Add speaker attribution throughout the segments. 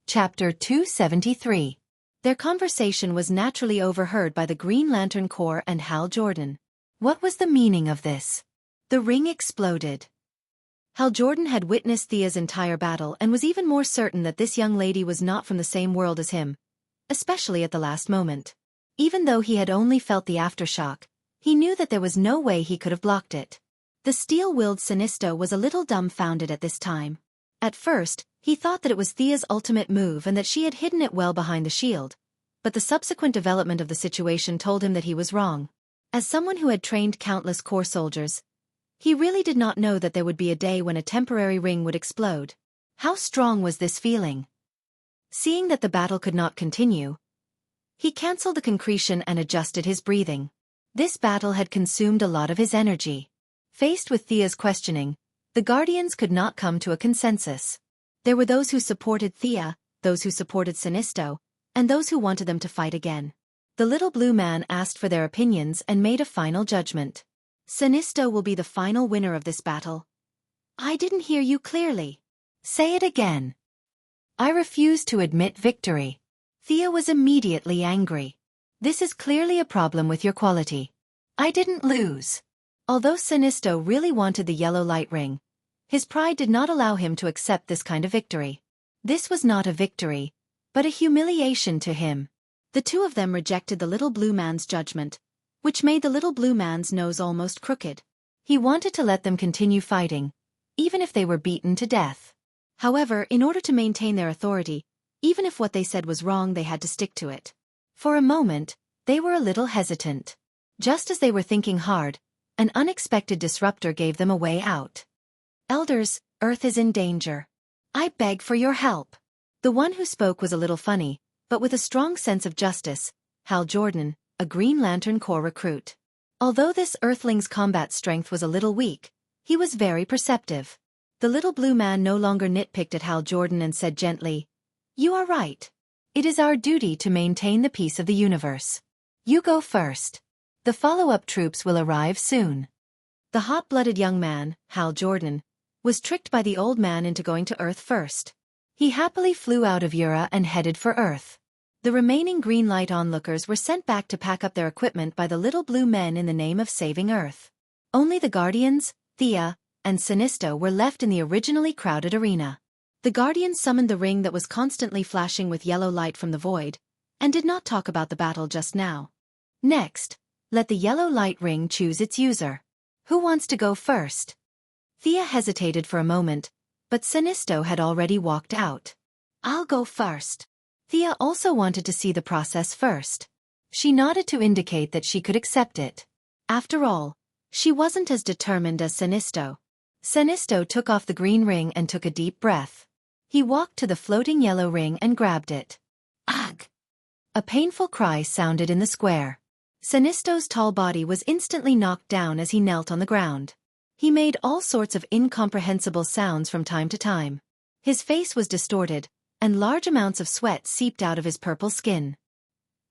Speaker 1: Chapter 273. Their conversation was naturally overheard by the Green Lantern Corps and Hal Jordan. What was the meaning of this? The ring exploded. Hal Jordan had witnessed Thea's entire battle and was even more certain that this young lady was not from the same world as him, especially at the last moment. Even though he had only felt the aftershock, he knew that there was no way he could have blocked it. The steel-willed Sinisto was a little dumbfounded at this time. At first, he thought that it was Thea's ultimate move and that she had hidden it well behind the shield, but the subsequent development of the situation told him that he was wrong. As someone who had trained countless Corps soldiers, he really did not know that there would be a day when a temporary ring would explode. How strong was this feeling? Seeing that the battle could not continue, he cancelled the concretion and adjusted his breathing. This battle had consumed a lot of his energy. Faced with Thea's questioning, the Guardians could not come to a consensus. There were those who supported Thea, those who supported Sinisto, and those who wanted them to fight again. The little blue man asked for their opinions and made a final judgment. Sinisto will be the final winner of this battle. I didn't hear you clearly. Say it again. I refuse to admit victory. Thea was immediately angry. This is clearly a problem with your quality. I didn't lose. Although Sinisto really wanted the yellow light ring, his pride did not allow him to accept this kind of victory. This was not a victory, but a humiliation to him. The two of them rejected the little blue man's judgment, which made the little blue man's nose almost crooked. He wanted to let them continue fighting, even if they were beaten to death. However, in order to maintain their authority, even if what they said was wrong, they had to stick to it. For a moment, they were a little hesitant. Just as they were thinking hard, an unexpected disruptor gave them a way out. Elders, Earth is in danger. I beg for your help. The one who spoke was a little funny, but with a strong sense of justice, Hal Jordan, a Green Lantern Corps recruit. Although this Earthling's combat strength was a little weak, he was very perceptive. The little blue man no longer nitpicked at Hal Jordan and said gently, "You are right. It is our duty to maintain the peace of the universe. You go first. The follow-up troops will arrive soon." The hot-blooded young man, Hal Jordan, was tricked by the old man into going to Earth first. He happily flew out of Ura and headed for Earth. The remaining green light onlookers were sent back to pack up their equipment by the little blue men in the name of saving Earth. Only the Guardians, Thea, and Sinisto were left in the originally crowded arena. The Guardians summoned the ring that was constantly flashing with yellow light from the void, and did not talk about the battle just now. Next, let the yellow light ring choose its user. Who wants to go first? Thea hesitated for a moment, but Sinisto had already walked out. I'll go first. Thea also wanted to see the process first. She nodded to indicate that she could accept it. After all, she wasn't as determined as Sinisto. Sinisto took off the green ring and took a deep breath. He walked to the floating yellow ring and grabbed it. Ugh! A painful cry sounded in the square. Sinisto's tall body was instantly knocked down as he knelt on the ground. He made all sorts of incomprehensible sounds from time to time. His face was distorted, and large amounts of sweat seeped out of his purple skin.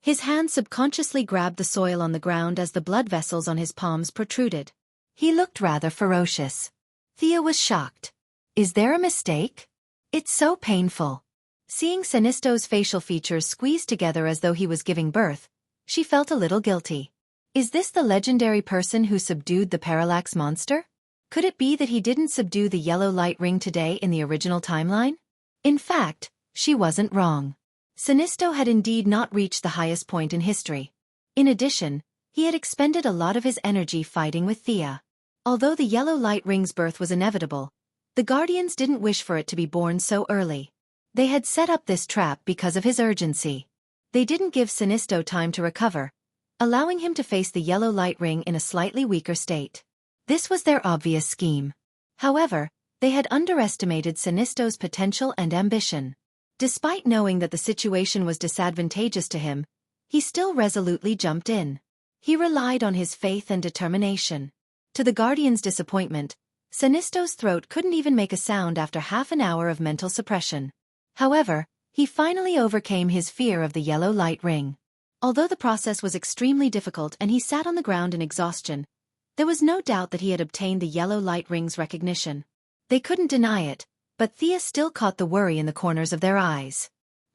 Speaker 1: His hand subconsciously grabbed the soil on the ground as the blood vessels on his palms protruded. He looked rather ferocious. Thea was shocked. Is there a mistake? It's so painful. Seeing Sinisto's facial features squeezed together as though he was giving birth, she felt a little guilty. Is this the legendary person who subdued the Parallax monster? Could it be that he didn't subdue the yellow light ring today in the original timeline? In fact, she wasn't wrong. Sinisto had indeed not reached the highest point in history. In addition, he had expended a lot of his energy fighting with Thea. Although the yellow light ring's birth was inevitable, the Guardians didn't wish for it to be born so early. They had set up this trap because of his urgency. They didn't give Sinisto time to recover, allowing him to face the yellow light ring in a slightly weaker state. This was their obvious scheme. However, they had underestimated Sinisto's potential and ambition. Despite knowing that the situation was disadvantageous to him, he still resolutely jumped in. He relied on his faith and determination. To the Guardian's disappointment, Sinisto's throat couldn't even make a sound after half an hour of mental suppression. However, he finally overcame his fear of the yellow light ring. Although the process was extremely difficult and he sat on the ground in exhaustion, there was no doubt that he had obtained the yellow light ring's recognition. They couldn't deny it, but Thea still caught the worry in the corners of their eyes.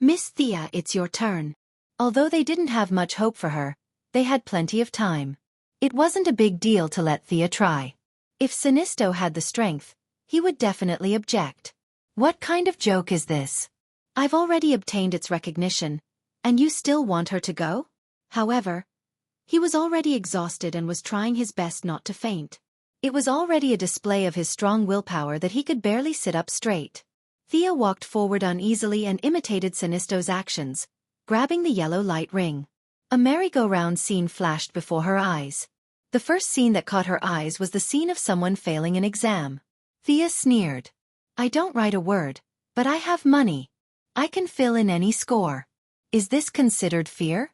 Speaker 1: Miss Thea, it's your turn. Although they didn't have much hope for her, they had plenty of time. It wasn't a big deal to let Thea try. If Sinisto had the strength, he would definitely object. What kind of joke is this? I've already obtained its recognition, and you still want her to go? However, he was already exhausted and was trying his best not to faint. It was already a display of his strong willpower that he could barely sit up straight. Thea walked forward uneasily and imitated Sinisto's actions, grabbing the yellow light ring. A merry-go-round scene flashed before her eyes. The first scene that caught her eyes was the scene of someone failing an exam. Thea sneered. I don't write a word, but I have money. I can fill in any score. Is this considered fear?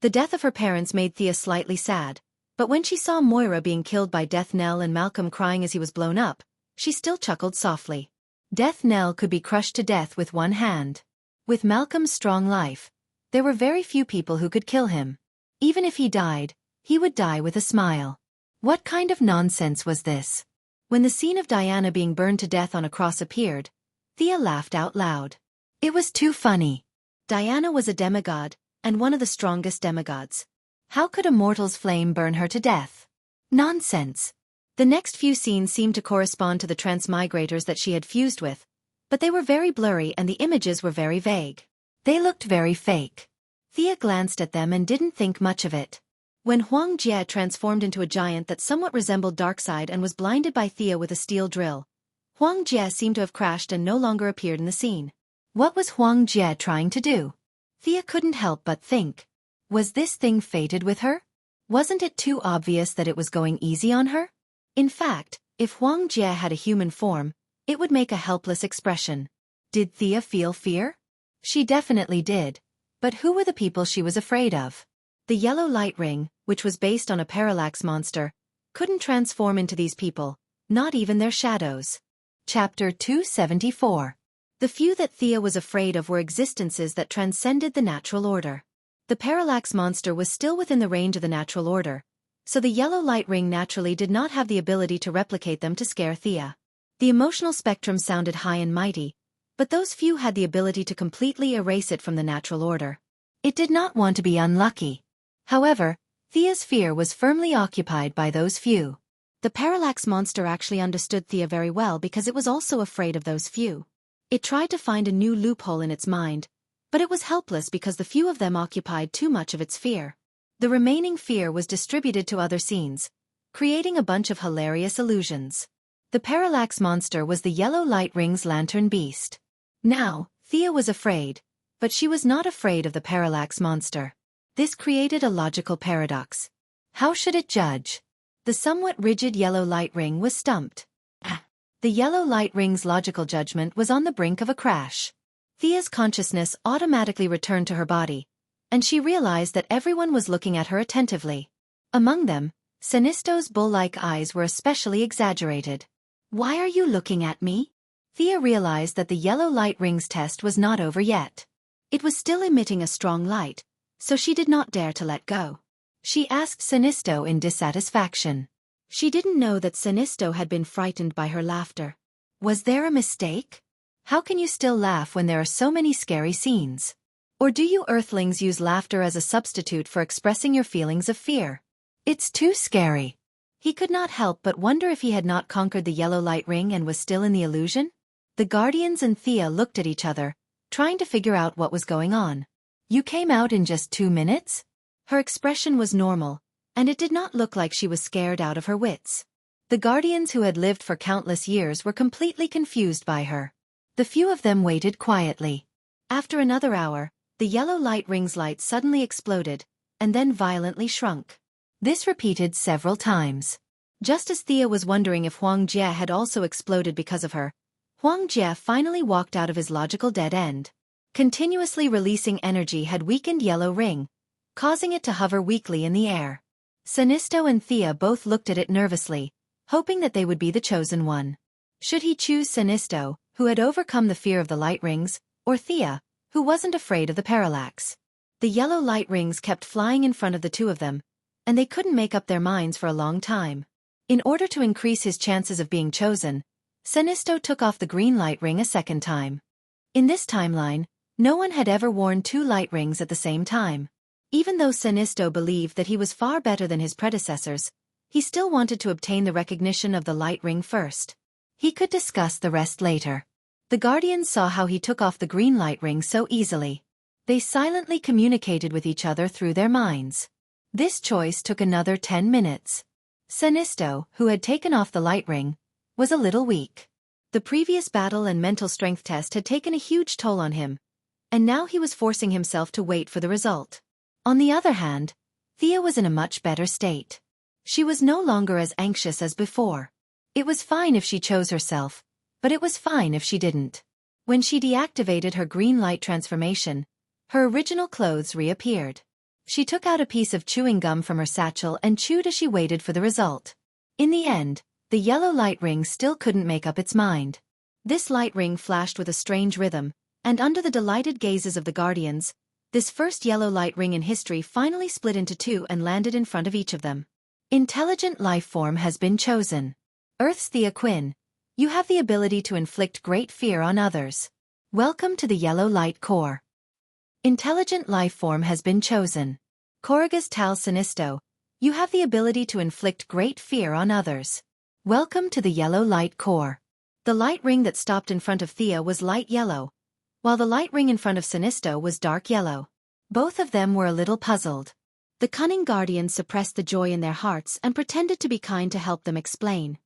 Speaker 1: The death of her parents made Thea slightly sad, but when she saw Moira being killed by Death Knell and Malcolm crying as he was blown up, she still chuckled softly. Death Knell could be crushed to death with one hand. With Malcolm's strong life, there were very few people who could kill him. Even if he died, he would die with a smile. What kind of nonsense was this? When the scene of Diana being burned to death on a cross appeared, Thea laughed out loud. It was too funny. Diana was a demigod, and one of the strongest demigods. How could a mortal's flame burn her to death? Nonsense. The next few scenes seemed to correspond to the transmigrators that she had fused with, but they were very blurry and the images were very vague. They looked very fake. Thea glanced at them and didn't think much of it. When Huang Jie transformed into a giant that somewhat resembled Darkseid and was blinded by Thea with a steel drill, Huang Jie seemed to have crashed and no longer appeared in the scene. What was Huang Jie trying to do? Thea couldn't help but think. Was this thing fated with her? Wasn't it too obvious that it was going easy on her? In fact, if Huang Jie had a human form, it would make a helpless expression. Did Thea feel fear? She definitely did. But who were the people she was afraid of? The yellow light ring, which was based on a parallax monster, couldn't transform into these people, not even their shadows. Chapter 274. The few that Thea was afraid of were existences that transcended the natural order. The parallax monster was still within the range of the natural order, so the yellow light ring naturally did not have the ability to replicate them to scare Thea. The emotional spectrum sounded high and mighty, but those few had the ability to completely erase it from the natural order. It did not want to be unlucky. However, Thea's fear was firmly occupied by those few. The parallax monster actually understood Thea very well because it was also afraid of those few. It tried to find a new loophole in its mind, but it was helpless because the few of them occupied too much of its fear. The remaining fear was distributed to other scenes, creating a bunch of hilarious illusions. The parallax monster was the yellow light ring's lantern beast. Now, Thea was afraid, but she was not afraid of the parallax monster. This created a logical paradox. How should it judge? The somewhat rigid yellow light ring was stumped. The yellow light ring's logical judgment was on the brink of a crash. Thea's consciousness automatically returned to her body, and she realized that everyone was looking at her attentively. Among them, Sinisto's bull-like eyes were especially exaggerated. Why are you looking at me? Thea realized that the yellow light ring's test was not over yet. It was still emitting a strong light, so she did not dare to let go. She asked Sinisto in dissatisfaction. She didn't know that Sinisto had been frightened by her laughter. Was there a mistake? How can you still laugh when there are so many scary scenes? Or do you Earthlings use laughter as a substitute for expressing your feelings of fear? It's too scary. He could not help but wonder if he had not conquered the yellow light ring and was still in the illusion. The Guardians and Thea looked at each other, trying to figure out what was going on. You came out in just 2 minutes? Her expression was normal, and it did not look like she was scared out of her wits. The Guardians who had lived for countless years were completely confused by her. The few of them waited quietly. After another hour, the yellow light ring's light suddenly exploded, and then violently shrunk. This repeated several times. Just as Thea was wondering if Huang Jie had also exploded because of her, Huang Jie finally walked out of his logical dead end. Continuously releasing energy had weakened yellow ring, causing it to hover weakly in the air. Sinisto and Thea both looked at it nervously, hoping that they would be the chosen one. Should he choose Sinisto, who had overcome the fear of the light rings, or Thea, who wasn't afraid of the parallax? The yellow light rings kept flying in front of the two of them, and they couldn't make up their minds for a long time. In order to increase his chances of being chosen, Sinisto took off the green light ring a second time. In this timeline, No one had ever worn 2 light rings at the same time. Even though Sinisto believed that he was far better than his predecessors, he still wanted to obtain the recognition of the light ring first. He could discuss the rest later. The Guardians saw how he took off the green light ring so easily. They silently communicated with each other through their minds. This choice took another 10 minutes. Sinisto, who had taken off the light ring, was a little weak. The previous battle and mental strength test had taken a huge toll on him, and now he was forcing himself to wait for the result. On the other hand, Thea was in a much better state. She was no longer as anxious as before. It was fine if she chose herself, but it was fine if she didn't. When she deactivated her green light transformation, her original clothes reappeared. She took out a piece of chewing gum from her satchel and chewed as she waited for the result. In the end, the yellow light ring still couldn't make up its mind. This light ring flashed with a strange rhythm, and under the delighted gazes of the Guardians, this first yellow light ring in history finally split into 2 and landed in front of each of them. Intelligent life form has been chosen. Earth's Thea Quinn, you have the ability to inflict great fear on others. Welcome to the yellow light core. Intelligent life form has been chosen. Corrigas Tal Sinisto, you have the ability to inflict great fear on others. Welcome to the yellow light core. The light ring that stopped in front of Thea was light yellow, while the light ring in front of Sinisto was dark yellow. Both of them were a little puzzled. The cunning Guardians suppressed the joy in their hearts and pretended to be kind to help them explain.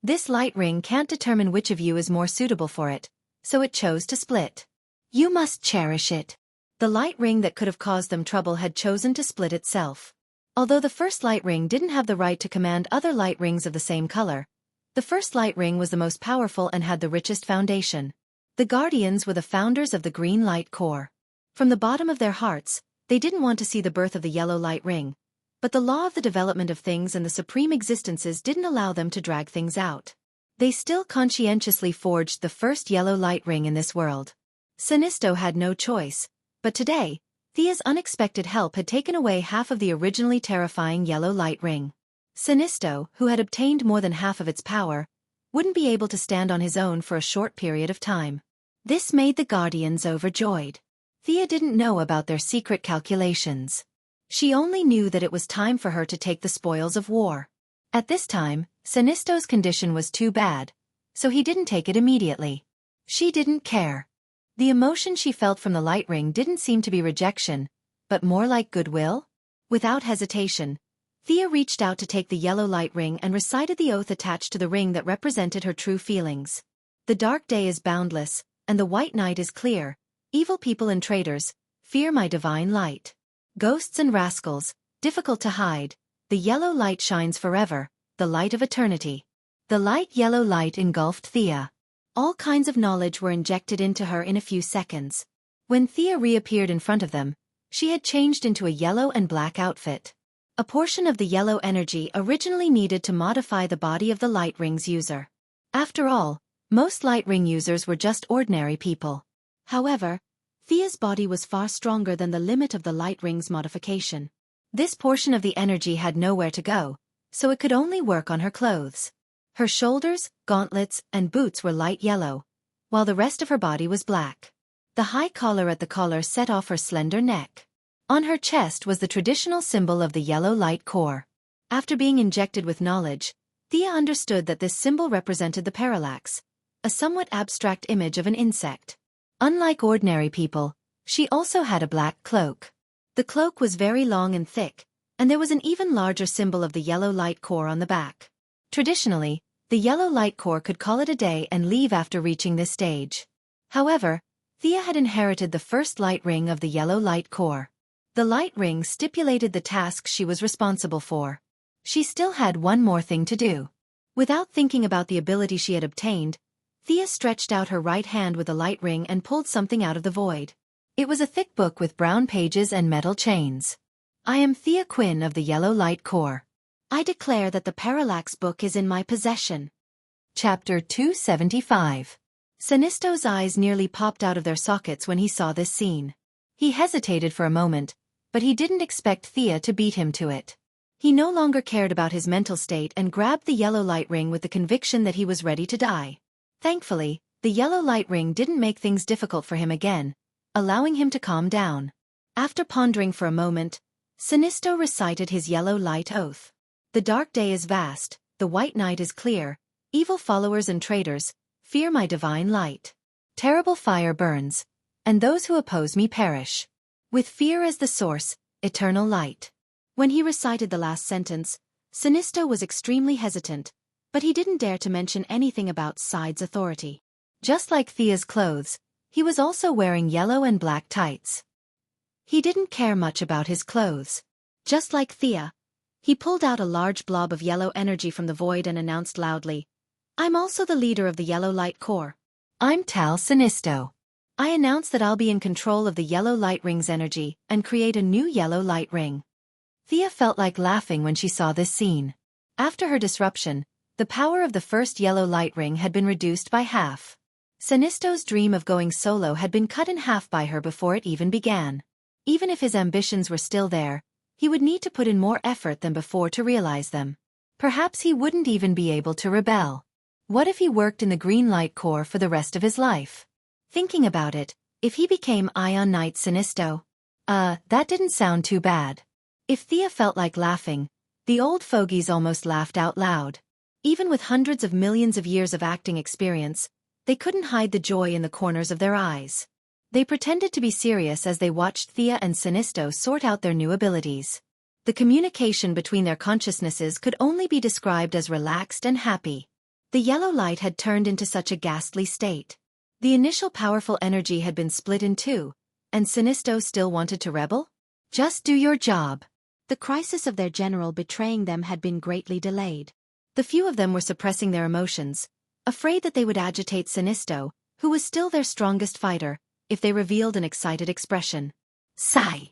Speaker 1: This light ring can't determine which of you is more suitable for it, so it chose to split. You must cherish it. The light ring that could have caused them trouble had chosen to split itself. Although the first light ring didn't have the right to command other light rings of the same color, the first light ring was the most powerful and had the richest foundation. The Guardians were the founders of the green light core. From the bottom of their hearts, they didn't want to see the birth of the yellow light ring, but the law of the development of things and the supreme existences didn't allow them to drag things out. They still conscientiously forged the first yellow light ring in this world. Sinisto had no choice, but today, Thea's unexpected help had taken away half of the originally terrifying yellow light ring. Sinisto, who had obtained more than half of its power, wouldn't be able to stand on his own for a short period of time. This made the Guardians overjoyed. Thea didn't know about their secret calculations. She only knew that it was time for her to take the spoils of war. At this time, Sinisto's condition was too bad, so he didn't take it immediately. She didn't care. The emotion she felt from the light ring didn't seem to be rejection, but more like goodwill. Without hesitation, Thea reached out to take the yellow light ring and recited the oath attached to the ring that represented her true feelings. The dark day is boundless, and the white night is clear. Evil people and traitors, fear my divine light. Ghosts and rascals, difficult to hide, the yellow light shines forever, the light of eternity. The light yellow light engulfed Thea. All kinds of knowledge were injected into her in a few seconds. When Thea reappeared in front of them, she had changed into a yellow and black outfit. A portion of the yellow energy originally needed to modify the body of the light ring's user. After all, most light ring users were just ordinary people. However, Thea's body was far stronger than the limit of the light ring's modification. This portion of the energy had nowhere to go, so it could only work on her clothes. Her shoulders, gauntlets, and boots were light yellow, while the rest of her body was black. The high collar at the collar set off her slender neck. On her chest was the traditional symbol of the yellow light core. After being injected with knowledge, Thea understood that this symbol represented the parallax, a somewhat abstract image of an insect. Unlike ordinary people, she also had a black cloak. The cloak was very long and thick, and there was an even larger symbol of the yellow light core on the back. Traditionally, the yellow light core could call it a day and leave after reaching this stage. However, Thea had inherited the first light ring of the yellow light core. The light ring stipulated the tasks she was responsible for. She still had one more thing to do. Without thinking about the ability she had obtained, Thea stretched out her right hand with the light ring and pulled something out of the void. It was a thick book with brown pages and metal chains. I am Thea Quinn of the yellow light core. I declare that the Parallax book is in my possession. Chapter 275. Sinisto's eyes nearly popped out of their sockets when he saw this scene. He hesitated for a moment, but he didn't expect Thea to beat him to it. He no longer cared about his mental state and grabbed the yellow light ring with the conviction that he was ready to die. Thankfully, the yellow light ring didn't make things difficult for him again, allowing him to calm down. After pondering for a moment, Sinisto recited his yellow light oath. The dark day is vast, the white night is clear, evil followers and traitors, fear my divine light. Terrible fire burns, and those who oppose me perish. With fear as the source, eternal light. When he recited the last sentence, Sinisto was extremely hesitant, but he didn't dare to mention anything about Side's authority. Just like Thea's clothes, he was also wearing yellow and black tights. He didn't care much about his clothes. Just like Thea, he pulled out a large blob of yellow energy from the void and announced loudly, "I'm also the leader of the Yellow Light Corps. I'm Tal Sinisto. I announce that I'll be in control of the Yellow Light Ring's energy and create a new Yellow Light Ring." Thea felt like laughing when she saw this scene. After her disruption, the power of the first Yellow Light Ring had been reduced by half. Sinisto's dream of going solo had been cut in half by her before it even began. Even if his ambitions were still there, he would need to put in more effort than before to realize them. Perhaps he wouldn't even be able to rebel. What if he worked in the Green Light Corps for the rest of his life? Thinking about it, if he became Ion Knight Sinisto? That didn't sound too bad. If Thea felt like laughing, the old fogies almost laughed out loud. Even with hundreds of millions of years of acting experience, they couldn't hide the joy in the corners of their eyes. They pretended to be serious as they watched Thea and Sinisto sort out their new abilities. The communication between their consciousnesses could only be described as relaxed and happy. The yellow light had turned into such a ghastly state. The initial powerful energy had been split in two, and Sinisto still wanted to rebel? Just do your job. The crisis of their general betraying them had been greatly delayed. The few of them were suppressing their emotions, afraid that they would agitate Sinisto, who was still their strongest fighter, if they revealed an excited expression. Sigh.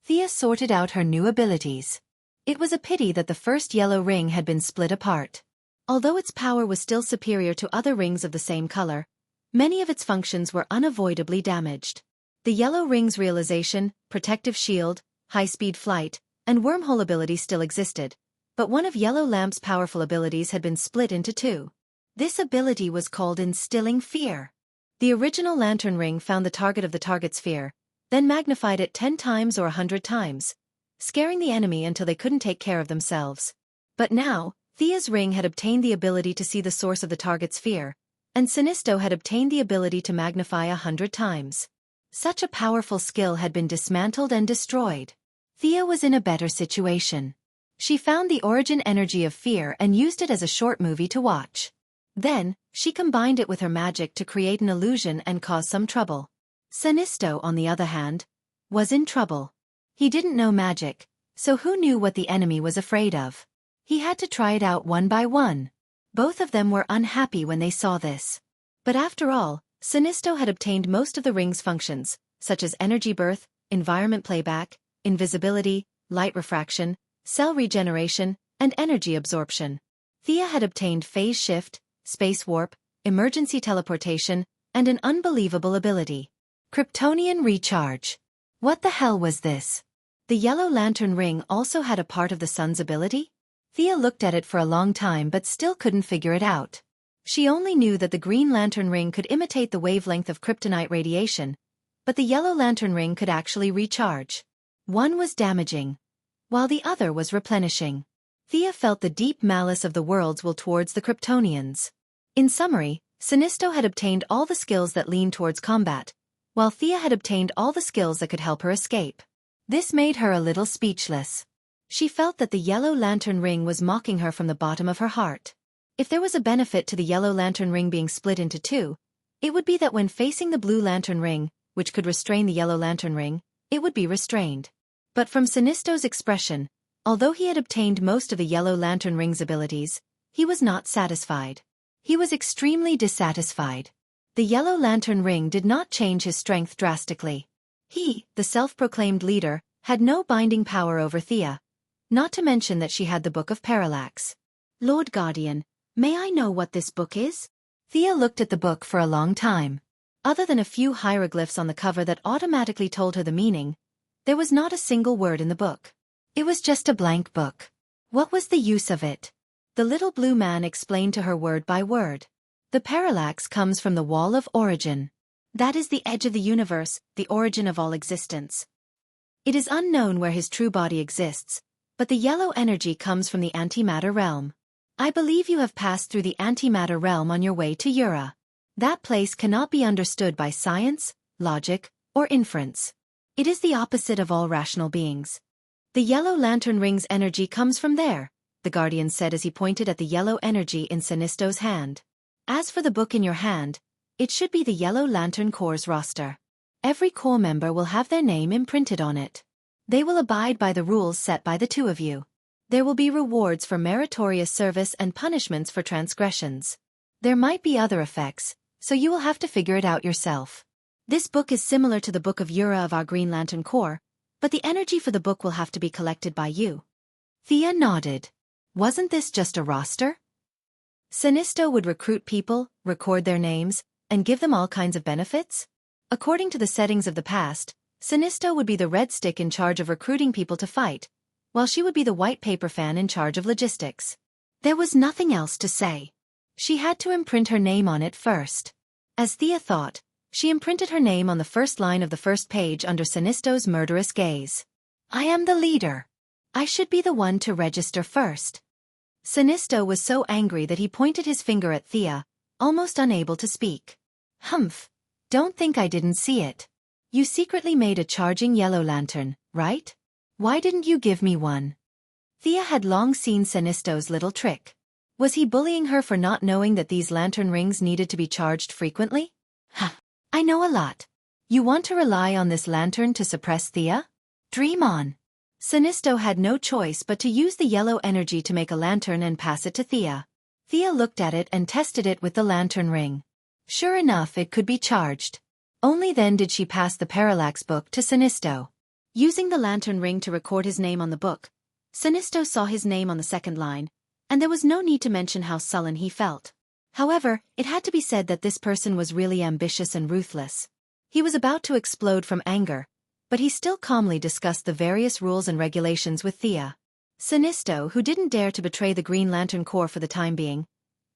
Speaker 1: Thea sorted out her new abilities. It was a pity that the first yellow ring had been split apart. Although its power was still superior to other rings of the same color, many of its functions were unavoidably damaged. The yellow ring's realization, protective shield, high-speed flight, and wormhole ability still existed, but one of Yellow Lamp's powerful abilities had been split into two. This ability was called Instilling Fear. The original lantern ring found the target of the target's fear, then magnified it 10 times or 100 times, scaring the enemy until they couldn't take care of themselves. But now, Thea's ring had obtained the ability to see the source of the target's fear, and Sinisto had obtained the ability to magnify 100 times. Such a powerful skill had been dismantled and destroyed. Thea was in a better situation. She found the origin energy of fear and used it as a short movie to watch. Then, she combined it with her magic to create an illusion and cause some trouble. Sinisto, on the other hand, was in trouble. He didn't know magic, so who knew what the enemy was afraid of? He had to try it out one by one. Both of them were unhappy when they saw this. But after all, Sinisto had obtained most of the ring's functions, such as energy birth, environment playback, invisibility, light refraction, cell regeneration, and energy absorption. Thea had obtained phase shift, space warp, emergency teleportation, and an unbelievable ability. Kryptonian recharge. What the hell was this? The yellow lantern ring also had a part of the sun's ability? Thea looked at it for a long time but still couldn't figure it out. She only knew that the green lantern ring could imitate the wavelength of kryptonite radiation, but the yellow lantern ring could actually recharge. One was damaging, while the other was replenishing. Thea felt the deep malice of the world's will towards the Kryptonians. In summary, Sinisto had obtained all the skills that leaned towards combat, while Thea had obtained all the skills that could help her escape. This made her a little speechless. She felt that the yellow lantern ring was mocking her from the bottom of her heart. If there was a benefit to the yellow lantern ring being split into two, it would be that when facing the blue lantern ring, which could restrain the yellow lantern ring, it would be restrained. But from Sinisto's expression, although he had obtained most of the yellow lantern ring's abilities, he was not satisfied. He was extremely dissatisfied. The yellow lantern ring did not change his strength drastically. He, the self-proclaimed leader, had no binding power over Thea, not to mention that she had the Book of Parallax. Lord Guardian, may I know what this book is? Thea looked at the book for a long time. Other than a few hieroglyphs on the cover that automatically told her the meaning, there was not a single word in the book. It was just a blank book. What was the use of it? The little blue man explained to her word by word. The parallax comes from the wall of origin. That is the edge of the universe, the origin of all existence. It is unknown where his true body exists, but the yellow energy comes from the antimatter realm. I believe you have passed through the antimatter realm on your way to Ura. That place cannot be understood by science, logic, or inference. It is the opposite of all rational beings. The yellow lantern ring's energy comes from there, the guardian said as he pointed at the yellow energy in Sinisto's hand. As for the book in your hand, it should be the Yellow Lantern Corps roster. Every corps member will have their name imprinted on it. They will abide by the rules set by the two of you. There will be rewards for meritorious service and punishments for transgressions. There might be other effects, so you will have to figure it out yourself. This book is similar to the Book of Ura of our Green Lantern Corps, but the energy for the book will have to be collected by you. Thea nodded. Wasn't this just a roster? Sinisto would recruit people, record their names, and give them all kinds of benefits? According to the settings of the past, Sinisto would be the red stick in charge of recruiting people to fight, while she would be the white paper fan in charge of logistics. There was nothing else to say. She had to imprint her name on it first. As Thea thought, she imprinted her name on the first line of the first page under Sinisto's murderous gaze. I am the leader. I should be the one to register first. Sinisto was so angry that he pointed his finger at Thea, almost unable to speak. Humph. Don't think I didn't see it. You secretly made a charging yellow lantern, right? Why didn't you give me one? Thea had long seen Sinisto's little trick. Was he bullying her for not knowing that these lantern rings needed to be charged frequently? Huh. I know a lot. You want to rely on this lantern to suppress Thea? Dream on. Sinisto had no choice but to use the yellow energy to make a lantern and pass it to Thea. Thea looked at it and tested it with the lantern ring. Sure enough, it could be charged. Only then did she pass the Parallax book to Sinisto. Using the lantern ring to record his name on the book, Sinisto saw his name on the second line, and there was no need to mention how sullen he felt. However, it had to be said that this person was really ambitious and ruthless. He was about to explode from anger, but he still calmly discussed the various rules and regulations with Thea. Sinisto, who didn't dare to betray the Green Lantern Corps for the time being,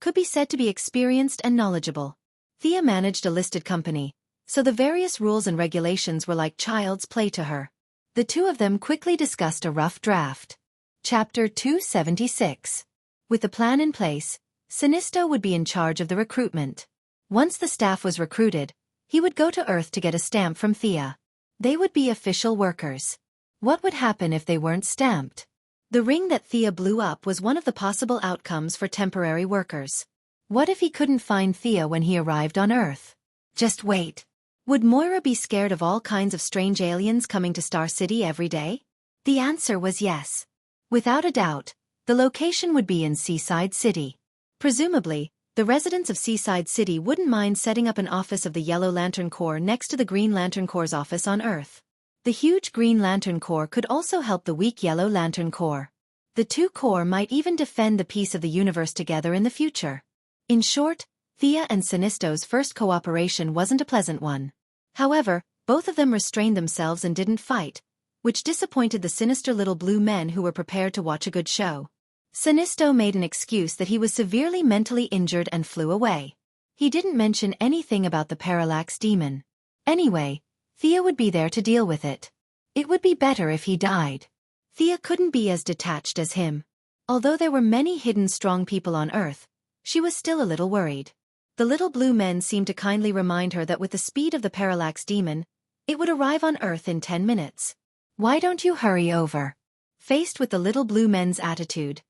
Speaker 1: could be said to be experienced and knowledgeable. Thea managed a listed company, so the various rules and regulations were like child's play to her. The two of them quickly discussed a rough draft. Chapter 276. With the plan in place, Sinisto would be in charge of the recruitment. Once the staff was recruited, he would go to Earth to get a stamp from Thea. They would be official workers. What would happen if they weren't stamped? The ring that Thea blew up was one of the possible outcomes for temporary workers. What if he couldn't find Thea when he arrived on Earth? Just wait. Would Moira be scared of all kinds of strange aliens coming to Star City every day? The answer was yes. Without a doubt, the location would be in Seaside City. Presumably, the residents of Seaside City wouldn't mind setting up an office of the Yellow Lantern Corps next to the Green Lantern Corps' office on Earth. The huge Green Lantern Corps could also help the weak Yellow Lantern Corps. The two corps might even defend the peace of the universe together in the future. In short, Thea and Sinisto's first cooperation wasn't a pleasant one. However, both of them restrained themselves and didn't fight, which disappointed the sinister little blue men who were prepared to watch a good show. Sinisto made an excuse that he was severely mentally injured and flew away. He didn't mention anything about the Parallax demon. Anyway, Thea would be there to deal with it. It would be better if he died. Thea couldn't be as detached as him. Although there were many hidden strong people on Earth, she was still a little worried. The little blue men seemed to kindly remind her that with the speed of the Parallax demon, it would arrive on Earth in 10 minutes. Why don't you hurry over? Faced with the little blue men's attitude,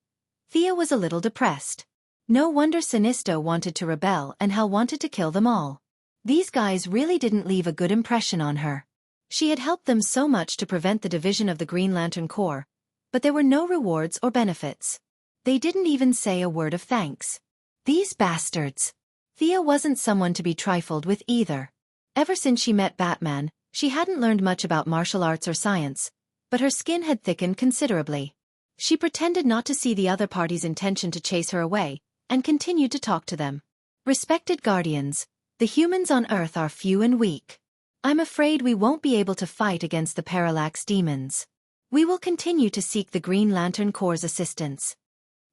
Speaker 1: Thea was a little depressed. No wonder Sinisto wanted to rebel and Hal wanted to kill them all. These guys really didn't leave a good impression on her. She had helped them so much to prevent the division of the Green Lantern Corps, but there were no rewards or benefits. They didn't even say a word of thanks. These bastards. Thea wasn't someone to be trifled with either. Ever since she met Batman, she hadn't learned much about martial arts or science, but her skin had thickened considerably. She pretended not to see the other party's intention to chase her away, and continued to talk to them. Respected Guardians, the humans on Earth are few and weak. I'm afraid we won't be able to fight against the Parallax demons. We will continue to seek the Green Lantern Corps' assistance.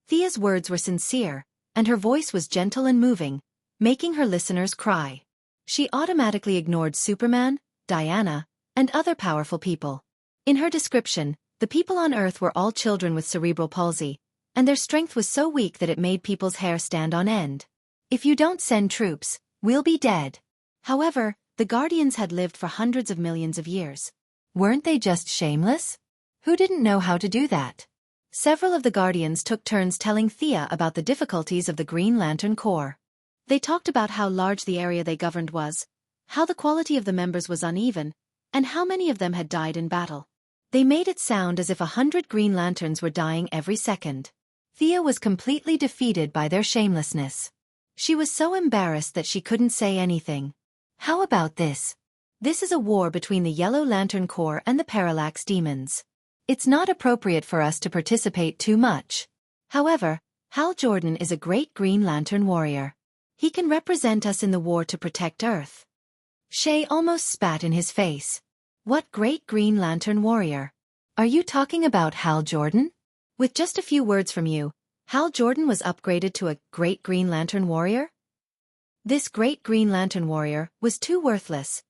Speaker 1: Thea's words were sincere, and her voice was gentle and moving, making her listeners cry. She automatically ignored Superman, Diana, and other powerful people. In her description, the people on Earth were all children with cerebral palsy, and their strength was so weak that it made people's hair stand on end. If you don't send troops, we'll be dead. However, the Guardians had lived for hundreds of millions of years. Weren't they just shameless? Who didn't know how to do that? Several of the Guardians took turns telling Thea about the difficulties of the Green Lantern Corps. They talked about how large the area they governed was, how the quality of the members was uneven, and how many of them had died in battle. They made it sound as if 100 Green Lanterns were dying every second. Thea was completely defeated by their shamelessness. She was so embarrassed that she couldn't say anything. How about this? This is a war between the Yellow Lantern Corps and the Parallax Demons. It's not appropriate for us to participate too much. However, Hal Jordan is a great Green Lantern warrior. He can represent us in the war to protect Earth. Shay almost spat in his face. What great Green Lantern warrior? Are you talking about Hal Jordan? With just a few words from you, Hal Jordan was upgraded to a great Green Lantern warrior? This great Green Lantern warrior was too worthless.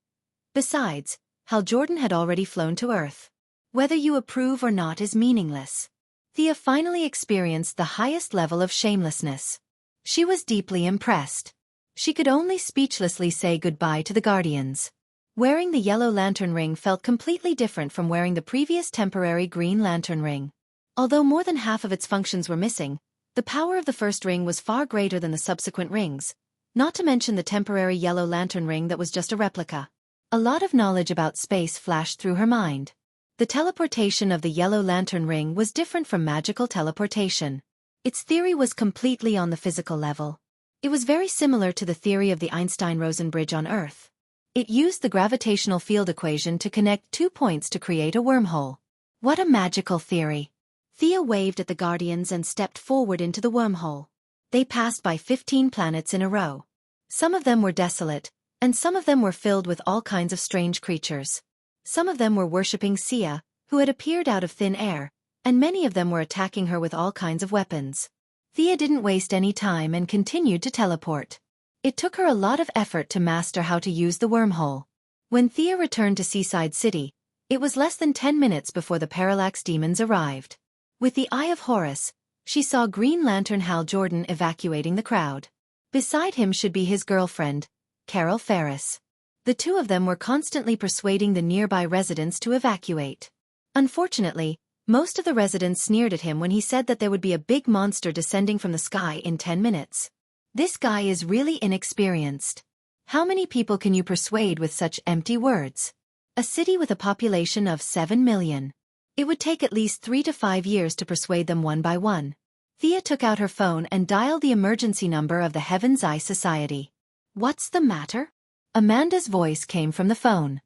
Speaker 1: Besides, Hal Jordan had already flown to Earth. Whether you approve or not is meaningless. Thea finally experienced the highest level of shamelessness. She was deeply impressed. She could only speechlessly say goodbye to the Guardians. Wearing the Yellow Lantern ring felt completely different from wearing the previous temporary Green Lantern ring. Although more than half of its functions were missing, the power of the first ring was far greater than the subsequent rings, not to mention the temporary Yellow Lantern ring that was just a replica. A lot of knowledge about space flashed through her mind. The teleportation of the Yellow Lantern ring was different from magical teleportation. Its theory was completely on the physical level. It was very similar to the theory of the Einstein-Rosen bridge on Earth. It used the gravitational field equation to connect 2 points to create a wormhole. What a magical theory! Thea waved at the Guardians and stepped forward into the wormhole. They passed by 15 planets in a row. Some of them were desolate, and some of them were filled with all kinds of strange creatures. Some of them were worshipping Sia, who had appeared out of thin air, and many of them were attacking her with all kinds of weapons. Thea didn't waste any time and continued to teleport. It took her a lot of effort to master how to use the wormhole. When Thea returned to Seaside City, it was less than 10 minutes before the Parallax Demons arrived. With the Eye of Horus, she saw Green Lantern Hal Jordan evacuating the crowd. Beside him should be his girlfriend, Carol Ferris. The two of them were constantly persuading the nearby residents to evacuate. Unfortunately, most of the residents sneered at him when he said that there would be a big monster descending from the sky in 10 minutes. This guy is really inexperienced. How many people can you persuade with such empty words? A city with a population of 7 million. It would take at least 3 to 5 years to persuade them one by one. Thea took out her phone and dialed the emergency number of the Heaven's Eye Society. What's the matter? Amanda's voice came from the phone.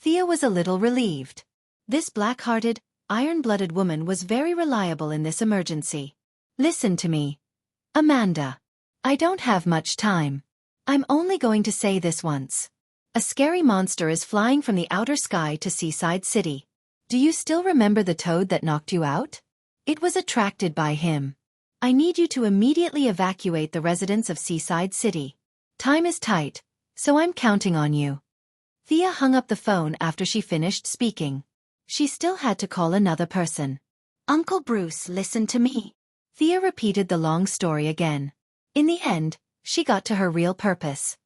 Speaker 1: Thea was a little relieved. This black-hearted, iron-blooded woman was very reliable in this emergency. Listen to me, Amanda. I don't have much time. I'm only going to say this once. A scary monster is flying from the outer sky to Seaside City. Do you still remember the toad that knocked you out? It was attracted by him. I need you to immediately evacuate the residents of Seaside City. Time is tight, so I'm counting on you. Thea hung up the phone after she finished speaking. She still had to call another person. Uncle Bruce, listen to me. Thea repeated the long story again. In the end, she got to her real purpose.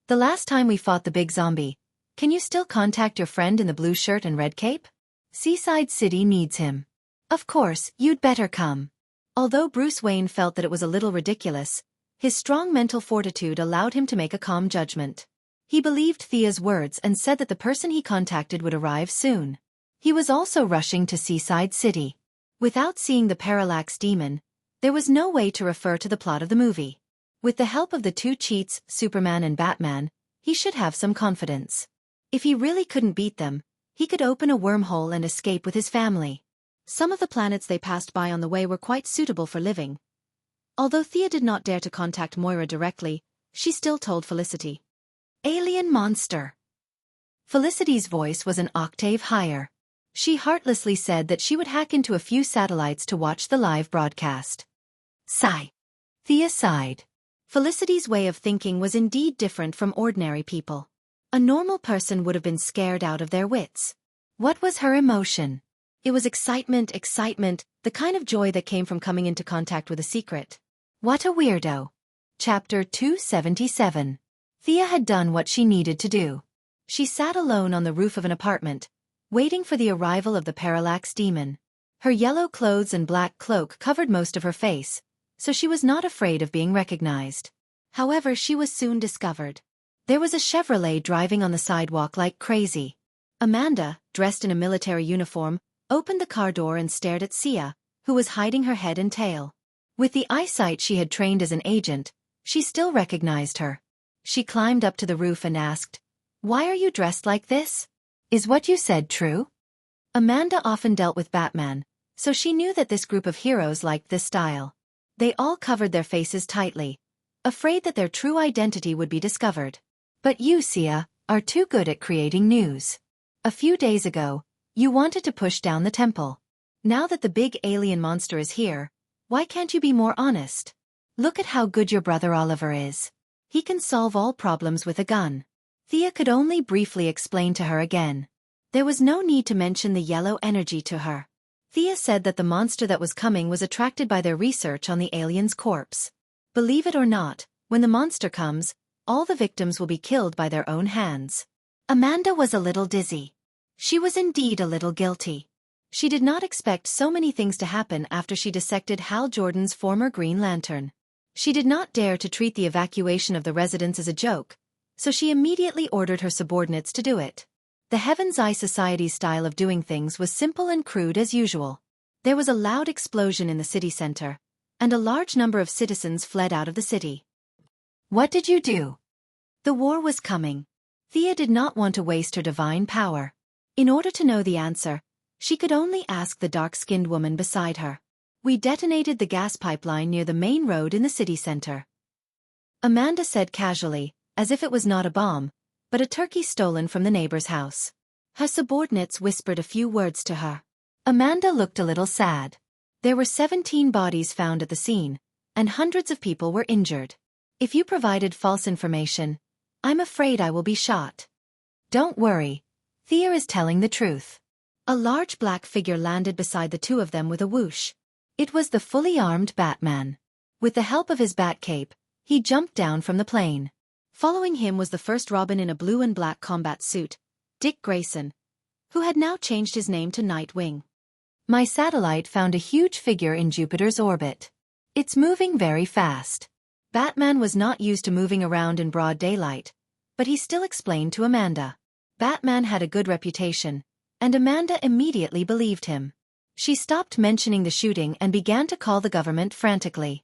Speaker 1: The last time we fought the big zombie, can you still contact your friend in the blue shirt and red cape? Seaside City needs him. Of course, you'd better come. Although Bruce Wayne felt that it was a little ridiculous, his strong mental fortitude allowed him to make a calm judgment. He believed Thea's words and said that the person he contacted would arrive soon. He was also rushing to Seaside City. Without seeing the Parallax Demon, there was no way to refer to the plot of the movie. With the help of the two cheats, Superman and Batman, he should have some confidence. If he really couldn't beat them, he could open a wormhole and escape with his family. Some of the planets they passed by on the way were quite suitable for living. Although Thea did not dare to contact Moira directly, she still told Felicity. Alien monster. Felicity's voice was an octave higher. She heartlessly said that she would hack into a few satellites to watch the live broadcast. Sigh. Thea sighed. Felicity's way of thinking was indeed different from ordinary people. A normal person would have been scared out of their wits. What was her emotion? It was excitement, the kind of joy that came from coming into contact with a secret. What a weirdo. Chapter 277. Thea had done what she needed to do. She sat alone on the roof of an apartment, waiting for the arrival of the parallax demon. Her yellow clothes and black cloak covered most of her face, so she was not afraid of being recognized. However, she was soon discovered. There was a Chevrolet driving on the sidewalk like crazy. Amanda, dressed in a military uniform, opened the car door and stared at Sia, who was hiding her head and tail. With the eyesight she had trained as an agent, she still recognized her. She climbed up to the roof and asked, "Why are you dressed like this? Is what you said true?" Amanda often dealt with Batman, so she knew that this group of heroes liked this style. They all covered their faces tightly, afraid that their true identity would be discovered. But you, Sia, are too good at creating news. A few days ago, you wanted to push down the temple. Now that the big alien monster is here, why can't you be more honest? Look at how good your brother Oliver is. He can solve all problems with a gun. Thea could only briefly explain to her again. There was no need to mention the yellow energy to her. Thea said that the monster that was coming was attracted by their research on the alien's corpse. Believe it or not, when the monster comes, all the victims will be killed by their own hands. Amanda was a little dizzy. She was indeed a little guilty. She did not expect so many things to happen after she dissected Hal Jordan's former Green Lantern. She did not dare to treat the evacuation of the residence as a joke, so she immediately ordered her subordinates to do it. The Heaven's Eye Society's style of doing things was simple and crude as usual. There was a loud explosion in the city center, and a large number of citizens fled out of the city. What did you do? The war was coming. Thea did not want to waste her divine power. In order to know the answer, she could only ask the dark-skinned woman beside her. We detonated the gas pipeline near the main road in the city center. Amanda said casually, as if it was not a bomb, but a turkey stolen from the neighbor's house. Her subordinates whispered a few words to her. Amanda looked a little sad. There were 17 bodies found at the scene, and hundreds of people were injured. If you provided false information, I'm afraid I will be shot. Don't worry. Thea is telling the truth. A large black figure landed beside the two of them with a whoosh. It was the fully armed Batman. With the help of his Batcape, he jumped down from the plane. Following him was the first Robin in a blue and black combat suit, Dick Grayson, who had now changed his name to Nightwing. My satellite found a huge figure in Jupiter's orbit. It's moving very fast. Batman was not used to moving around in broad daylight, but he still explained to Amanda. Batman had a good reputation, and Amanda immediately believed him. She stopped mentioning the shooting and began to call the government frantically.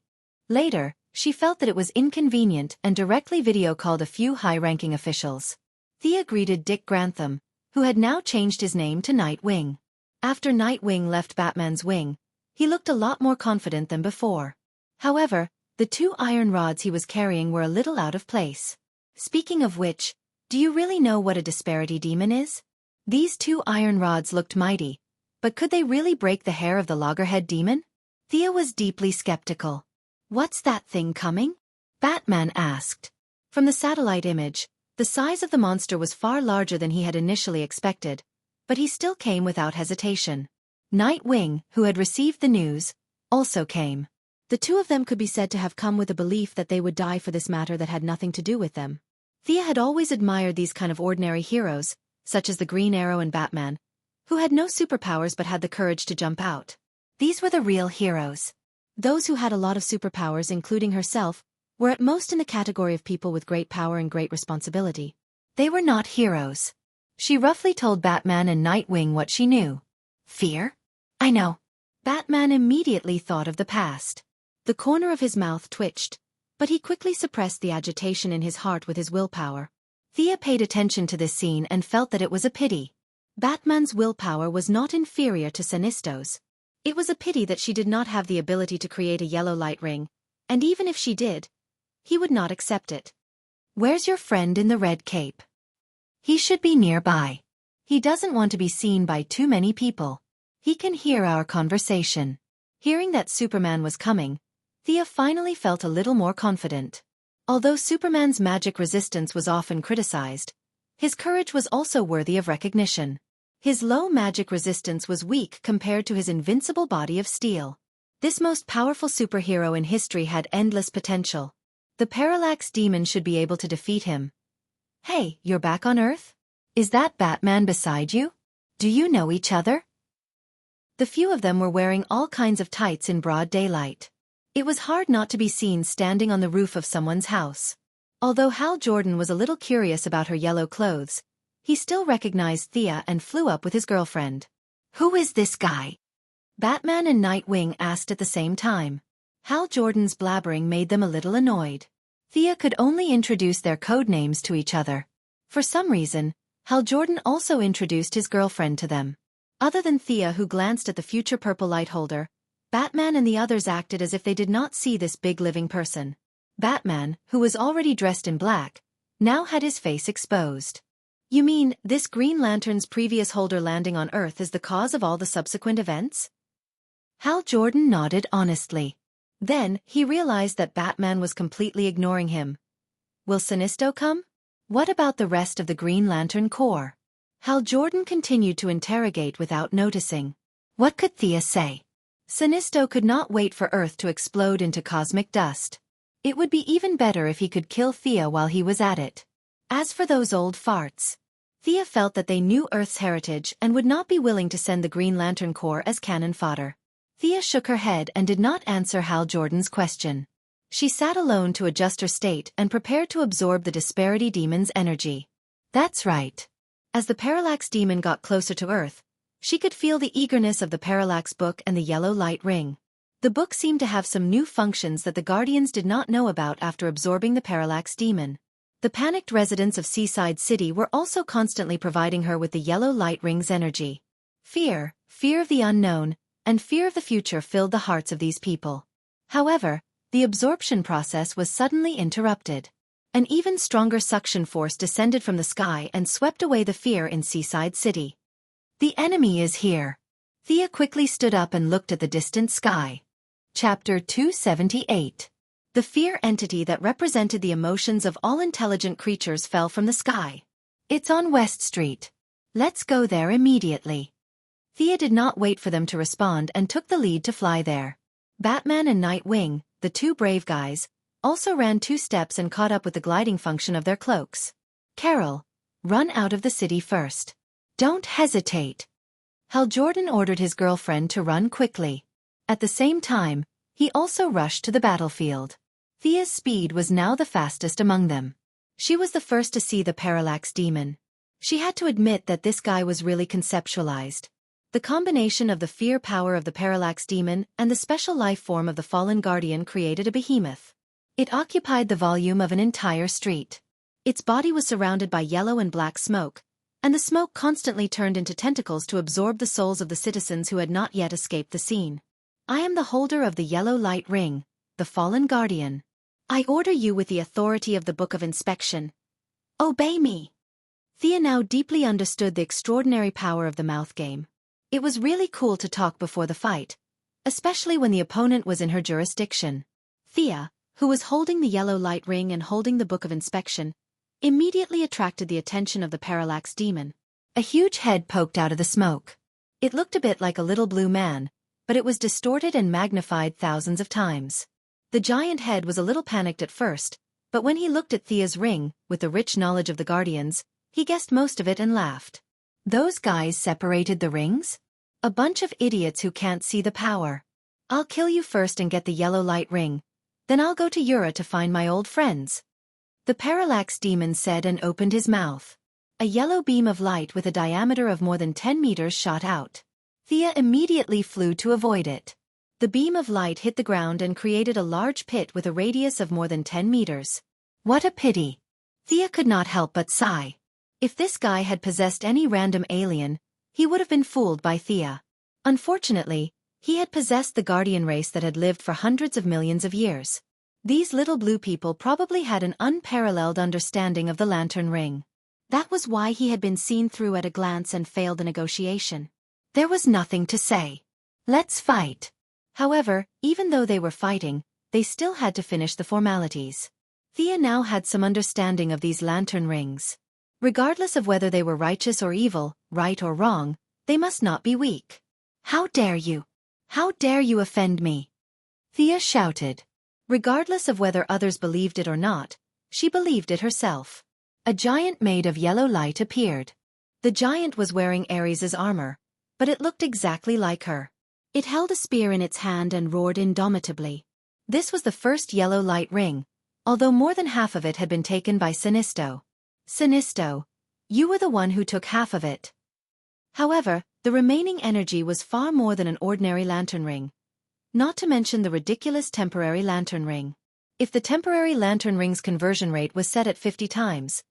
Speaker 1: Later, she felt that it was inconvenient and directly video-called a few high-ranking officials. Thea greeted Dick Grantham, who had now changed his name to Nightwing. After Nightwing left Batman's wing, he looked a lot more confident than before. However, the 2 iron rods he was carrying were a little out of place. Speaking of which, do you really know what a disparity demon is? These 2 iron rods looked mighty, but could they really break the hair of the loggerhead demon? Thea was deeply skeptical. What's that thing coming? Batman asked. From the satellite image, the size of the monster was far larger than he had initially expected, but he still came without hesitation. Nightwing, who had received the news, also came. The 2 of them could be said to have come with a belief that they would die for this matter that had nothing to do with them. Thea had always admired these kind of ordinary heroes, such as the Green Arrow and Batman, who had no superpowers but had the courage to jump out. These were the real heroes. Those who had a lot of superpowers, including herself, were at most in the category of people with great power and great responsibility. They were not heroes. She roughly told Batman and Nightwing what she knew. Fear? I know. Batman immediately thought of the past. The corner of his mouth twitched, but he quickly suppressed the agitation in his heart with his willpower. Thea paid attention to this scene and felt that it was a pity. Batman's willpower was not inferior to Sinisto's. It was a pity that she did not have the ability to create a yellow light ring, and even if she did, he would not accept it. Where's your friend in the red cape? He should be nearby. He doesn't want to be seen by too many people. He can hear our conversation. Hearing that Superman was coming, Thea finally felt a little more confident. Although Superman's magic resistance was often criticized, his courage was also worthy of recognition. His low magic resistance was weak compared to his invincible body of steel. This most powerful superhero in history had endless potential. The Parallax Demon should be able to defeat him. Hey, you're back on Earth? Is that Batman beside you? Do you know each other? The few of them were wearing all kinds of tights in broad daylight. It was hard not to be seen standing on the roof of someone's house. Although Hal Jordan was a little curious about her yellow clothes, he still recognized Thea and flew up with his girlfriend. Who is this guy? Batman and Nightwing asked at the same time. Hal Jordan's blabbering made them a little annoyed. Thea could only introduce their code names to each other. For some reason, Hal Jordan also introduced his girlfriend to them. Other than Thea, who glanced at the future purple light holder, Batman and the others acted as if they did not see this big living person. Batman, who was already dressed in black, now had his face exposed. You mean, this Green Lantern's previous holder landing on Earth is the cause of all the subsequent events? Hal Jordan nodded honestly. Then, he realized that Batman was completely ignoring him. Will Sinisto come? What about the rest of the Green Lantern Corps? Hal Jordan continued to interrogate without noticing. What could Thea say? Sinisto could not wait for Earth to explode into cosmic dust. It would be even better if he could kill Thea while he was at it. As for those old farts, Thea felt that they knew Earth's heritage and would not be willing to send the Green Lantern Corps as cannon fodder. Thea shook her head and did not answer Hal Jordan's question. She sat alone to adjust her state and prepared to absorb the Disparity Demon's energy. That's right. As the Parallax Demon got closer to Earth, she could feel the eagerness of the Parallax Book and the yellow light ring. The book seemed to have some new functions that the Guardians did not know about after absorbing the Parallax Demon. The panicked residents of Seaside City were also constantly providing her with the yellow light ring's energy. Fear of the unknown, and fear of the future filled the hearts of these people. However, the absorption process was suddenly interrupted. An even stronger suction force descended from the sky and swept away the fear in Seaside City. The enemy is here. Thea quickly stood up and looked at the distant sky. Chapter 278. The fear entity that represented the emotions of all intelligent creatures fell from the sky. It's on West Street. Let's go there immediately. Thea did not wait for them to respond and took the lead to fly there. Batman and Nightwing, the two brave guys, also ran 2 steps and caught up with the gliding function of their cloaks. Carol, run out of the city first. Don't hesitate. Hal Jordan ordered his girlfriend to run quickly. At the same time, he also rushed to the battlefield. Thea's speed was now the fastest among them. She was the first to see the Parallax Demon. She had to admit that this guy was really conceptualized. The combination of the fear power of the Parallax Demon and the special life form of the fallen Guardian created a behemoth. It occupied the volume of an entire street. Its body was surrounded by yellow and black smoke, and the smoke constantly turned into tentacles to absorb the souls of the citizens who had not yet escaped the scene. I am the holder of the yellow light ring, the fallen Guardian. I order you with the authority of the Book of Inspection. Obey me. Thea now deeply understood the extraordinary power of the mouth game. It was really cool to talk before the fight, especially when the opponent was in her jurisdiction. Thea, who was holding the yellow light ring and holding the Book of Inspection, immediately attracted the attention of the Parallax Demon. A huge head poked out of the smoke. It looked a bit like a little blue man, but it was distorted and magnified thousands of times. The giant head was a little panicked at first, but when he looked at Thea's ring, with the rich knowledge of the Guardians, he guessed most of it and laughed. Those guys separated the rings? A bunch of idiots who can't see the power. I'll kill you first and get the yellow light ring, then I'll go to Ura to find my old friends. The Parallax Demon said and opened his mouth. A yellow beam of light with a diameter of more than 10 meters shot out. Thea immediately flew to avoid it. The beam of light hit the ground and created a large pit with a radius of more than 10 meters. What a pity. Thea could not help but sigh. If this guy had possessed any random alien, he would have been fooled by Thea. Unfortunately, he had possessed the Guardian race that had lived for hundreds of millions of years. These little blue people probably had an unparalleled understanding of the lantern ring. That was why he had been seen through at a glance and failed the negotiation. There was nothing to say. Let's fight. However, even though they were fighting, they still had to finish the formalities. Thea now had some understanding of these lantern rings. Regardless of whether they were righteous or evil, right or wrong, they must not be weak. How dare you? How dare you offend me? Thea shouted. Regardless of whether others believed it or not, she believed it herself. A giant made of yellow light appeared. The giant was wearing Ares's armor, but it looked exactly like her. It held a spear in its hand and roared indomitably. This was the first yellow light ring, although more than half of it had been taken by Sinisto. Sinisto, you were the one who took half of it. However, the remaining energy was far more than an ordinary lantern ring. Not to mention the ridiculous temporary lantern ring. If the temporary lantern ring's conversion rate was set at 50 times,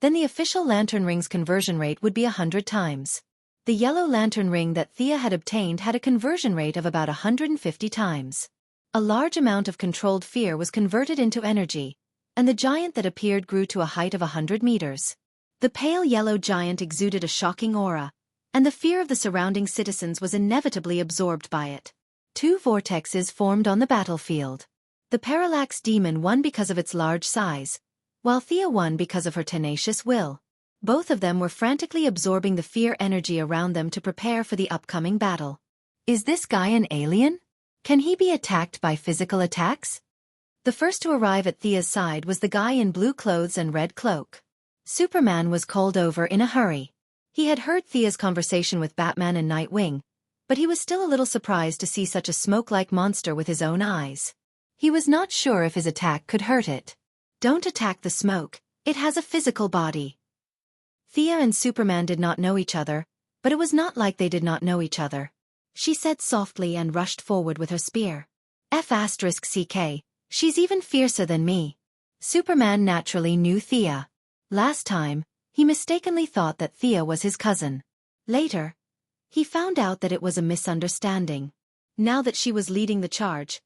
Speaker 1: then the official lantern ring's conversion rate would be 100 times. The yellow lantern ring that Thea had obtained had a conversion rate of about 150 times. A large amount of controlled fear was converted into energy, and the giant that appeared grew to a height of 100 meters. The pale yellow giant exuded a shocking aura, and the fear of the surrounding citizens was inevitably absorbed by it. Two vortexes formed on the battlefield. The Parallax Demon won because of its large size, while Thea won because of her tenacious will. Both of them were frantically absorbing the fear energy around them to prepare for the upcoming battle. Is this guy an alien? Can he be attacked by physical attacks? The first to arrive at Thea's side was the guy in blue clothes and red cloak. Superman was called over in a hurry. He had heard Thea's conversation with Batman and Nightwing, but he was still a little surprised to see such a smoke-like monster with his own eyes. He was not sure if his attack could hurt it. Don't attack the smoke, it has a physical body. Thea and Superman did not know each other, but it was not like they did not know each other. She said softly and rushed forward with her spear. F***CK, she's even fiercer than me. Superman naturally knew Thea. Last time, he mistakenly thought that Thea was his cousin. Later, he found out that it was a misunderstanding. Now that she was leading the charge,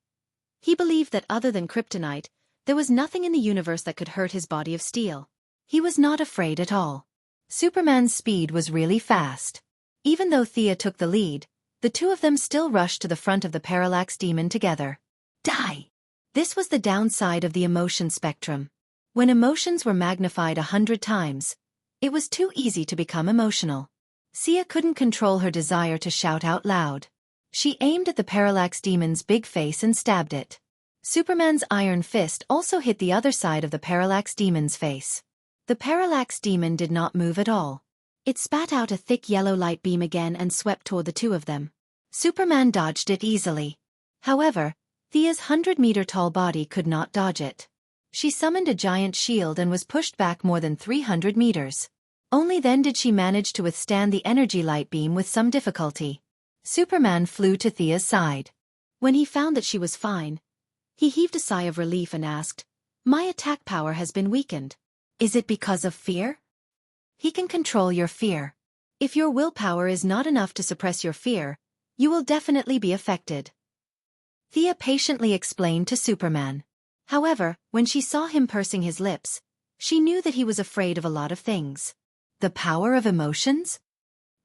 Speaker 1: he believed that other than kryptonite, there was nothing in the universe that could hurt his body of steel. He was not afraid at all. Superman's speed was really fast. Even though Thea took the lead, the two of them still rushed to the front of the Parallax Demon together. Die! This was the downside of the emotion spectrum. When emotions were magnified 100 times, it was too easy to become emotional. Thea couldn't control her desire to shout out loud. She aimed at the Parallax Demon's big face and stabbed it. Superman's iron fist also hit the other side of the Parallax Demon's face. The Parallax Demon did not move at all. It spat out a thick yellow light beam again and swept toward the two of them. Superman dodged it easily. However, Thea's 100-meter-tall body could not dodge it. She summoned a giant shield and was pushed back more than 300 meters. Only then did she manage to withstand the energy light beam with some difficulty. Superman flew to Thea's side. When he found that she was fine, he heaved a sigh of relief and asked, "My attack power has been weakened. Is it because of fear?" He can control your fear. If your willpower is not enough to suppress your fear, you will definitely be affected. Thea patiently explained to Superman. However, when she saw him pursing his lips, she knew that he was afraid of a lot of things. The power of emotions?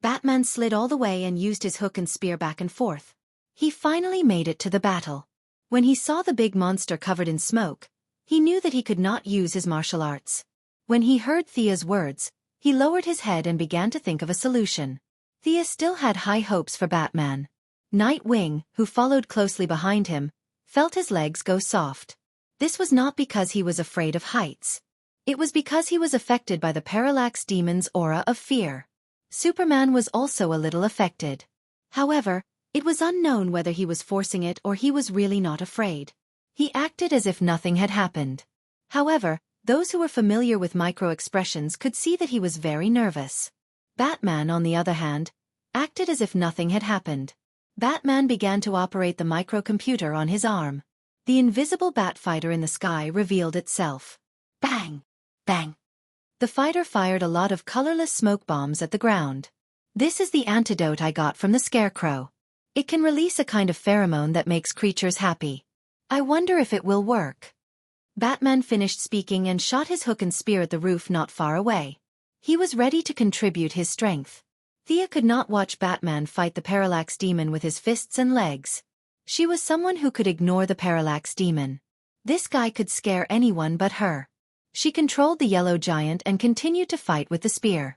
Speaker 1: Batman slid all the way and used his hook and spear back and forth. He finally made it to the battle. When he saw the big monster covered in smoke, he knew that he could not use his martial arts. When he heard Thea's words, he lowered his head and began to think of a solution. Thea still had high hopes for Batman. Nightwing, who followed closely behind him, felt his legs go soft. This was not because he was afraid of heights. It was because he was affected by the Parallax Demon's aura of fear. Superman was also a little affected. However, it was unknown whether he was forcing it or he was really not afraid. He acted as if nothing had happened. However, those who were familiar with micro-expressions could see that he was very nervous. Batman, on the other hand, acted as if nothing had happened. Batman began to operate the microcomputer on his arm. The invisible bat fighter in the sky revealed itself. Bang! Bang! The fighter fired a lot of colorless smoke bombs at the ground. This is the antidote I got from the Scarecrow. It can release a kind of pheromone that makes creatures happy. I wonder if it will work. Batman finished speaking and shot his hook and spear at the roof not far away. He was ready to contribute his strength. Thea could not watch Batman fight the Parallax Demon with his fists and legs. She was someone who could ignore the Parallax Demon. This guy could scare anyone but her. She controlled the yellow giant and continued to fight with the spear.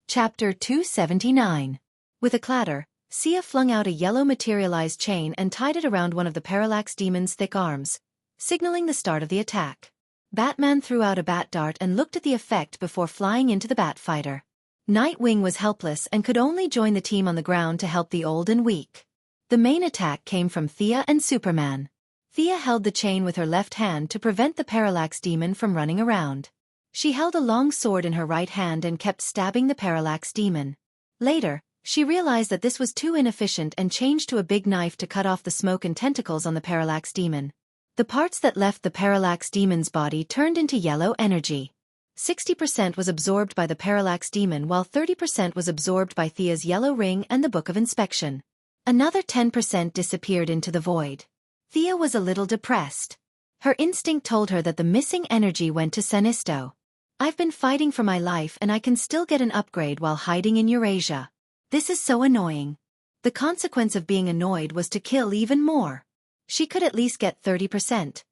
Speaker 1: Chapter 279. With a clatter, Sia flung out a yellow materialized chain and tied it around one of the Parallax Demon's thick arms, signaling the start of the attack. Batman threw out a bat dart and looked at the effect before flying into the bat fighter. Nightwing was helpless and could only join the team on the ground to help the old and weak. The main attack came from Thea and Superman. Thea held the chain with her left hand to prevent the Parallax Demon from running around. She held a long sword in her right hand and kept stabbing the Parallax Demon. Later, she realized that this was too inefficient and changed to a big knife to cut off the smoke and tentacles on the Parallax Demon. The parts that left the Parallax Demon's body turned into yellow energy. 60% was absorbed by the Parallax Demon while 30% was absorbed by Thea's yellow ring and the Book of Inspection. Another 10% disappeared into the void. Thea was a little depressed. Her instinct told her that the missing energy went to Sinisto. I've been fighting for my life and I can still get an upgrade while hiding in Eurasia. This is so annoying. The consequence of being annoyed was to kill even more. She could at least get 30%.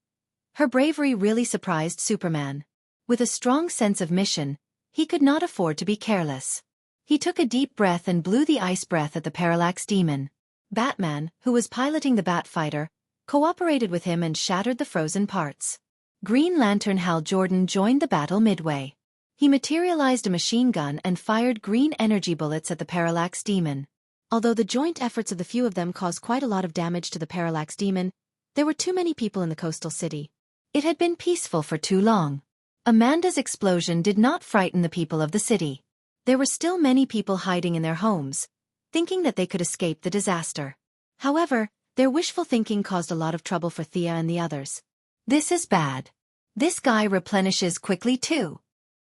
Speaker 1: Her bravery really surprised Superman. With a strong sense of mission, he could not afford to be careless. He took a deep breath and blew the ice breath at the Parallax Demon. Batman, who was piloting the bat fighter, cooperated with him and shattered the frozen parts. Green Lantern Hal Jordan joined the battle midway. He materialized a machine gun and fired green energy bullets at the Parallax Demon. Although the joint efforts of the few of them caused quite a lot of damage to the Parallax Demon, there were too many people in the coastal city. It had been peaceful for too long. Amanda's explosion did not frighten the people of the city. There were still many people hiding in their homes, thinking that they could escape the disaster. However, their wishful thinking caused a lot of trouble for Thea and the others. This is bad. This guy replenishes quickly too.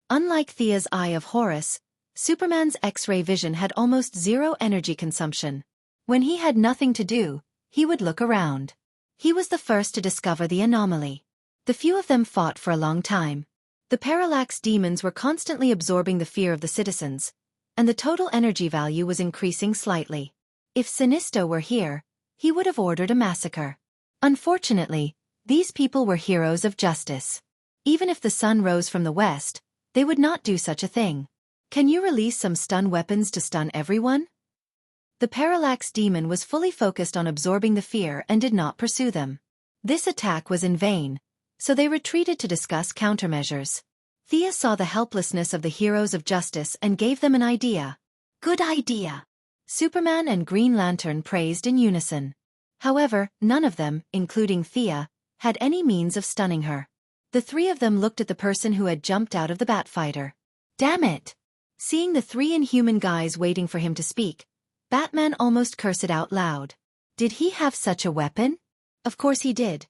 Speaker 1: Unlike Thea's Eye of Horus, Superman's X-ray vision had almost zero energy consumption. When he had nothing to do, he would look around. He was the first to discover the anomaly. The few of them fought for a long time. The Parallax Demons were constantly absorbing the fear of the citizens, and the total energy value was increasing slightly. If Sinisto were here, he would have ordered a massacre. Unfortunately, these people were heroes of justice. Even if the sun rose from the west, they would not do such a thing. Can you release some stun weapons to stun everyone? The Parallax Demon was fully focused on absorbing the fear and did not pursue them. This attack was in vain, so they retreated to discuss countermeasures. Thea saw the helplessness of the heroes of justice and gave them an idea. Good idea! Superman and Green Lantern praised in unison. However, none of them, including Thea, had any means of stunning her. The three of them looked at the person who had jumped out of the bat fighter. Damn it! Seeing the three inhuman guys waiting for him to speak, Batman almost cursed out loud. Did he have such a weapon? Of course he did.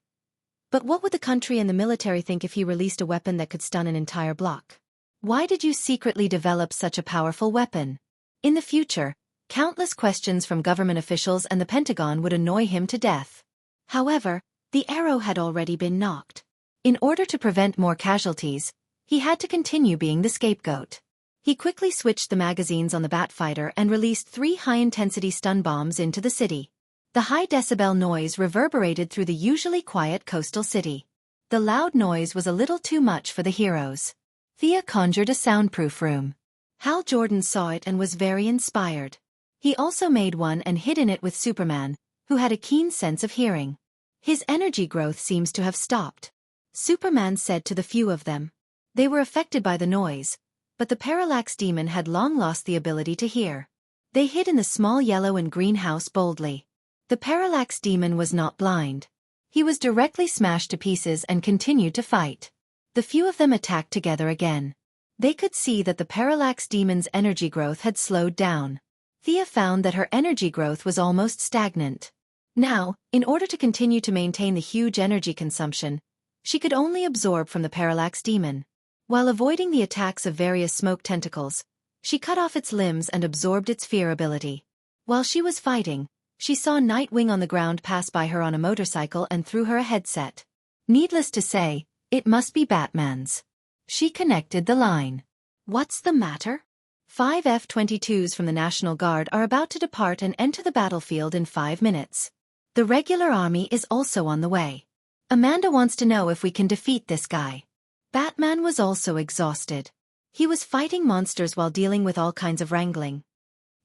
Speaker 1: But what would the country and the military think if he released a weapon that could stun an entire block? Why did you secretly develop such a powerful weapon? In the future, countless questions from government officials and the Pentagon would annoy him to death. However, the arrow had already been knocked. In order to prevent more casualties, he had to continue being the scapegoat. He quickly switched the magazines on the Batfighter and released 3 high-intensity stun bombs into the city. The high-decibel noise reverberated through the usually quiet coastal city. The loud noise was a little too much for the heroes. Thea conjured a soundproof room. Hal Jordan saw it and was very inspired. He also made one and hid in it with Superman, who had a keen sense of hearing. His energy growth seems to have stopped. Superman said to the few of them. They were affected by the noise, but the Parallax Demon had long lost the ability to hear. They hid in the small yellow and green house boldly. The Parallax Demon was not blind. He was directly smashed to pieces and continued to fight. The few of them attacked together again. They could see that the Parallax Demon's energy growth had slowed down. Thea found that her energy growth was almost stagnant. Now, in order to continue to maintain the huge energy consumption, she could only absorb from the Parallax Demon. While avoiding the attacks of various smoke tentacles, she cut off its limbs and absorbed its fear ability. While she was fighting, she saw Nightwing on the ground pass by her on a motorcycle and threw her a headset. Needless to say, it must be Batman's. She connected the line. What's the matter? 5 F-22s from the National Guard are about to depart and enter the battlefield in 5 minutes. The regular army is also on the way. Amanda wants to know if we can defeat this guy. Batman was also exhausted. He was fighting monsters while dealing with all kinds of wrangling.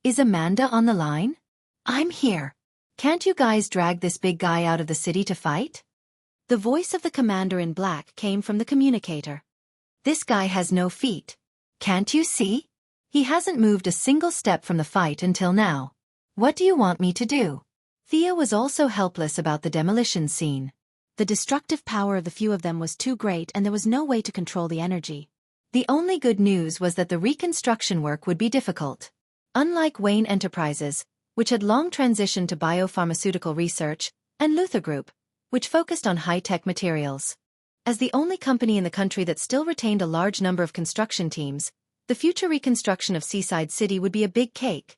Speaker 1: Is Amanda on the line? I'm here. Can't you guys drag this big guy out of the city to fight? The voice of the commander in black came from the communicator. This guy has no feet. Can't you see? He hasn't moved a single step from the fight until now. What do you want me to do? Thea was also helpless about the demolition scene. The destructive power of the few of them was too great and there was no way to control the energy. The only good news was that the reconstruction work would be difficult. Unlike Wayne Enterprises, which had long transitioned to biopharmaceutical research, and Luther Group, which focused on high-tech materials. As the only company in the country that still retained a large number of construction teams, the future reconstruction of Seaside City would be a big cake.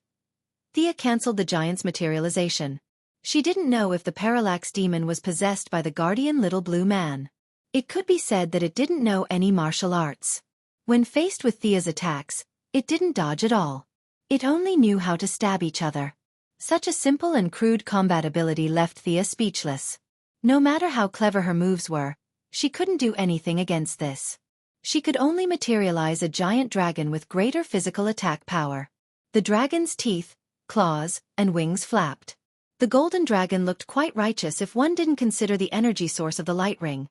Speaker 1: Thea cancelled the giant's materialization. She didn't know if the Parallax demon was possessed by the guardian little blue man. It could be said that it didn't know any martial arts. When faced with Thea's attacks, it didn't dodge at all. It only knew how to stab each other. Such a simple and crude combat ability left Thea speechless. No matter how clever her moves were, she couldn't do anything against this. She could only materialize a giant dragon with greater physical attack power. The dragon's teeth, claws, and wings flapped. The golden dragon looked quite righteous if one didn't consider the energy source of the light ring.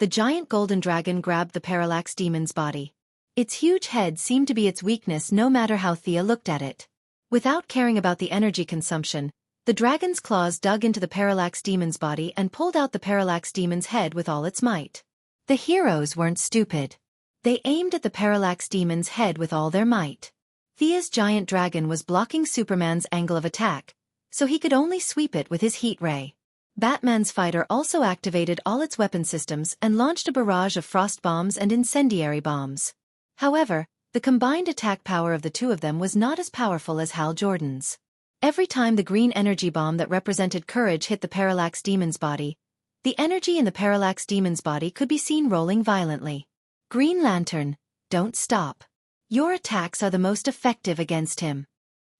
Speaker 1: The giant golden dragon grabbed the Parallax demon's body. Its huge head seemed to be its weakness no matter how Thea looked at it. Without caring about the energy consumption, the dragon's claws dug into the Parallax demon's body and pulled out the Parallax demon's head with all its might. The heroes weren't stupid. They aimed at the Parallax demon's head with all their might. Thea's giant dragon was blocking Superman's angle of attack, so he could only sweep it with his heat ray. Batman's fighter also activated all its weapon systems and launched a barrage of frost bombs and incendiary bombs. However, the combined attack power of the two of them was not as powerful as Hal Jordan's. Every time the green energy bomb that represented courage hit the Parallax demon's body, the energy in the Parallax demon's body could be seen rolling violently. Green Lantern, don't stop. Your attacks are the most effective against him.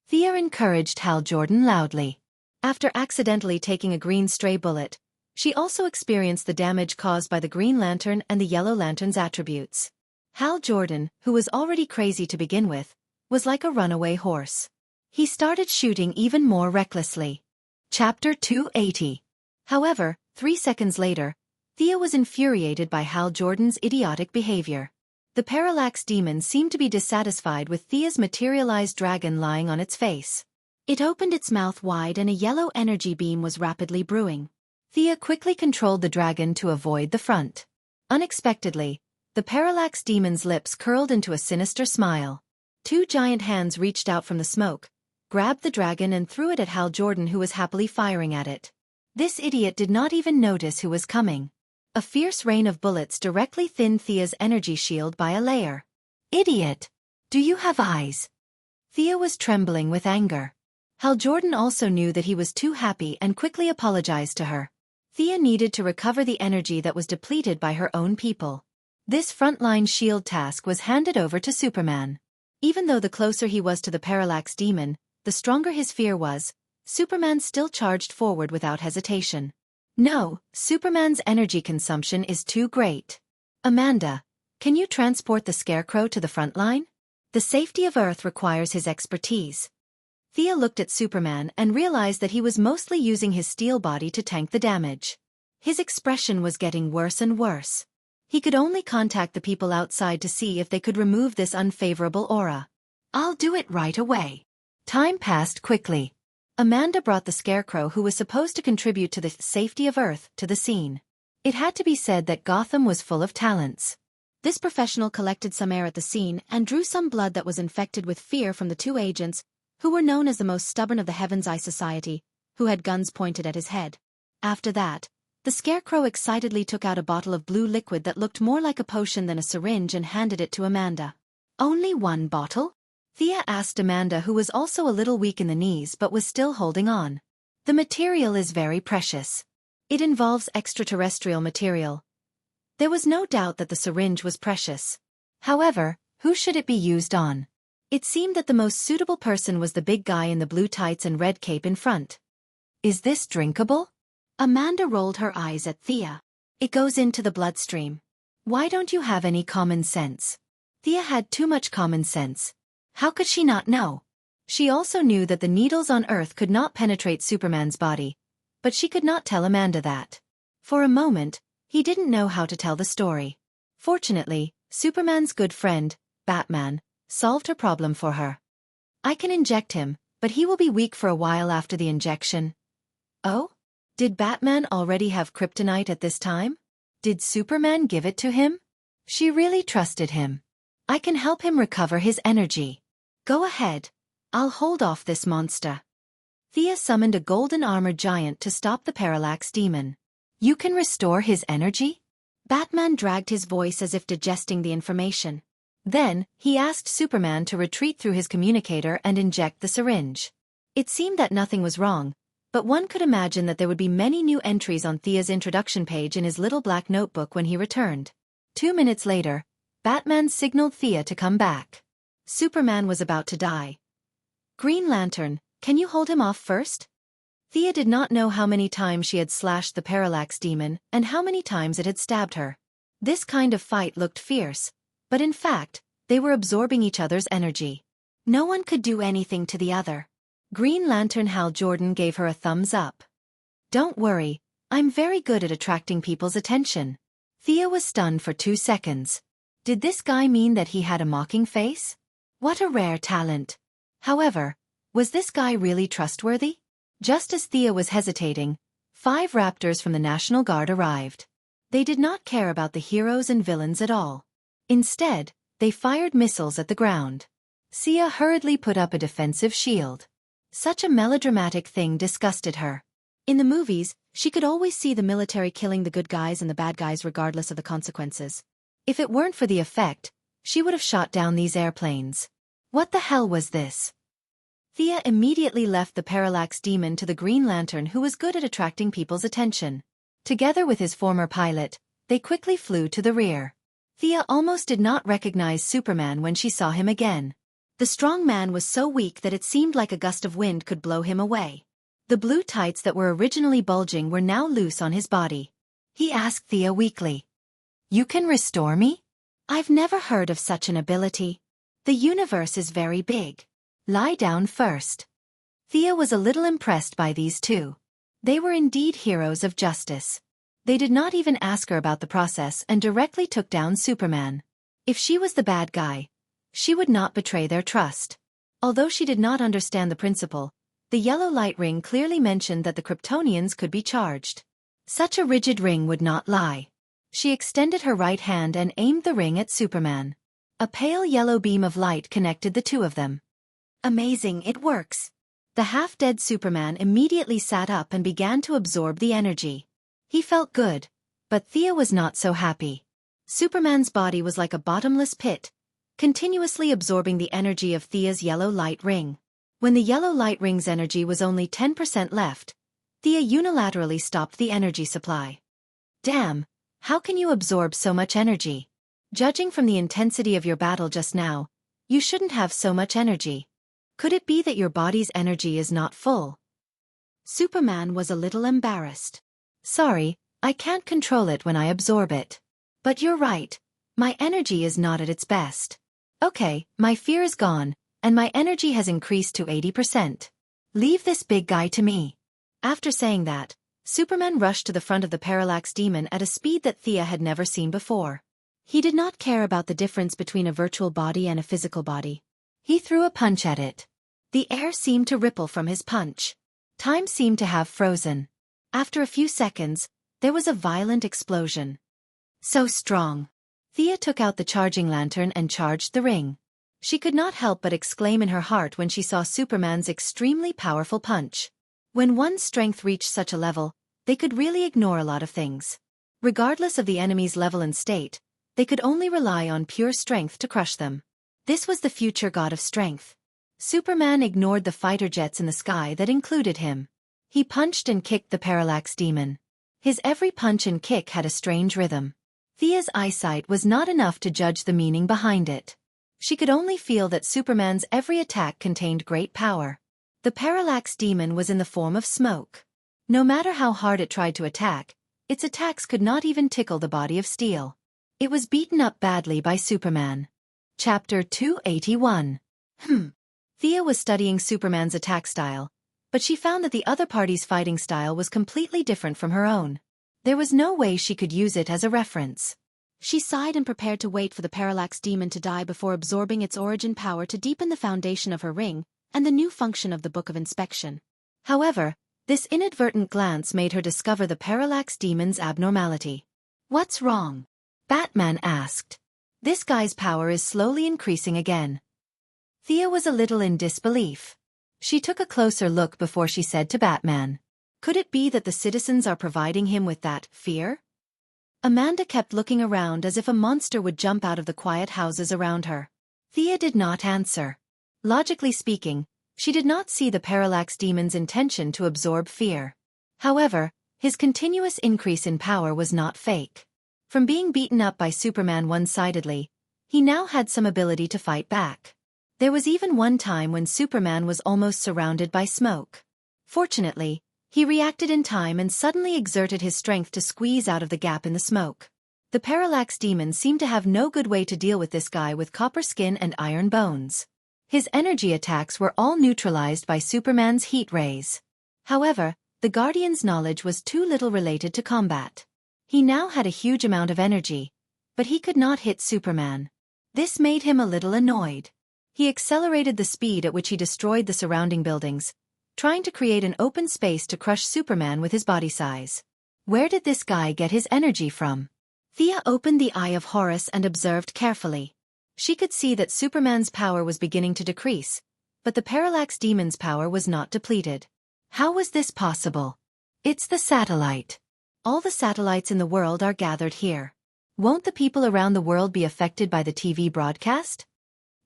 Speaker 1: Thea encouraged Hal Jordan loudly. After accidentally taking a green stray bullet, she also experienced the damage caused by the Green Lantern and the Yellow Lantern's attributes. Hal Jordan, who was already crazy to begin with, was like a runaway horse. He started shooting even more recklessly. Chapter 280. However, 3 seconds later, Thea was infuriated by Hal Jordan's idiotic behavior. The Parallax demon seemed to be dissatisfied with Thea's materialized dragon lying on its face. It opened its mouth wide and a yellow energy beam was rapidly brewing. Thea quickly controlled the dragon to avoid the front. Unexpectedly, the Parallax demon's lips curled into a sinister smile. 2 giant hands reached out from the smoke, grabbed the dragon and threw it at Hal Jordan, who was happily firing at it. This idiot did not even notice who was coming. A fierce rain of bullets directly thinned Thea's energy shield by a layer. Idiot! Do you have eyes? Thea was trembling with anger. Hal Jordan also knew that he was too happy and quickly apologized to her. Thea needed to recover the energy that was depleted by her own people. This frontline shield task was handed over to Superman. Even though the closer he was to the Parallax demon, the stronger his fear was, Superman still charged forward without hesitation. No, Superman's energy consumption is too great. Amanda, can you transport the Scarecrow to the front line? The safety of Earth requires his expertise. Thea looked at Superman and realized that he was mostly using his steel body to tank the damage. His expression was getting worse and worse. He could only contact the people outside to see if they could remove this unfavorable aura. I'll do it right away. Time passed quickly. Amanda brought the Scarecrow, who was supposed to contribute to the safety of Earth, to the scene. It had to be said that Gotham was full of talents. This professional collected some air at the scene and drew some blood that was infected with fear from the 2 agents, who were known as the most stubborn of the Heaven's Eye Society, who had guns pointed at his head. After that, the Scarecrow excitedly took out a bottle of blue liquid that looked more like a potion than a syringe and handed it to Amanda. Only 1 bottle? Thea asked Amanda, who was also a little weak in the knees but was still holding on. The material is very precious. It involves extraterrestrial material. There was no doubt that the syringe was precious. However, who should it be used on? It seemed that the most suitable person was the big guy in the blue tights and red cape in front. Is this drinkable? Amanda rolled her eyes at Thea. It goes into the bloodstream. Why don't you have any common sense? Thea had too much common sense. How could she not know? She also knew that the needles on Earth could not penetrate Superman's body, but she could not tell Amanda that. For a moment, he didn't know how to tell the story. Fortunately, Superman's good friend, Batman, solved her problem for her. I can inject him, but he will be weak for a while after the injection. Oh? Did Batman already have kryptonite at this time? Did Superman give it to him? She really trusted him. I can help him recover his energy. Go ahead. I'll hold off this monster. Thea summoned a golden armored giant to stop the parallax demon. You can restore his energy? Batman dragged his voice as if digesting the information. Then, he asked Superman to retreat through his communicator and inject the syringe. It seemed that nothing was wrong, but one could imagine that there would be many new entries on Thea's introduction page in his little black notebook when he returned. 2 minutes later, Batman signaled Thea to come back. Superman was about to die. Green Lantern, can you hold him off first? Thea did not know how many times she had slashed the parallax demon and how many times it had stabbed her. This kind of fight looked fierce, but in fact, they were absorbing each other's energy. No one could do anything to the other. Green Lantern Hal Jordan gave her a thumbs up. Don't worry, I'm very good at attracting people's attention. Thea was stunned for 2 seconds. Did this guy mean that he had a mocking face? What a rare talent. However, was this guy really trustworthy? Just as Thea was hesitating, 5 raptors from the National Guard arrived. They did not care about the heroes and villains at all. Instead, they fired missiles at the ground. Thea hurriedly put up a defensive shield. Such a melodramatic thing disgusted her. In the movies, she could always see the military killing the good guys and the bad guys regardless of the consequences. If it weren't for the effect, she would have shot down these airplanes. What the hell was this? Thea immediately left the parallax demon to the Green Lantern, who was good at attracting people's attention. Together with his former pilot, they quickly flew to the rear. Thea almost did not recognize Superman when she saw him again. The strong man was so weak that it seemed like a gust of wind could blow him away. The blue tights that were originally bulging were now loose on his body. He asked Thea weakly, "You can restore me? I've never heard of such an ability. The universe is very big. Lie down first." Thea was a little impressed by these two. They were indeed heroes of justice. They did not even ask her about the process and directly took down Superman. If she was the bad guy, she would not betray their trust. Although she did not understand the principle, the yellow light ring clearly mentioned that the Kryptonians could be charged. Such a rigid ring would not lie. She extended her right hand and aimed the ring at Superman. A pale yellow beam of light connected the two of them. Amazing, it works. The half-dead Superman immediately sat up and began to absorb the energy. He felt good, but Thea was not so happy. Superman's body was like a bottomless pit, continuously absorbing the energy of Thea's yellow light ring. When the yellow light ring's energy was only 10% left, Thea unilaterally stopped the energy supply. Damn, how can you absorb so much energy? Judging from the intensity of your battle just now, you shouldn't have so much energy. Could it be that your body's energy is not full? Superman was a little embarrassed. Sorry, I can't control it when I absorb it. But you're right, my energy is not at its best. Okay, my fear is gone, and my energy has increased to 80%. Leave this big guy to me. After saying that, Superman rushed to the front of the parallax demon at a speed that Thea had never seen before. He did not care about the difference between a virtual body and a physical body. He threw a punch at it. The air seemed to ripple from his punch. Time seemed to have frozen. After a few seconds, there was a violent explosion. So strong. Thea took out the charging lantern and charged the ring. She could not help but exclaim in her heart when she saw Superman's extremely powerful punch. When one's strength reached such a level, they could really ignore a lot of things. Regardless of the enemy's level and state, they could only rely on pure strength to crush them. This was the future god of strength. Superman ignored the fighter jets in the sky that included him. He punched and kicked the parallax demon. His every punch and kick had a strange rhythm. Thea's eyesight was not enough to judge the meaning behind it. She could only feel that Superman's every attack contained great power. The parallax demon was in the form of smoke. No matter how hard it tried to attack, Its attacks could not even tickle the body of steel. It was beaten up badly by Superman. Chapter 281. Thea was studying Superman's attack style, but she found that the other party's fighting style was completely different from her own. There was no way she could use it as a reference. She sighed and prepared to wait for the Parallax Demon to die before absorbing its origin power to deepen the foundation of her ring and the new function of the Book of Inspection. However, this inadvertent glance made her discover the Parallax Demon's abnormality. "What's wrong?" Batman asked. "This guy's power is slowly increasing again." Thea was a little in disbelief. She took a closer look before she said to Batman, "Could it be that the citizens are providing him with that fear?" Amanda kept looking around as if a monster would jump out of the quiet houses around her. Thea did not answer. Logically speaking, she did not see the Parallax Demon's intention to absorb fear. However, his continuous increase in power was not fake. From being beaten up by Superman one-sidedly, he now had some ability to fight back. There was even one time when Superman was almost surrounded by smoke. Fortunately, he reacted in time and suddenly exerted his strength to squeeze out of the gap in the smoke. The Parallax Demon seemed to have no good way to deal with this guy with copper skin and iron bones. His energy attacks were all neutralized by Superman's heat rays. However, the Guardian's knowledge was too little related to combat. He now had a huge amount of energy, but he could not hit Superman. This made him a little annoyed. He accelerated the speed at which he destroyed the surrounding buildings, trying to create an open space to crush Superman with his body size. Where did this guy get his energy from? Thea opened the Eye of Horus and observed carefully. She could see that Superman's power was beginning to decrease, but the Parallax Demon's power was not depleted. How was this possible? It's the satellite. All the satellites in the world are gathered here. Won't the people around the world be affected by the TV broadcast?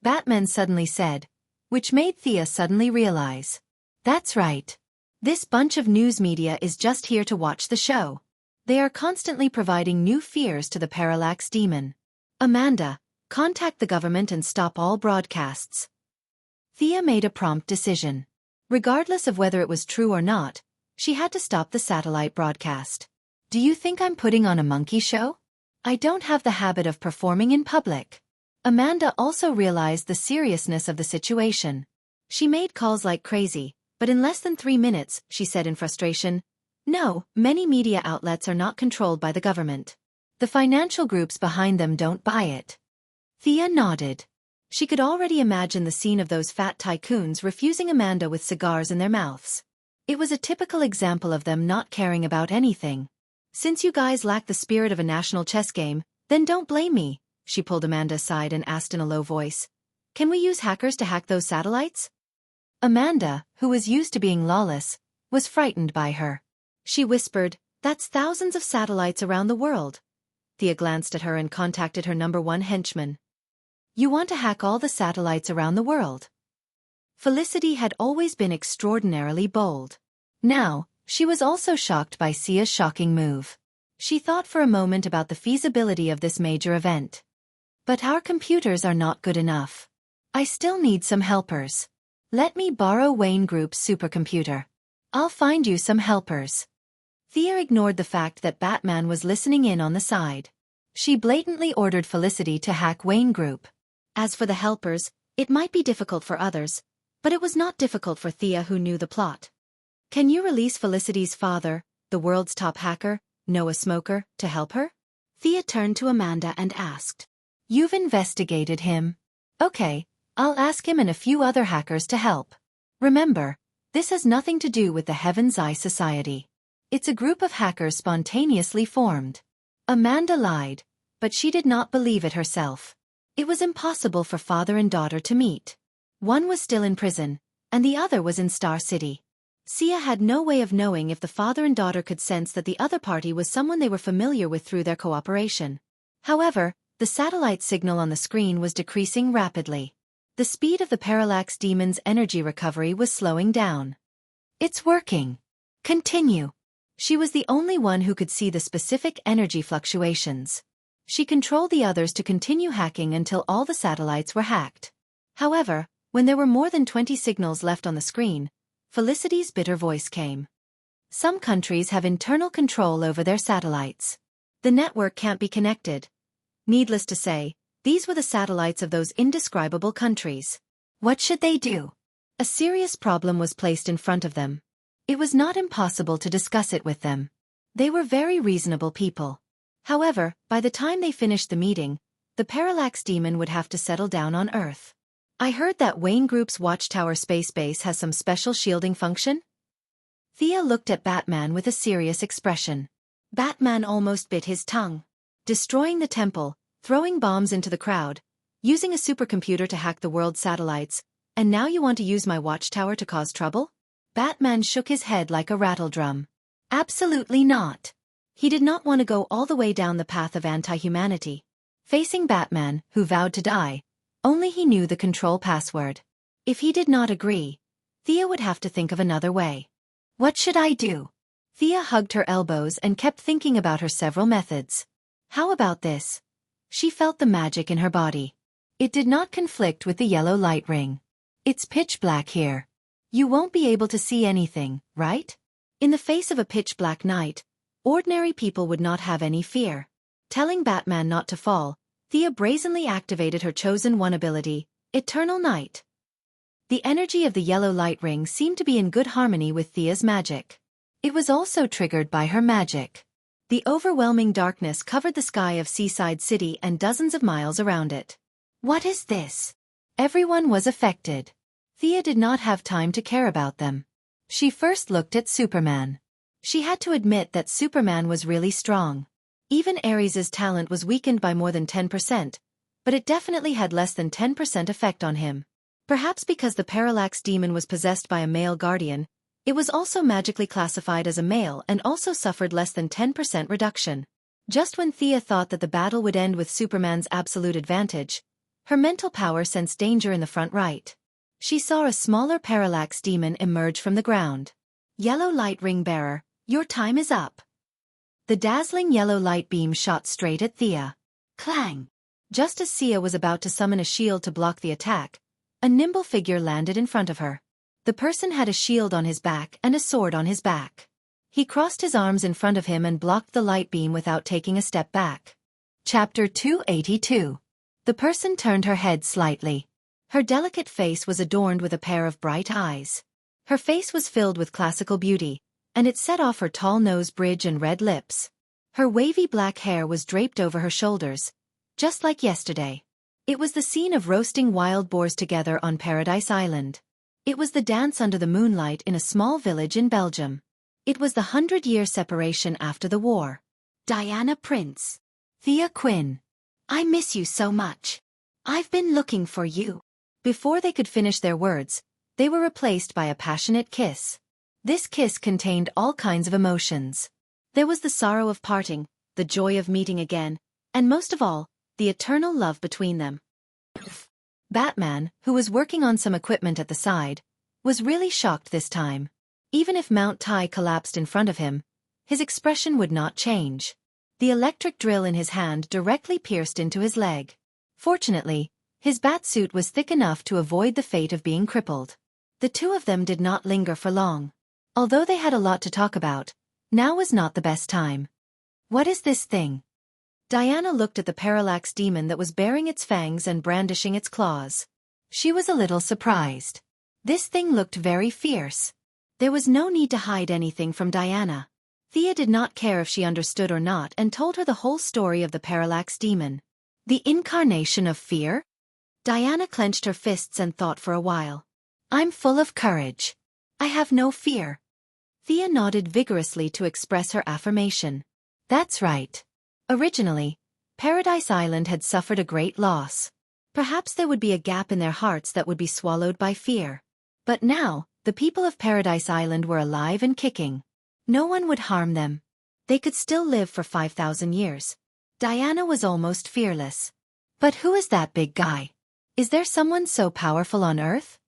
Speaker 1: Batman suddenly said, which made Thea suddenly realize. That's right. This bunch of news media is just here to watch the show. They are constantly providing new fears to the Parallax Demon. Amanda, contact the government and stop all broadcasts. Thea made a prompt decision. Regardless of whether it was true or not, she had to stop the satellite broadcast. Do you think I'm putting on a monkey show? I don't have the habit of performing in public. Amanda also realized the seriousness of the situation. She made calls like crazy, but in less than 3 minutes, she said in frustration, "No, many media outlets are not controlled by the government. The financial groups behind them don't buy it." Thea nodded. She could already imagine the scene of those fat tycoons refusing Amanda with cigars in their mouths. It was a typical example of them not caring about anything. "Since you guys lack the spirit of a national chess game, then don't blame me," she pulled Amanda aside and asked in a low voice. "Can we use hackers to hack those satellites?" Amanda, who was used to being lawless, was frightened by her. She whispered, "That's thousands of satellites around the world." Thea glanced at her and contacted her #1 henchman. "You want to hack all the satellites around the world?" Felicity had always been extraordinarily bold. Now, she was also shocked by Sia's shocking move. She thought for a moment about the feasibility of this major event. "But our computers are not good enough. I still need some helpers. Let me borrow Wayne Group's supercomputer. I'll find you some helpers." Thea ignored the fact that Batman was listening in on the side. She blatantly ordered Felicity to hack Wayne Group. As for the helpers, it might be difficult for others, but it was not difficult for Thea, who knew the plot. "Can you release Felicity's father, the world's top hacker, Noah Smoker, to help her?" Thea turned to Amanda and asked. "You've investigated him. Okay, I'll ask him and a few other hackers to help. Remember, this has nothing to do with the Heaven's Eye Society. It's a group of hackers spontaneously formed." Amanda lied, but she did not believe it herself. It was impossible for father and daughter to meet. One was still in prison, and the other was in Star City. Sia had no way of knowing if the father and daughter could sense that the other party was someone they were familiar with through their cooperation. However, the satellite signal on the screen was decreasing rapidly. The speed of the Parallax Demon's energy recovery was slowing down. "It's working. Continue." She was the only one who could see the specific energy fluctuations. She controlled the others to continue hacking until all the satellites were hacked. However, when there were more than 20 signals left on the screen, Felicity's bitter voice came. Some countries have internal control over their satellites. The network can't be connected. Needless to say, these were the satellites of those indescribable countries. What should they do? A serious problem was placed in front of them. It was not impossible to discuss it with them. They were very reasonable people. However, by the time they finished the meeting, the Parallax Demon would have to settle down on Earth. I heard that Wayne Group's Watchtower space base has some special shielding function? Thea looked at Batman with a serious expression. Batman almost bit his tongue. Destroying the temple, throwing bombs into the crowd, using a supercomputer to hack the world's satellites, and now you want to use my watchtower to cause trouble? Batman shook his head like a rattledrum. Absolutely not. He did not want to go all the way down the path of anti-humanity. Facing Batman, who vowed to die, only he knew the control password. If he did not agree, Thea would have to think of another way. What should I do? Thea hugged her elbows and kept thinking about her several methods. How about this? She felt the magic in her body. It did not conflict with the yellow light ring. It's pitch black here. You won't be able to see anything, right? In the face of a pitch-black night, ordinary people would not have any fear. Telling Batman not to fall, Thea brazenly activated her chosen one ability, Eternal Night. The energy of the yellow light ring seemed to be in good harmony with Thea's magic. It was also triggered by her magic. The overwhelming darkness covered the sky of Seaside City and dozens of miles around it. What is this? Everyone was affected. Thea did not have time to care about them. She first looked at Superman. She had to admit that Superman was really strong. Even Ares's talent was weakened by more than 10%, but it definitely had less than 10% effect on him. Perhaps because the Parallax Demon was possessed by a male guardian, it was also magically classified as a male and also suffered less than 10% reduction. Just when Thea thought that the battle would end with Superman's absolute advantage, her mental power sensed danger in the front right. She saw a smaller Parallax Demon emerge from the ground. Yellow Light Ring Bearer, your time is up. The dazzling yellow light beam shot straight at Thea. Clang! Just as Thea was about to summon a shield to block the attack, a nimble figure landed in front of her. The person had a shield on his back and a sword on his back. He crossed his arms in front of him and blocked the light beam without taking a step back. Chapter 282. The person turned her head slightly. Her delicate face was adorned with a pair of bright eyes. Her face was filled with classical beauty, and it set off her tall nose bridge and red lips. Her wavy black hair was draped over her shoulders, just like yesterday. It was the scene of roasting wild boars together on Paradise Island. It was the dance under the moonlight in a small village in Belgium. It was the 100-year separation after the war. Diana Prince. Thea Quinn. I miss you so much. I've been looking for you. Before they could finish their words, they were replaced by a passionate kiss. This kiss contained all kinds of emotions. There was the sorrow of parting, the joy of meeting again, and most of all, the eternal love between them. Batman, who was working on some equipment at the side, was really shocked this time. Even if Mount Tai collapsed in front of him, his expression would not change. The electric drill in his hand directly pierced into his leg. Fortunately, his bat suit was thick enough to avoid the fate of being crippled. The two of them did not linger for long. Although they had a lot to talk about, now was not the best time. What is this thing? Diana looked at the Parallax Demon that was baring its fangs and brandishing its claws. She was a little surprised. This thing looked very fierce. There was no need to hide anything from Diana. Thea did not care if she understood or not and told her the whole story of the Parallax Demon. The incarnation of fear? Diana clenched her fists and thought for a while. I'm full of courage. I have no fear. Thea nodded vigorously to express her affirmation. That's right. Originally, Paradise Island had suffered a great loss. Perhaps there would be a gap in their hearts that would be swallowed by fear. But now, the people of Paradise Island were alive and kicking. No one would harm them. They could still live for 5,000 years. Diana was almost fearless. But who is that big guy? Is there someone so powerful on Earth?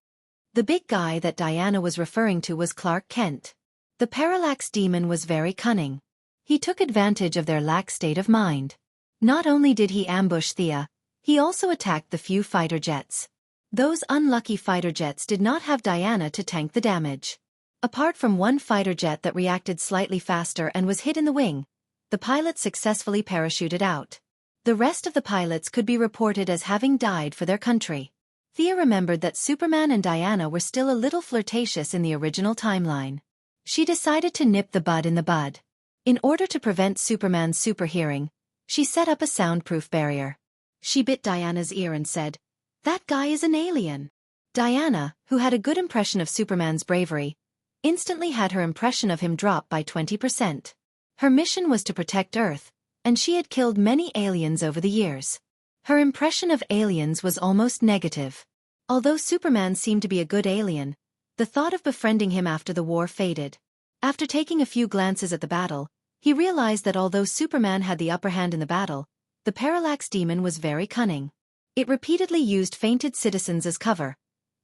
Speaker 1: The big guy that Diana was referring to was Clark Kent. The Parallax Demon was very cunning. He took advantage of their lax state of mind. Not only did he ambush Thea, he also attacked the few fighter jets. Those unlucky fighter jets did not have Diana to tank the damage. Apart from one fighter jet that reacted slightly faster and was hit in the wing, the pilot successfully parachuted out. The rest of the pilots could be reported as having died for their country. Thea remembered that Superman and Diana were still a little flirtatious in the original timeline. She decided to nip the bud in the bud. In order to prevent Superman's superhearing, she set up a soundproof barrier. She bit Diana's ear and said, "That guy is an alien." Diana, who had a good impression of Superman's bravery, instantly had her impression of him drop by 20%. Her mission was to protect Earth, and she had killed many aliens over the years. Her impression of aliens was almost negative. Although Superman seemed to be a good alien, the thought of befriending him after the war faded. After taking a few glances at the battle, he realized that although Superman had the upper hand in the battle, the Parallax Demon was very cunning. It repeatedly used fainted citizens as cover,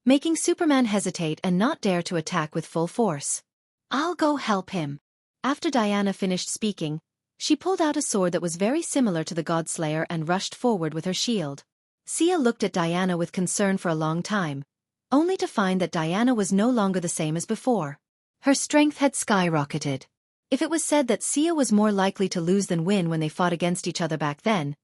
Speaker 1: making Superman hesitate and not dare to attack with full force. "I'll go help him." After Diana finished speaking, she pulled out a sword that was very similar to the Godslayer and rushed forward with her shield. Sia looked at Diana with concern for a long time, only to find that Diana was no longer the same as before. Her strength had skyrocketed. If it was said that Sia was more likely to lose than win when they fought against each other back then,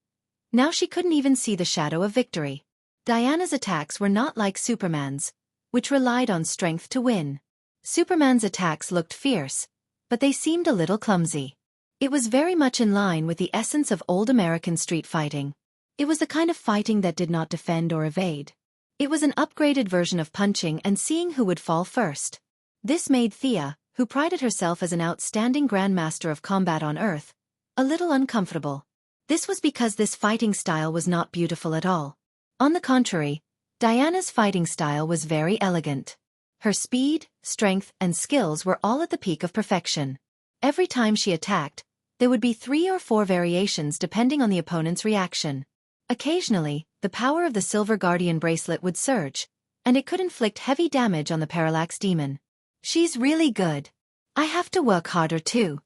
Speaker 1: now she couldn't even see the shadow of victory. Diana's attacks were not like Superman's, which relied on strength to win. Superman's attacks looked fierce, but they seemed a little clumsy. It was very much in line with the essence of old American street fighting. It was the kind of fighting that did not defend or evade. It was an upgraded version of punching and seeing who would fall first. This made Thea, who prided herself as an outstanding grandmaster of combat on Earth, a little uncomfortable. This was because this fighting style was not beautiful at all. On the contrary, Diana's fighting style was very elegant. Her speed, strength, and skills were all at the peak of perfection. Every time she attacked, there would be 3 or 4 variations depending on the opponent's reaction. Occasionally, the power of the Silver Guardian bracelet would surge, and it could inflict heavy damage on the Parallax Demon. "She's really good. I have to work harder too."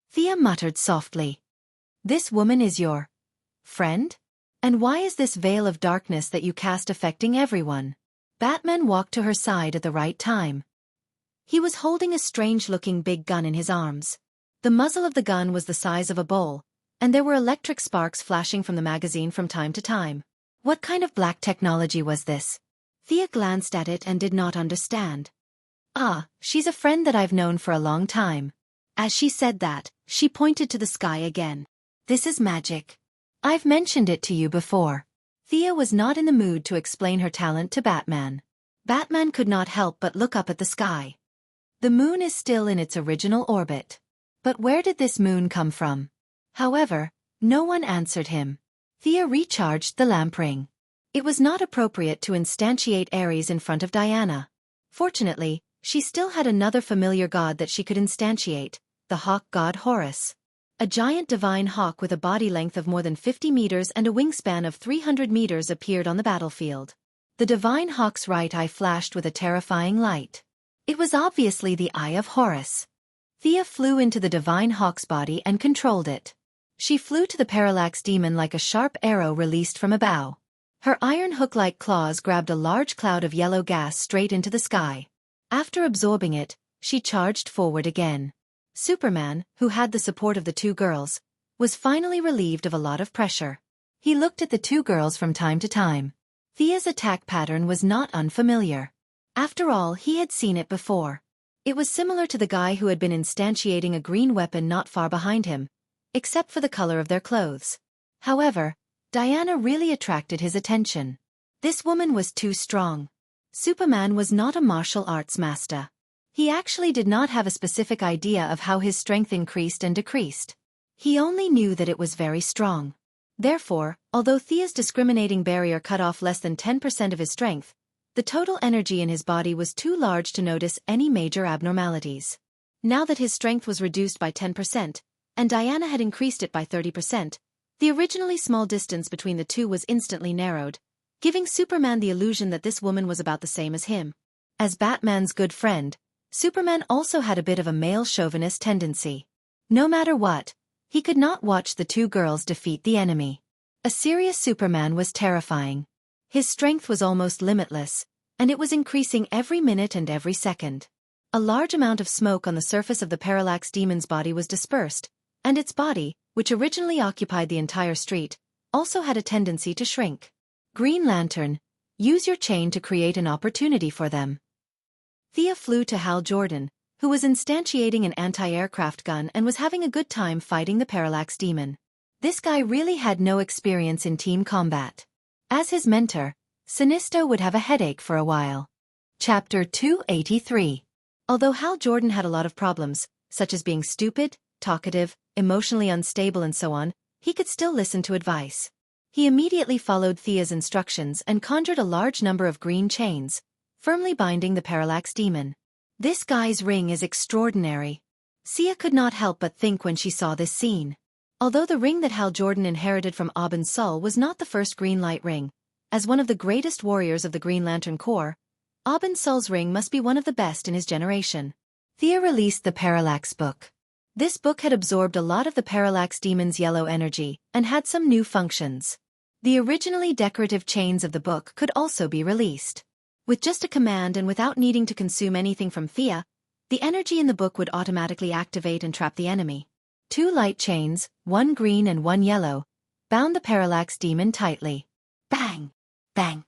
Speaker 1: Thea muttered softly. "This woman is your friend? And why is this veil of darkness that you cast affecting everyone?" Batman walked to her side at the right time. He was holding a strange-looking big gun in his arms. The muzzle of the gun was the size of a bowl, and there were electric sparks flashing from the magazine from time to time. What kind of black technology was this? Thea glanced at it and did not understand. "Ah, she's a friend that I've known for a long time." As she said that, she pointed to the sky again. "This is magic. I've mentioned it to you before." Thea was not in the mood to explain her talent to Batman. Batman could not help but look up at the sky. The moon is still in its original orbit. But where did this moon come from? However, no one answered him. Thea recharged the lamp ring. It was not appropriate to instantiate Ares in front of Diana. Fortunately, she still had another familiar god that she could instantiate, the hawk god Horus. A giant divine hawk with a body length of more than 50 meters and a wingspan of 300 meters appeared on the battlefield. The divine hawk's right eye flashed with a terrifying light. It was obviously the eye of Horus. Thea flew into the divine hawk's body and controlled it. She flew to the Parallax Demon like a sharp arrow released from a bow. Her iron hook-like claws grabbed a large cloud of yellow gas straight into the sky. After absorbing it, she charged forward again. Superman, who had the support of the 2 girls, was finally relieved of a lot of pressure. He looked at the 2 girls from time to time. Thea's attack pattern was not unfamiliar. After all, he had seen it before. It was similar to the guy who had been instantiating a green weapon not far behind him, except for the color of their clothes. However, Diana really attracted his attention. This woman was too strong. Superman was not a martial arts master. He actually did not have a specific idea of how his strength increased and decreased. He only knew that it was very strong. Therefore, although Thea's discriminating barrier cut off less than 10% of his strength, the total energy in his body was too large to notice any major abnormalities. Now that his strength was reduced by 10%, and Diana had increased it by 30%, the originally small distance between the two was instantly narrowed, giving Superman the illusion that this woman was about the same as him. As Batman's good friend, Superman also had a bit of a male chauvinist tendency. No matter what, he could not watch the 2 girls defeat the enemy. A serious Superman was terrifying. His strength was almost limitless, and it was increasing every minute and every second. A large amount of smoke on the surface of the parallax demon's body was dispersed, and its body, which originally occupied the entire street, also had a tendency to shrink. Green Lantern, use your chain to create an opportunity for them. Thea flew to Hal Jordan, who was instantiating an anti-aircraft gun and was having a good time fighting the parallax demon. This guy really had no experience in team combat. As his mentor, Sinisto would have a headache for a while. Chapter 283. Although Hal Jordan had a lot of problems, such as being stupid, talkative, emotionally unstable and so on, he could still listen to advice. He immediately followed Thea's instructions and conjured a large number of green chains, firmly binding the parallax demon. This guy's ring is extraordinary. Thea could not help but think when she saw this scene. Although the ring that Hal Jordan inherited from Abin Sul was not the first green light ring, as one of the greatest warriors of the Green Lantern Corps, Abin Sul's ring must be one of the best in his generation. Thea released the Parallax book. This book had absorbed a lot of the parallax demon's yellow energy and had some new functions. The originally decorative chains of the book could also be released. With just a command and without needing to consume anything from Thea, the energy in the book would automatically activate and trap the enemy. 2 light chains, 1 green and 1 yellow, bound the parallax demon tightly. Bang! Bang!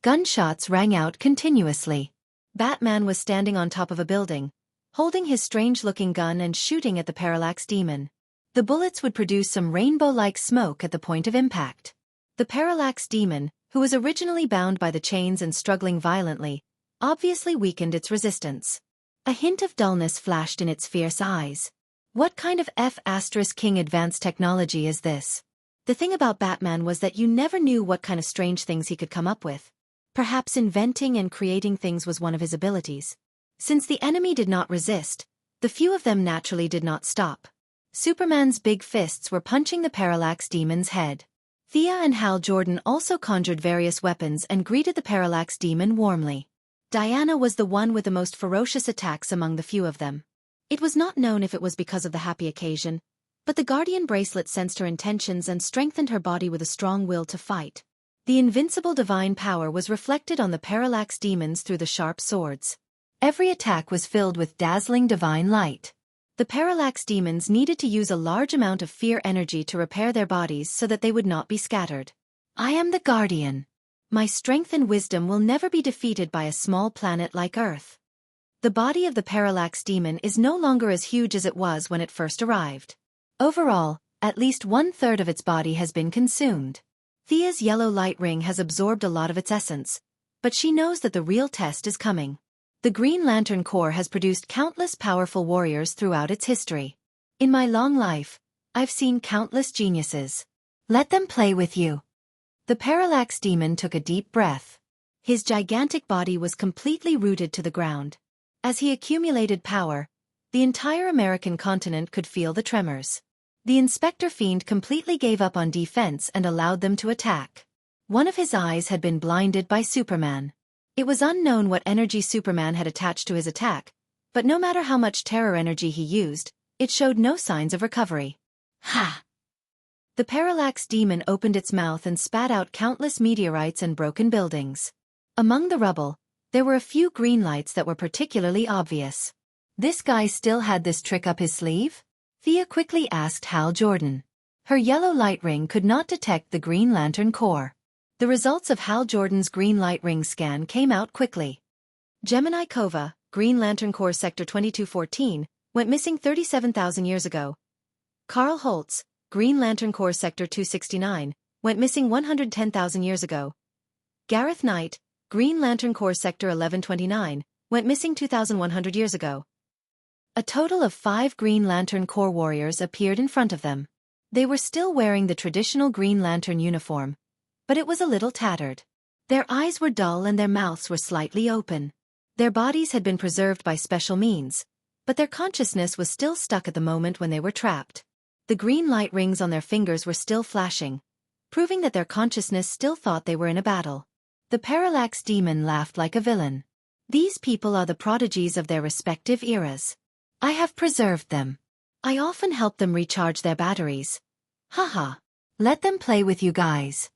Speaker 1: Gunshots rang out continuously. Batman was standing on top of a building, holding his strange-looking gun and shooting at the parallax demon. The bullets would produce some rainbow-like smoke at the point of impact. The parallax demon, who was originally bound by the chains and struggling violently, obviously weakened its resistance. A hint of dullness flashed in its fierce eyes. What kind of F***king advanced technology is this? The thing about Batman was that you never knew what kind of strange things he could come up with. Perhaps inventing and creating things was one of his abilities. Since the enemy did not resist, the few of them naturally did not stop. Superman's big fists were punching the parallax demon's head. Thea and Hal Jordan also conjured various weapons and greeted the parallax demon warmly. Diana was the one with the most ferocious attacks among the few of them. It was not known if it was because of the happy occasion, but the Guardian bracelet sensed her intentions and strengthened her body with a strong will to fight. The invincible divine power was reflected on the parallax demons through the sharp swords. Every attack was filled with dazzling divine light. The parallax demons needed to use a large amount of fear energy to repair their bodies so that they would not be scattered. I am the Guardian. My strength and wisdom will never be defeated by a small planet like Earth. The body of the parallax demon is no longer as huge as it was when it first arrived. Overall, at least 1/3 of its body has been consumed. Thea's yellow light ring has absorbed a lot of its essence, but she knows that the real test is coming. The Green Lantern Corps has produced countless powerful warriors throughout its history. In my long life, I've seen countless geniuses. Let them play with you. The parallax demon took a deep breath. His gigantic body was completely rooted to the ground. As he accumulated power, the entire American continent could feel the tremors. The Inspector Fiend completely gave up on defense and allowed them to attack. One of his eyes had been blinded by Superman. It was unknown what energy Superman had attached to his attack, but no matter how much terror energy he used, it showed no signs of recovery. Ha! The parallax demon opened its mouth and spat out countless meteorites and broken buildings. Among the rubble, there were a few green lights that were particularly obvious. This guy still had this trick up his sleeve? Thea quickly asked Hal Jordan. Her yellow light ring could not detect the Green Lantern Corps. The results of Hal Jordan's green light ring scan came out quickly. Gemini Kova, Green Lantern Corps Sector 2214, went missing 37,000 years ago. Carl Holtz, Green Lantern Corps Sector 269, went missing 110,000 years ago. Gareth Knight, Green Lantern Corps Sector 1129, went missing 2,100 years ago. A total of 5 Green Lantern Corps warriors appeared in front of them. They were still wearing the traditional Green Lantern uniform, but it was a little tattered. Their eyes were dull and their mouths were slightly open. Their bodies had been preserved by special means, but their consciousness was still stuck at the moment when they were trapped. The green light rings on their fingers were still flashing, proving that their consciousness still thought they were in a battle. The parallax demon laughed like a villain. These people are the prodigies of their respective eras. I have preserved them. I often help them recharge their batteries. Haha. Let them play with you guys.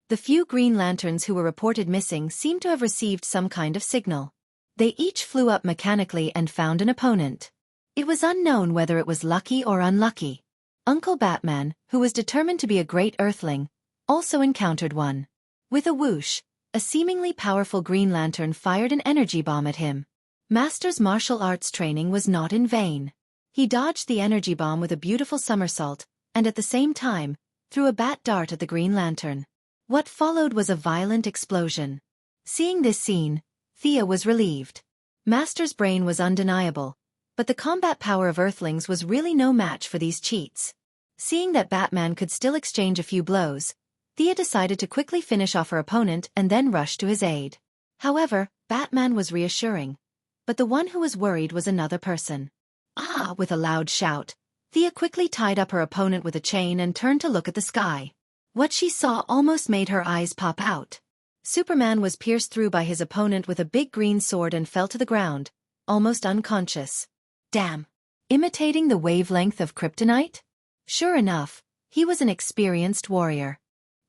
Speaker 1: The few Green Lanterns who were reported missing seemed to have received some kind of signal. They each flew up mechanically and found an opponent. It was unknown whether it was lucky or unlucky. Uncle Batman, who was determined to be a great Earthling, also encountered one. With a whoosh, a seemingly powerful Green Lantern fired an energy bomb at him. Master's martial arts training was not in vain. He dodged the energy bomb with a beautiful somersault, and at the same time, threw a bat dart at the Green Lantern. What followed was a violent explosion. Seeing this scene, Thea was relieved. Master's brain was undeniable, but the combat power of Earthlings was really no match for these cheats. Seeing that Batman could still exchange a few blows, Thea decided to quickly finish off her opponent and then rush to his aid. However, Batman was reassuring, but the one who was worried was another person. Ah! With a loud shout, Thea quickly tied up her opponent with a chain and turned to look at the sky. What she saw almost made her eyes pop out. Superman was pierced through by his opponent with a big green sword and fell to the ground, almost unconscious. Damn! Imitating the wavelength of kryptonite? Sure enough, he was an experienced warrior.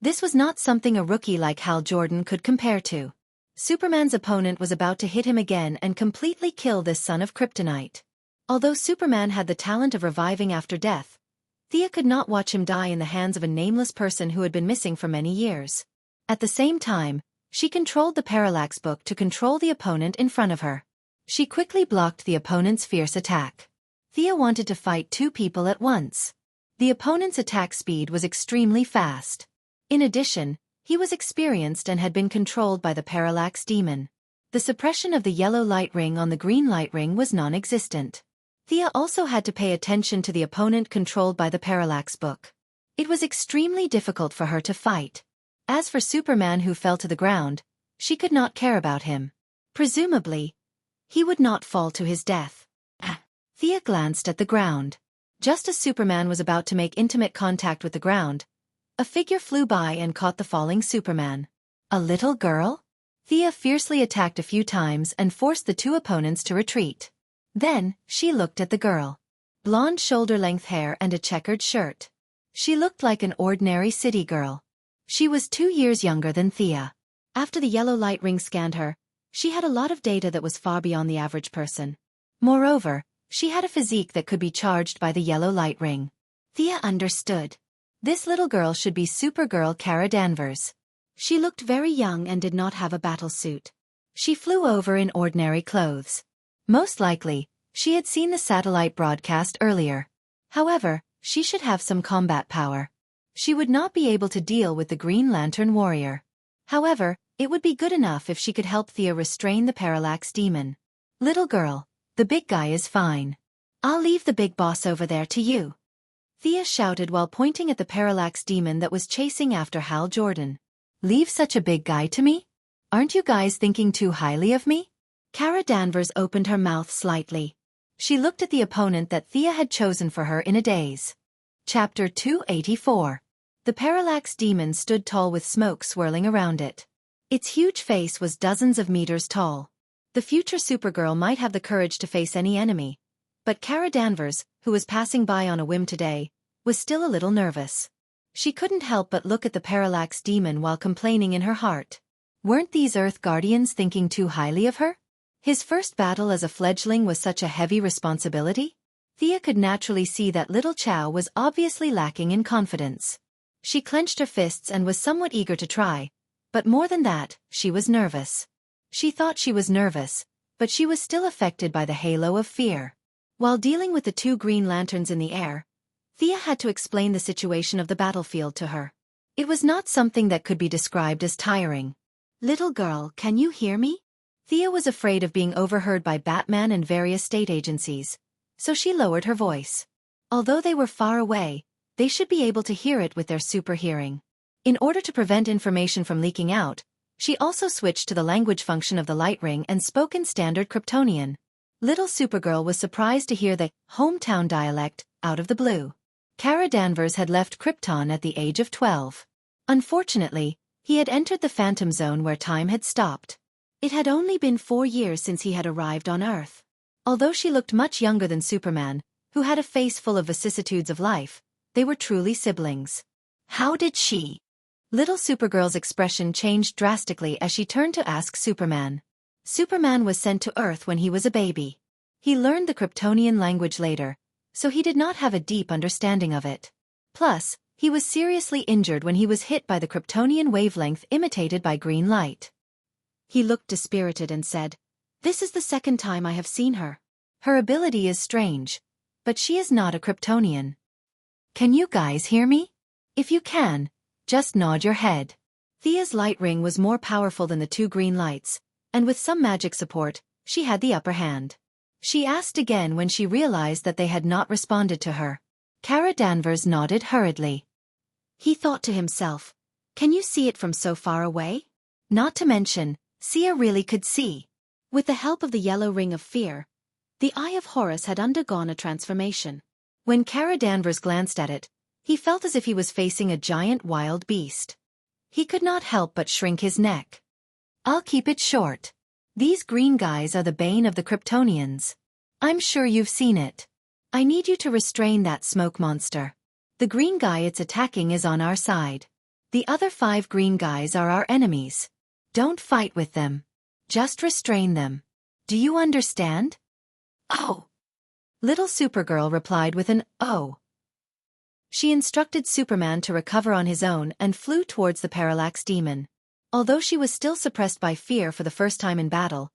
Speaker 1: This was not something a rookie like Hal Jordan could compare to. Superman's opponent was about to hit him again and completely kill this son of kryptonite. Although Superman had the talent of reviving after death, Thea could not watch him die in the hands of a nameless person who had been missing for many years. At the same time, she controlled the parallax book to control the opponent in front of her. She quickly blocked the opponent's fierce attack. Thea wanted to fight two people at once. The opponent's attack speed was extremely fast. In addition, he was experienced and had been controlled by the parallax demon. The suppression of the yellow light ring on the green light ring was non-existent. Thea also had to pay attention to the opponent controlled by the parallax book. It was extremely difficult for her to fight. As for Superman, who fell to the ground, she could not care about him. Presumably, he would not fall to his death. Thea glanced at the ground. Just as Superman was about to make intimate contact with the ground, a figure flew by and caught the falling Superman. A little girl? Thea fiercely attacked a few times and forced the two opponents to retreat. Then, she looked at the girl. Blonde shoulder-length hair and a checkered shirt. She looked like an ordinary city girl. She was 2 years younger than Thea. After the yellow light ring scanned her, she had a lot of data that was far beyond the average person. Moreover, she had a physique that could be charged by the yellow light ring. Thea understood. This little girl should be Supergirl Kara Danvers. She looked very young and did not have a battle suit. She flew over in ordinary clothes. Most likely, she had seen the satellite broadcast earlier. However, she should have some combat power. She would not be able to deal with the Green Lantern warrior. However, it would be good enough if she could help Thea restrain the parallax demon. Little girl, the big guy is fine. I'll leave the big boss over there to you. Thea shouted while pointing at the parallax demon that was chasing after Hal Jordan. Leave such a big guy to me? Aren't you guys thinking too highly of me? Kara Danvers opened her mouth slightly. She looked at the opponent that Thea had chosen for her in a daze. Chapter 284. The parallax demon stood tall with smoke swirling around it. Its huge face was dozens of meters tall. The future Supergirl might have the courage to face any enemy, but Kara Danvers, who was passing by on a whim today, was still a little nervous. She couldn't help but look at the parallax demon while complaining in her heart. Weren't these Earth Guardians thinking too highly of her? His first battle as a fledgling was such a heavy responsibility? Thea could naturally see that little Chow was obviously lacking in confidence. She clenched her fists and was somewhat eager to try, but more than that, she was nervous. She thought she was nervous, but she was still affected by the halo of fear. While dealing with the two Green Lanterns in the air, Thea had to explain the situation of the battlefield to her. It was not something that could be described as tiring. Little girl, can you hear me? Thea was afraid of being overheard by Batman and various state agencies, so she lowered her voice. Although they were far away, they should be able to hear it with their super hearing. In order to prevent information from leaking out, she also switched to the language function of the light ring and spoke in standard Kryptonian. Little Supergirl was surprised to hear the hometown dialect out of the blue. Kara Danvers had left Krypton at the age of 12. Unfortunately, he had entered the Phantom Zone where time had stopped. It had only been 4 years since he had arrived on Earth. Although she looked much younger than Superman, who had a face full of vicissitudes of life, they were truly siblings. How did she? Little Supergirl's expression changed drastically as she turned to ask Superman. Superman was sent to Earth when he was a baby. He learned the Kryptonian language later, so he did not have a deep understanding of it. Plus, he was seriously injured when he was hit by the Kryptonian wavelength imitated by green light. He looked dispirited and said, "This is the second time I have seen her. Her ability is strange, but she is not a Kryptonian. Can you guys hear me? If you can, just nod your head." Thea's light ring was more powerful than the two green lights, and with some magic support, she had the upper hand. She asked again when she realized that they had not responded to her. Kara Danvers nodded hurriedly. He thought to himself, "Can you see it from so far away?" Not to mention, Thea really could see. With the help of the yellow ring of fear, the Eye of Horus had undergone a transformation. When Kara Danvers glanced at it, he felt as if he was facing a giant wild beast. He could not help but shrink his neck. "I'll keep it short. These green guys are the bane of the Kryptonians. I'm sure you've seen it. I need you to restrain that smoke monster. The green guy it's attacking is on our side. The other 5 green guys are our enemies. Don't fight with them. Just restrain them. Do you understand?" "Oh." Little Supergirl replied with an "oh." She instructed Superman to recover on his own and flew towards the Parallax Demon. Although she was still suppressed by fear for the first time in battle,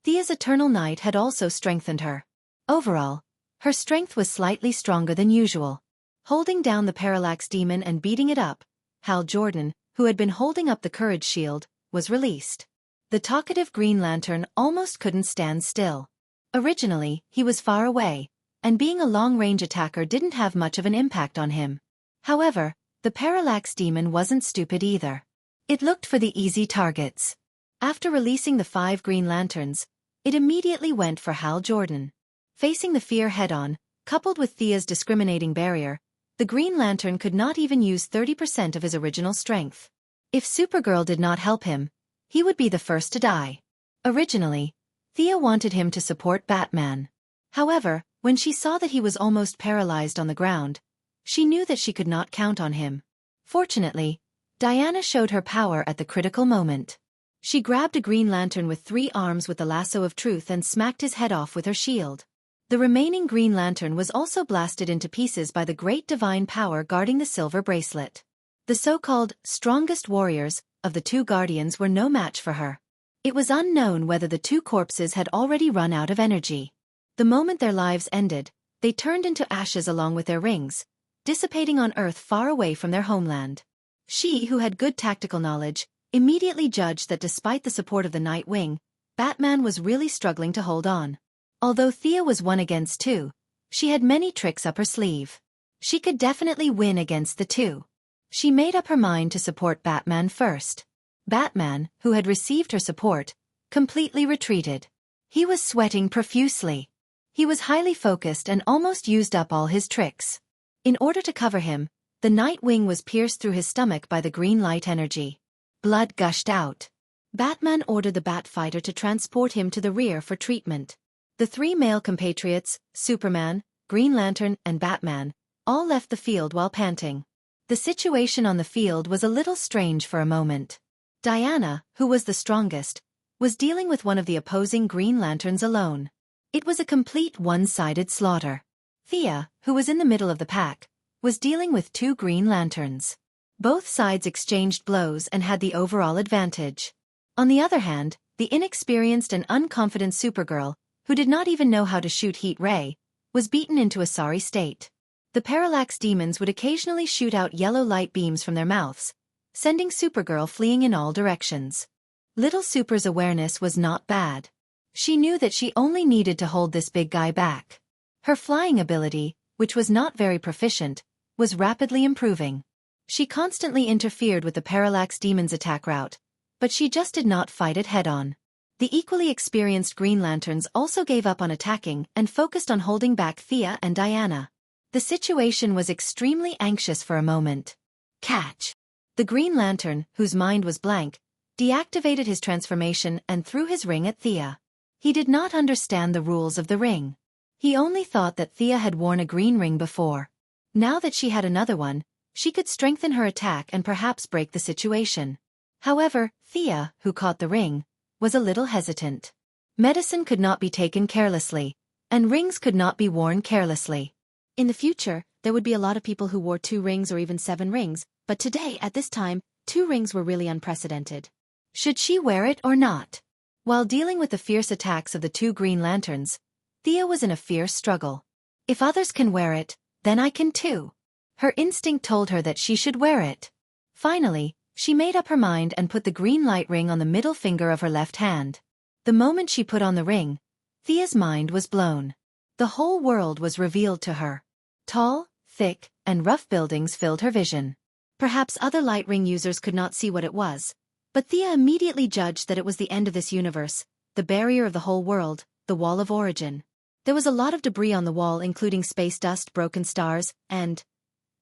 Speaker 1: Thea's Eternal Night had also strengthened her. Overall, her strength was slightly stronger than usual. Holding down the Parallax Demon and beating it up, Hal Jordan, who had been holding up the Courage Shield, was released. The talkative Green Lantern almost couldn't stand still. Originally, he was far away, and being a long-range attacker didn't have much of an impact on him. However, the Parallax Demon wasn't stupid either. It looked for the easy targets. After releasing the 5 Green Lanterns, it immediately went for Hal Jordan. Facing the fear head-on, coupled with Thea's discriminating barrier, the Green Lantern could not even use 30% of his original strength. If Supergirl did not help him, he would be the first to die. Originally, Thea wanted him to support Batman. However, when she saw that he was almost paralyzed on the ground, she knew that she could not count on him. Fortunately, Diana showed her power at the critical moment. She grabbed a Green Lantern with 3 arms with the lasso of truth and smacked his head off with her shield. The remaining Green Lantern was also blasted into pieces by the great divine power guarding the silver bracelet. The so-called strongest warriors of the 2 Guardians were no match for her. It was unknown whether the 2 corpses had already run out of energy. The moment their lives ended, they turned into ashes along with their rings, dissipating on Earth far away from their homeland. She, who had good tactical knowledge, immediately judged that despite the support of the Night Wing, Batman was really struggling to hold on. Although Thea was 1 against 2, she had many tricks up her sleeve. She could definitely win against the 2. She made up her mind to support Batman first. Batman, who had received her support, completely retreated. He was sweating profusely. He was highly focused and almost used up all his tricks. In order to cover him, the Night Wing was pierced through his stomach by the green light energy. Blood gushed out. Batman ordered the Batfighter to transport him to the rear for treatment. The 3 male compatriots, Superman, Green Lantern, and Batman, all left the field while panting. The situation on the field was a little strange for a moment. Diana, who was the strongest, was dealing with one of the opposing Green Lanterns alone. It was a complete one-sided slaughter. Thea, who was in the middle of the pack, was dealing with 2 Green Lanterns. Both sides exchanged blows and had the overall advantage. On the other hand, the inexperienced and unconfident Supergirl, who did not even know how to shoot heat ray, was beaten into a sorry state. The Parallax Demons would occasionally shoot out yellow light beams from their mouths, sending Supergirl fleeing in all directions. Little Super's awareness was not bad. She knew that she only needed to hold this big guy back. Her flying ability, which was not very proficient, was rapidly improving. She constantly interfered with the Parallax Demon's attack route, but she just did not fight it head-on. The equally experienced Green Lanterns also gave up on attacking and focused on holding back Thea and Diana. The situation was extremely anxious for a moment. Catch! The Green Lantern, whose mind was blank, deactivated his transformation and threw his ring at Thea. He did not understand the rules of the ring. He only thought that Thea had worn a green ring before. Now that she had another one, she could strengthen her attack and perhaps break the situation. However, Thea, who caught the ring, was a little hesitant. Medicine could not be taken carelessly, and rings could not be worn carelessly. In the future, there would be a lot of people who wore 2 rings or even 7 rings, but today, at this time, 2 rings were really unprecedented. Should she wear it or not? While dealing with the fierce attacks of the 2 Green Lanterns, Thea was in a fierce struggle. If others can wear it, then I can too. Her instinct told her that she should wear it. Finally, she made up her mind and put the green light ring on the middle finger of her left hand. The moment she put on the ring, Thea's mind was blown. The whole world was revealed to her. Tall, thick, and rough buildings filled her vision. Perhaps other light ring users could not see what it was, but Thea immediately judged that it was the end of this universe, the barrier of the whole world, the wall of origin. There was a lot of debris on the wall, including space dust, broken stars, and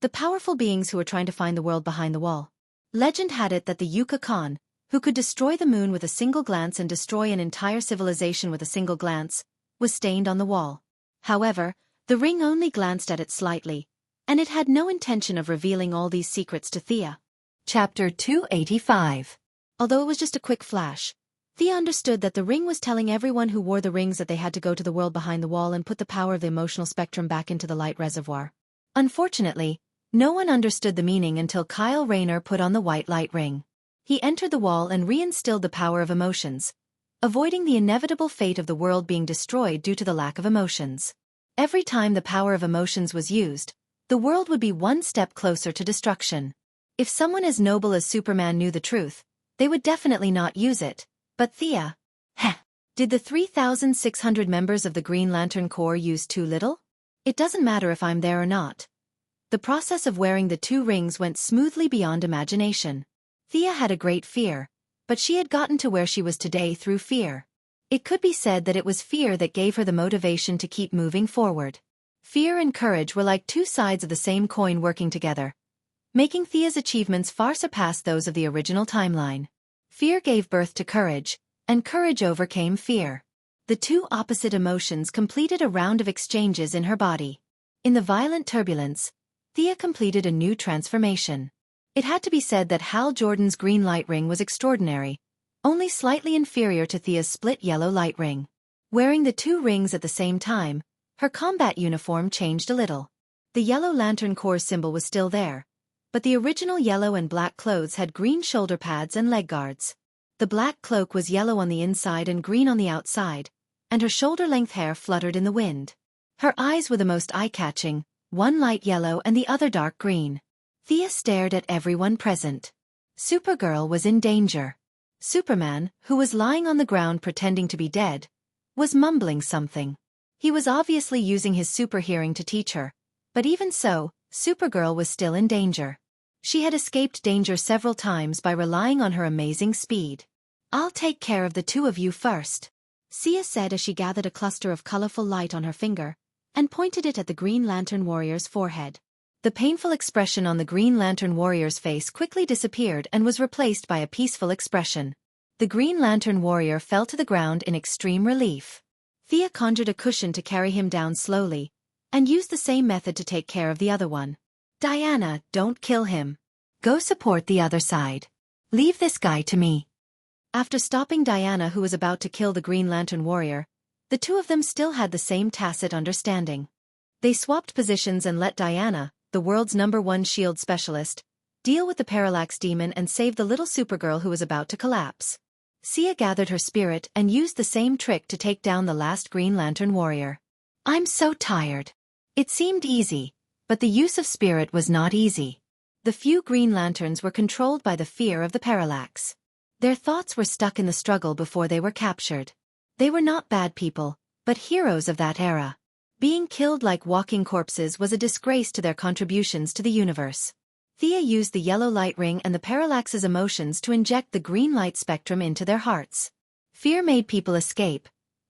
Speaker 1: the powerful beings who were trying to find the world behind the wall. Legend had it that the Yucca Khan, who could destroy the moon with a single glance and destroy an entire civilization with a single glance, was stained on the wall. However, the ring only glanced at it slightly, and it had no intention of revealing all these secrets to Thea. Chapter 285. Although it was just a quick flash, Thea understood that the ring was telling everyone who wore the rings that they had to go to the world behind the wall and put the power of the emotional spectrum back into the light reservoir. Unfortunately, no one understood the meaning until Kyle Rayner put on the white light ring. He entered the wall and reinstilled the power of emotions, avoiding the inevitable fate of the world being destroyed due to the lack of emotions. Every time the power of emotions was used, the world would be one step closer to destruction. If someone as noble as Superman knew the truth, they would definitely not use it. But Thea, did the 3,600 members of the Green Lantern Corps use too little? It doesn't matter if I'm there or not. The process of wearing the 2 rings went smoothly beyond imagination. Thea had a great fear, but she had gotten to where she was today through fear. It could be said that it was fear that gave her the motivation to keep moving forward. Fear and courage were like 2 sides of the same coin working together, making Thea's achievements far surpass those of the original timeline. Fear gave birth to courage, and courage overcame fear. The 2 opposite emotions completed a round of exchanges in her body. In the violent turbulence, Thea completed a new transformation. It had to be said that Hal Jordan's green light ring was extraordinary, only slightly inferior to Thea's split yellow light ring. Wearing the 2 rings at the same time, her combat uniform changed a little. The Yellow Lantern Corps symbol was still there, but the original yellow and black clothes had green shoulder pads and leg guards. The black cloak was yellow on the inside and green on the outside, and her shoulder-length hair fluttered in the wind. Her eyes were the most eye-catching, one light yellow and the other dark green. Thea stared at everyone present. Supergirl was in danger. Superman, who was lying on the ground pretending to be dead, was mumbling something. He was obviously using his super hearing to teach her, but even so, Supergirl was still in danger. She had escaped danger several times by relying on her amazing speed. "I'll take care of the 2 of you first," Sia said as she gathered a cluster of colorful light on her finger and pointed it at the Green Lantern Warrior's forehead. The painful expression on the Green Lantern Warrior's face quickly disappeared and was replaced by a peaceful expression. The Green Lantern Warrior fell to the ground in extreme relief. Thea conjured a cushion to carry him down slowly, and used the same method to take care of the other one. "Diana, don't kill him. Go support the other side. Leave this guy to me." After stopping Diana, who was about to kill the Green Lantern Warrior, the 2 of them still had the same tacit understanding. They swapped positions and let Diana, the world's #1 shield specialist, deal with the Parallax Demon and save the little Supergirl who was about to collapse. Sia gathered her spirit and used the same trick to take down the last Green Lantern Warrior. "I'm so tired." It seemed easy, but the use of spirit was not easy. The few Green Lanterns were controlled by the fear of the parallax. Their thoughts were stuck in the struggle before they were captured. They were not bad people, but heroes of that era. Being killed like walking corpses was a disgrace to their contributions to the universe. Thea used the yellow light ring and the parallax's emotions to inject the green light spectrum into their hearts. Fear made people escape.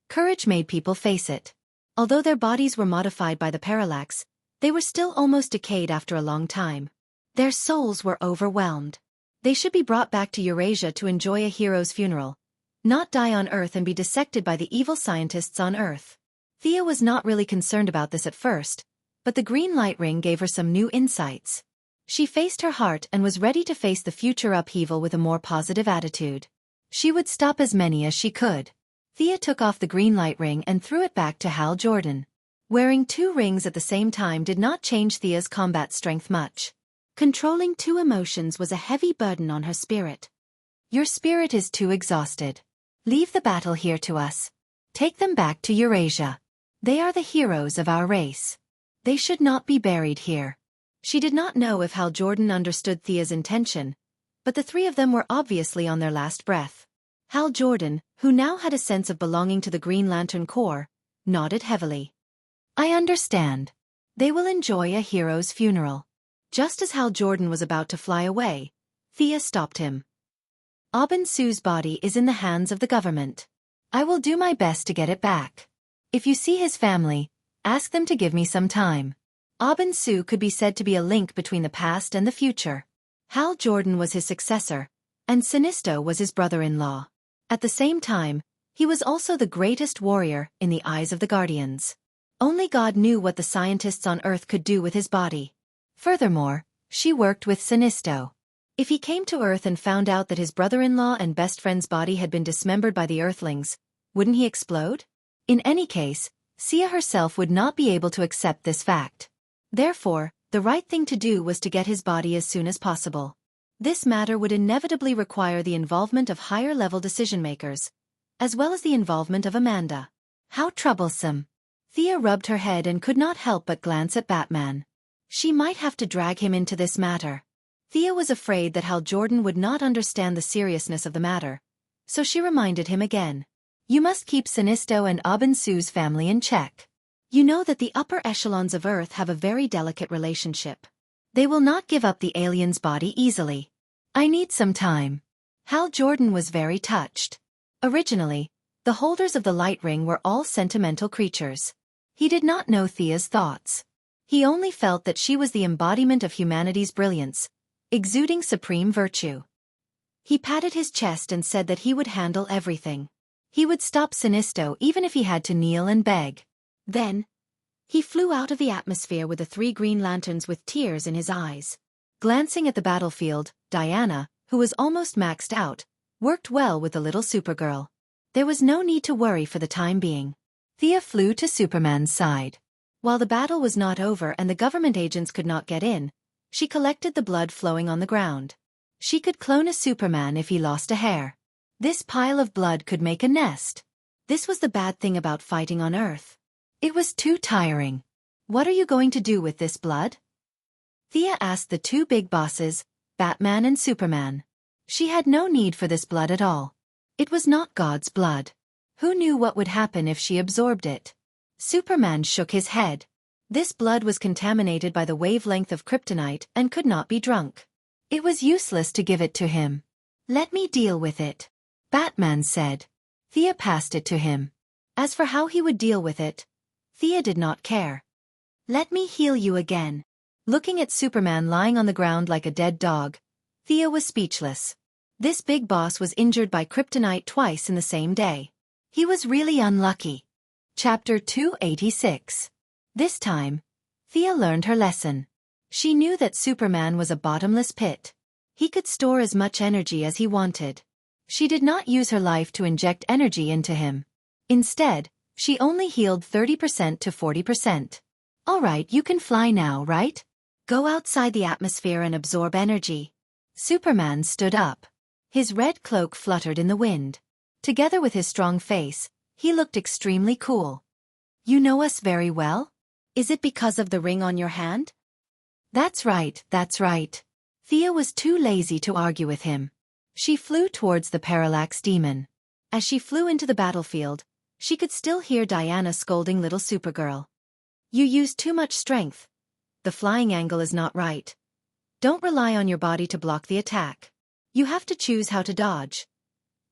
Speaker 1: Courage made people face it. Although their bodies were modified by the parallax, they were still almost decayed after a long time. Their souls were overwhelmed. They should be brought back to Eurasia to enjoy a hero's funeral, not die on Earth and be dissected by the evil scientists on Earth. Thea was not really concerned about this at first, but the green light ring gave her some new insights. She faced her heart and was ready to face the future upheaval with a more positive attitude. She would stop as many as she could. Thea took off the green light ring and threw it back to Hal Jordan. Wearing 2 rings at the same time did not change Thea's combat strength much. Controlling 2 emotions was a heavy burden on her spirit. Your spirit is too exhausted. Leave the battle here to us. Take them back to Eurasia. They are the heroes of our race. They should not be buried here. She did not know if Hal Jordan understood Thea's intention, but the 3 of them were obviously on their last breath. Hal Jordan, who now had a sense of belonging to the Green Lantern Corps, nodded heavily. I understand. They will enjoy a hero's funeral. Just as Hal Jordan was about to fly away, Thea stopped him. Aubin Su's body is in the hands of the government. I will do my best to get it back. If you see his family, ask them to give me some time. Aubin Su could be said to be a link between the past and the future. Hal Jordan was his successor, and Sinisto was his brother-in-law. At the same time, he was also the greatest warrior in the eyes of the Guardians. Only God knew what the scientists on Earth could do with his body. Furthermore, she worked with Sinisto. If he came to Earth and found out that his brother-in-law and best friend's body had been dismembered by the Earthlings, wouldn't he explode? In any case, Sia herself would not be able to accept this fact. Therefore, the right thing to do was to get his body as soon as possible. This matter would inevitably require the involvement of higher-level decision-makers, as well as the involvement of Amanda. How troublesome. Thea rubbed her head and could not help but glance at Batman. She might have to drag him into this matter. Thea was afraid that Hal Jordan would not understand the seriousness of the matter, so she reminded him again. You must keep Sinisto and Aubin Su's family in check. You know that the upper echelons of Earth have a very delicate relationship. They will not give up the alien's body easily. I need some time. Hal Jordan was very touched. Originally, the holders of the light ring were all sentimental creatures. He did not know Thea's thoughts. He only felt that she was the embodiment of humanity's brilliance, exuding supreme virtue. He patted his chest and said that he would handle everything. He would stop Sinisto even if he had to kneel and beg. Then, he flew out of the atmosphere with the 3 Green Lanterns with tears in his eyes. Glancing at the battlefield, Diana, who was almost maxed out, worked well with the little Supergirl. There was no need to worry for the time being. Thea flew to Superman's side. While the battle was not over and the government agents could not get in, she collected the blood flowing on the ground. She could clone a Superman if he lost a hair. This pile of blood could make a nest. This was the bad thing about fighting on Earth. It was too tiring. What are you going to do with this blood? Thea asked the 2 big bosses, Batman and Superman. She had no need for this blood at all. It was not God's blood. Who knew what would happen if she absorbed it? Superman shook his head. This blood was contaminated by the wavelength of kryptonite and could not be drunk. It was useless to give it to him. Let me deal with it, Batman said. Thea passed it to him. As for how he would deal with it, Thea did not care. Let me heal you again. Looking at Superman lying on the ground like a dead dog, Thea was speechless. This big boss was injured by kryptonite twice in the same day. He was really unlucky. Chapter 286. This time, Thea learned her lesson. She knew that Superman was a bottomless pit. He could store as much energy as he wanted. She did not use her life to inject energy into him. Instead, she only healed 30% to 40%. All right, you can fly now, right? Go outside the atmosphere and absorb energy. Superman stood up. His red cloak fluttered in the wind. Together with his strong face, he looked extremely cool. You know us very well? Is it because of the ring on your hand? That's right, that's right. Thea was too lazy to argue with him. She flew towards the parallax demon. As she flew into the battlefield, she could still hear Diana scolding little Supergirl. You use too much strength. The flying angle is not right. Don't rely on your body to block the attack. You have to choose how to dodge.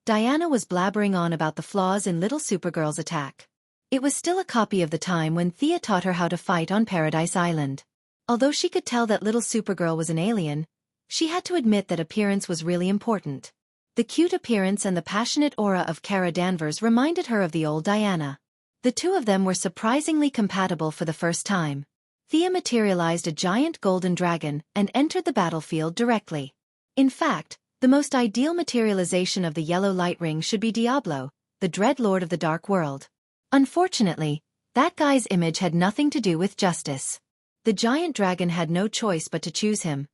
Speaker 1: Diana was blabbering on about the flaws in little Supergirl's attack. It was still a copy of the time when Thea taught her how to fight on Paradise Island. Although she could tell that little Supergirl was an alien, she had to admit that appearance was really important. The cute appearance and the passionate aura of Kara Danvers reminded her of the old Diana. The 2 of them were surprisingly compatible for the first time. Thea materialized a giant golden dragon and entered the battlefield directly. In fact, The most ideal materialization of the yellow light ring should be Diablo, the dread lord of the dark world. Unfortunately, that guy's image had nothing to do with justice. The giant dragon had no choice but to choose him.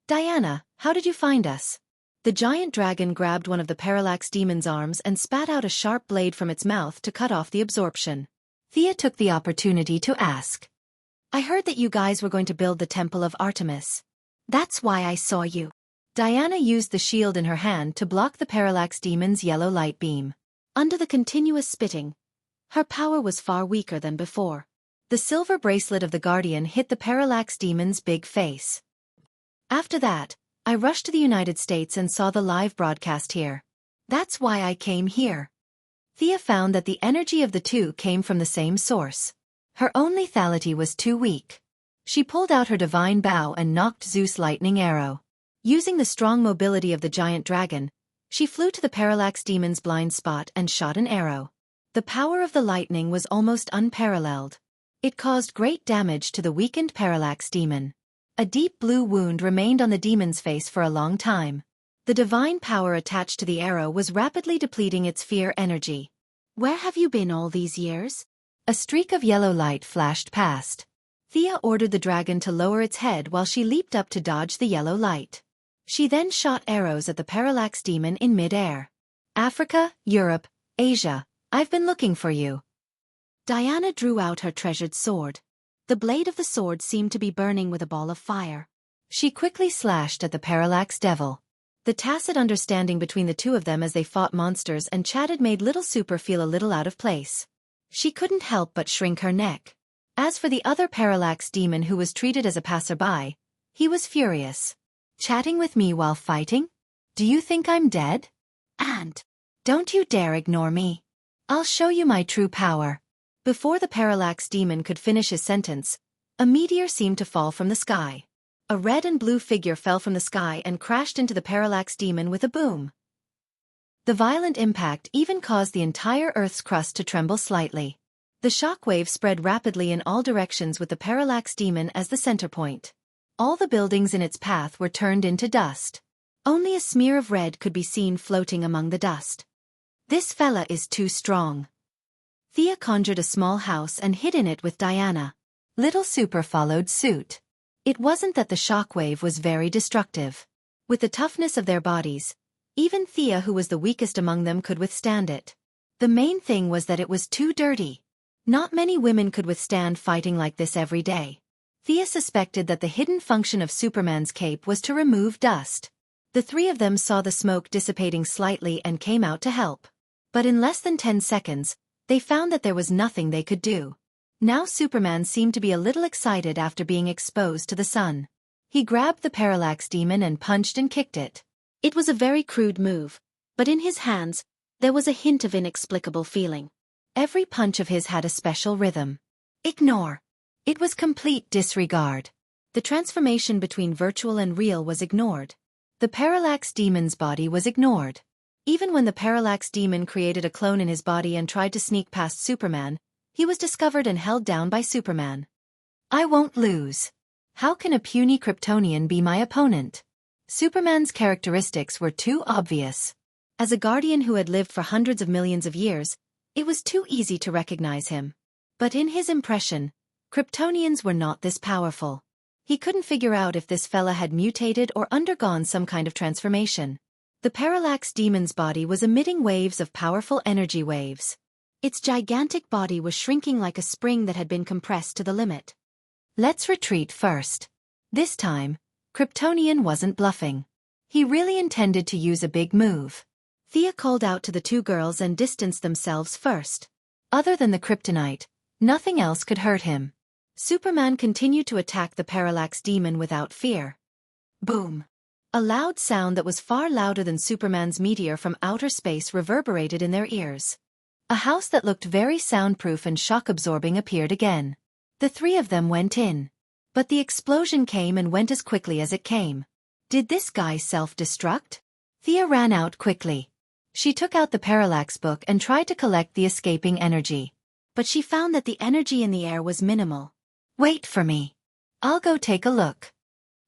Speaker 1: Diana, how did you find us? The giant dragon grabbed one of the Parallax demon's arms and spat out a sharp blade from its mouth to cut off the absorption. Thea took the opportunity to ask. I heard that you guys were going to build the Temple of Artemis. That's why I saw you. Diana used the shield in her hand to block the Parallax demon's yellow light beam. Under the continuous spitting, her power was far weaker than before. The silver bracelet of the Guardian hit the Parallax demon's big face. After that, I rushed to the United States and saw the live broadcast here. That's why I came here. Thea found that the energy of the two came from the same source. Her own lethality was too weak. She pulled out her divine bow and knocked Zeus' lightning arrow. Using the strong mobility of the giant dragon, she flew to the Parallax demon's blind spot and shot an arrow. The power of the lightning was almost unparalleled. It caused great damage to the weakened Parallax demon. A deep blue wound remained on the demon's face for a long time. The divine power attached to the arrow was rapidly depleting its fear energy. Where have you been all these years? A streak of yellow light flashed past. Thea ordered the dragon to lower its head while she leaped up to dodge the yellow light. She then shot arrows at the Parallax demon in mid-air. Africa, Europe, Asia, I've been looking for you. Diana drew out her treasured sword. The blade of the sword seemed to be burning with a ball of fire. She quickly slashed at the Parallax devil. The tacit understanding between the two of them as they fought monsters and chatted made Little Super feel a little out of place. She couldn't help but shrink her neck. As for the other Parallax demon who was treated as a passerby, he was furious. Chatting with me while fighting? Do you think I'm dead? And don't you dare ignore me. I'll show you my true power. Before the Parallax demon could finish his sentence, a meteor seemed to fall from the sky. A red and blue figure fell from the sky and crashed into the Parallax demon with a boom. The violent impact even caused the entire Earth's crust to tremble slightly. The shockwave spread rapidly in all directions with the Parallax demon as the center point. All the buildings in its path were turned into dust. Only a smear of red could be seen floating among the dust. This fella is too strong. Thea conjured a small house and hid in it with Diana. Little Super followed suit. It wasn't that the shockwave was very destructive. With the toughness of their bodies, even Thea, who was the weakest among them, could withstand it. The main thing was that it was too dirty. Not many women could withstand fighting like this every day. Thea suspected that the hidden function of Superman's cape was to remove dust. The three of them saw the smoke dissipating slightly and came out to help. But in less than 10 seconds, they found that there was nothing they could do. Now Superman seemed to be a little excited after being exposed to the sun. He grabbed the Parallax demon and punched and kicked it. It was a very crude move, but in his hands, there was a hint of inexplicable feeling. Every punch of his had a special rhythm. Ignore. It was complete disregard. The transformation between virtual and real was ignored. The Parallax demon's body was ignored. Even when the Parallax demon created a clone in his body and tried to sneak past Superman, he was discovered and held down by Superman. I won't lose. How can a puny Kryptonian be my opponent? Superman's characteristics were too obvious. As a guardian who had lived for hundreds of millions of years, it was too easy to recognize him. But in his impression, Kryptonians were not this powerful. He couldn't figure out if this fella had mutated or undergone some kind of transformation. The Parallax demon's body was emitting waves of powerful energy waves. Its gigantic body was shrinking like a spring that had been compressed to the limit. Let's retreat first. This time, Kryptonian wasn't bluffing. He really intended to use a big move. Thea called out to the two girls and distanced themselves first. Other than the kryptonite, nothing else could hurt him. Superman continued to attack the Parallax demon without fear. Boom! A loud sound that was far louder than Superman's meteor from outer space reverberated in their ears. A house that looked very soundproof and shock-absorbing appeared again. The three of them went in. But the explosion came and went as quickly as it came. Did this guy self-destruct? Thea ran out quickly. She took out the Parallax book and tried to collect the escaping energy. But she found that the energy in the air was minimal. Wait for me. I'll go take a look.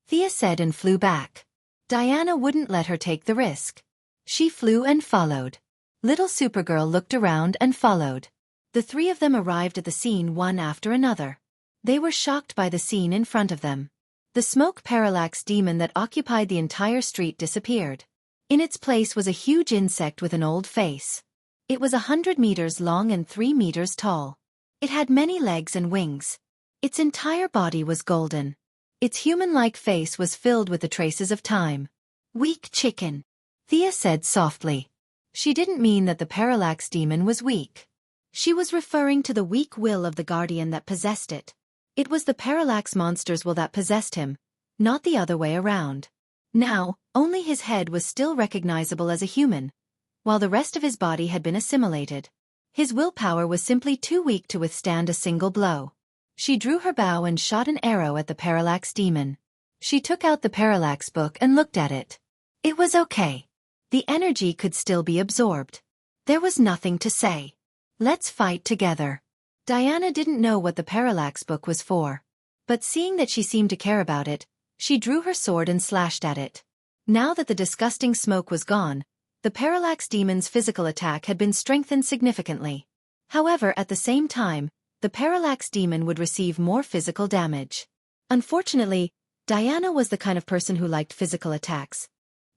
Speaker 1: Thea said and flew back. Diana wouldn't let her take the risk. She flew and followed. Little Supergirl looked around and followed. The three of them arrived at the scene one after another. They were shocked by the scene in front of them. The smoke parallax demon that occupied the entire street disappeared. In its place was a huge insect with an old face. It was 100 meters long and 3 meters tall. It had many legs and wings. Its entire body was golden. Its human-like face was filled with the traces of time. Weak chicken, Thea said softly. She didn't mean that the parallax demon was weak. She was referring to the weak will of the guardian that possessed it. It was the parallax monster's will that possessed him, not the other way around. Now, only his head was still recognizable as a human, while the rest of his body had been assimilated. His willpower was simply too weak to withstand a single blow. She drew her bow and shot an arrow at the parallax demon. She took out the parallax book and looked at it. It was okay. The energy could still be absorbed. There was nothing to say. Let's fight together. Diana didn't know what the parallax book was for. But seeing that she seemed to care about it, she drew her sword and slashed at it. Now that the disgusting smoke was gone, the parallax demon's physical attack had been strengthened significantly. However, at the same time, the parallax demon would receive more physical damage. Unfortunately, Diana was the kind of person who liked physical attacks.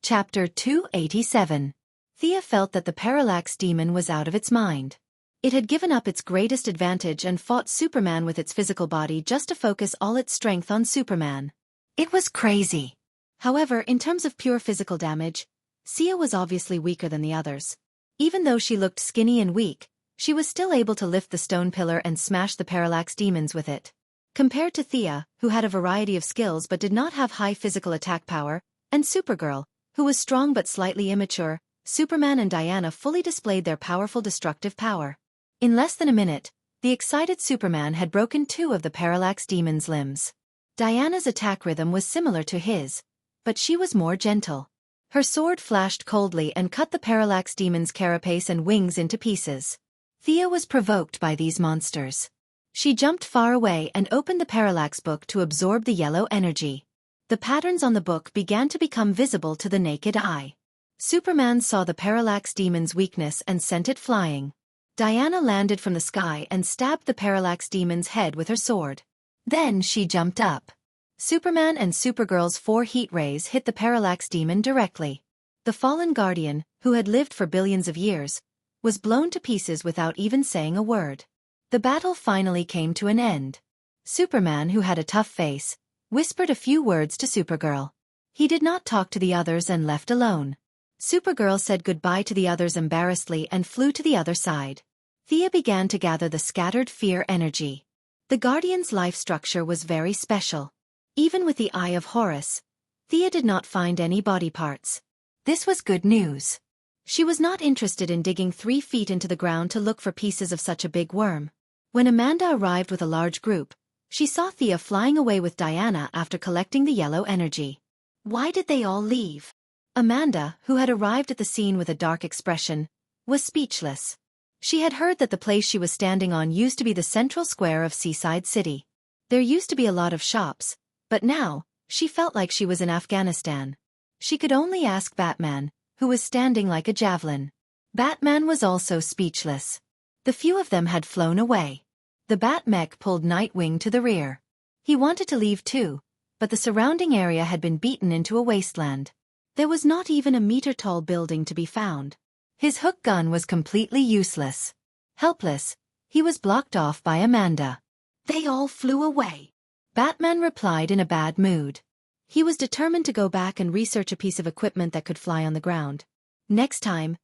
Speaker 1: Chapter 287. Thea felt that the parallax demon was out of its mind. It had given up its greatest advantage and fought Superman with its physical body just to focus all its strength on Superman. It was crazy. However, in terms of pure physical damage, Thea was obviously weaker than the others. Even though she looked skinny and weak, she was still able to lift the stone pillar and smash the parallax demons with it. Compared to Thea, who had a variety of skills but did not have high physical attack power, and Supergirl, who was strong but slightly immature, Superman and Diana fully displayed their powerful destructive power. In less than a minute, the excited Superman had broken 2 of the parallax demon's limbs. Diana's attack rhythm was similar to his, but she was more gentle. Her sword flashed coldly and cut the parallax demon's carapace and wings into pieces. Thea was provoked by these monsters. She jumped far away and opened the parallax book to absorb the yellow energy. The patterns on the book began to become visible to the naked eye. Superman saw the parallax demon's weakness and sent it flying. Diana landed from the sky and stabbed the parallax demon's head with her sword. Then she jumped up. Superman and Supergirl's 4 heat rays hit the parallax demon directly. The fallen guardian, who had lived for billions of years, was blown to pieces without even saying a word. The battle finally came to an end. Superman, who had a tough face, whispered a few words to Supergirl. He did not talk to the others and left alone. Supergirl said goodbye to the others embarrassedly and flew to the other side. Thea began to gather the scattered fear energy. The Guardian's life structure was very special. Even with the Eye of Horus, Thea did not find any body parts. This was good news. She was not interested in digging 3 feet into the ground to look for pieces of such a big worm. When Amanda arrived with a large group, she saw Thea flying away with Diana after collecting the yellow energy. Why did they all leave? Amanda, who had arrived at the scene with a dark expression, was speechless. She had heard that the place she was standing on used to be the central square of Seaside City. There used to be a lot of shops, but now, she felt like she was in Afghanistan. She could only ask Batman, who was standing like a javelin. Batman was also speechless. The few of them had flown away. The Bat-Mech pulled Nightwing to the rear. He wanted to leave too, but the surrounding area had been beaten into a wasteland. There was not even a meter-tall building to be found. His hook gun was completely useless. Helpless, he was blocked off by Amanda. They all flew away. Batman replied in a bad mood. He was determined to go back and research a piece of equipment that could fly on the ground. Next time,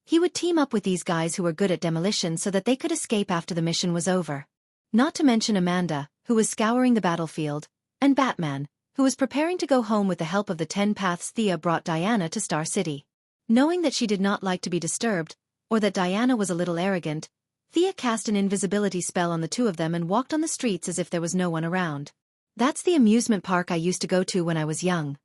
Speaker 1: he would team up with these guys who were good at demolition so that they could escape after the mission was over. Not to mention Amanda, who was scouring the battlefield, and Batman, who was preparing to go home with the help of the 10 paths. Thea brought Diana to Star City. Knowing that she did not like to be disturbed, or that Diana was a little arrogant, Thea cast an invisibility spell on the 2 of them and walked on the streets as if there was no one around. That's the amusement park I used to go to when I was young.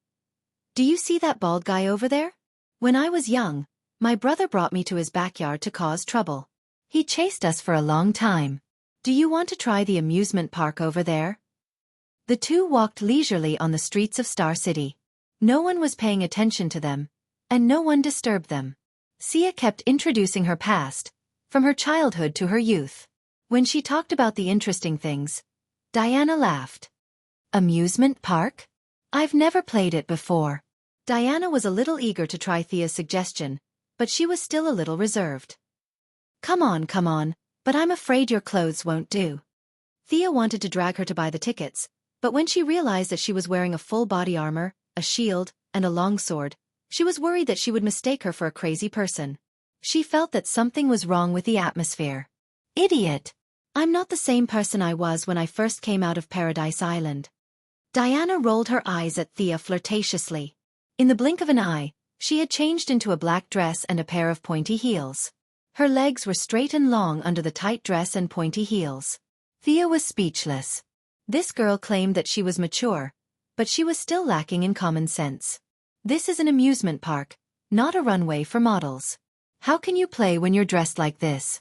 Speaker 1: Do you see that bald guy over there? When I was young, my brother brought me to his backyard to cause trouble. He chased us for a long time. Do you want to try the amusement park over there? The 2 walked leisurely on the streets of Star City. No one was paying attention to them, and no one disturbed them. Sia kept introducing her past, from her childhood to her youth. When she talked about the interesting things, Diana laughed. Amusement park? I've never played it before. Diana was a little eager to try Thea's suggestion, but she was still a little reserved. Come on, but I'm afraid your clothes won't do. Thea wanted to drag her to buy the tickets, but when she realized that she was wearing a full body armor, a shield, and a long sword, she was worried that she would mistake her for a crazy person. She felt that something was wrong with the atmosphere. Idiot! I'm not the same person I was when I first came out of Paradise Island. Diana rolled her eyes at Thea flirtatiously. In the blink of an eye, she had changed into a black dress and a pair of pointy heels. Her legs were straight and long under the tight dress and pointy heels. Thea was speechless. This girl claimed that she was mature, but she was still lacking in common sense. This is an amusement park, not a runway for models. How can you play when you're dressed like this?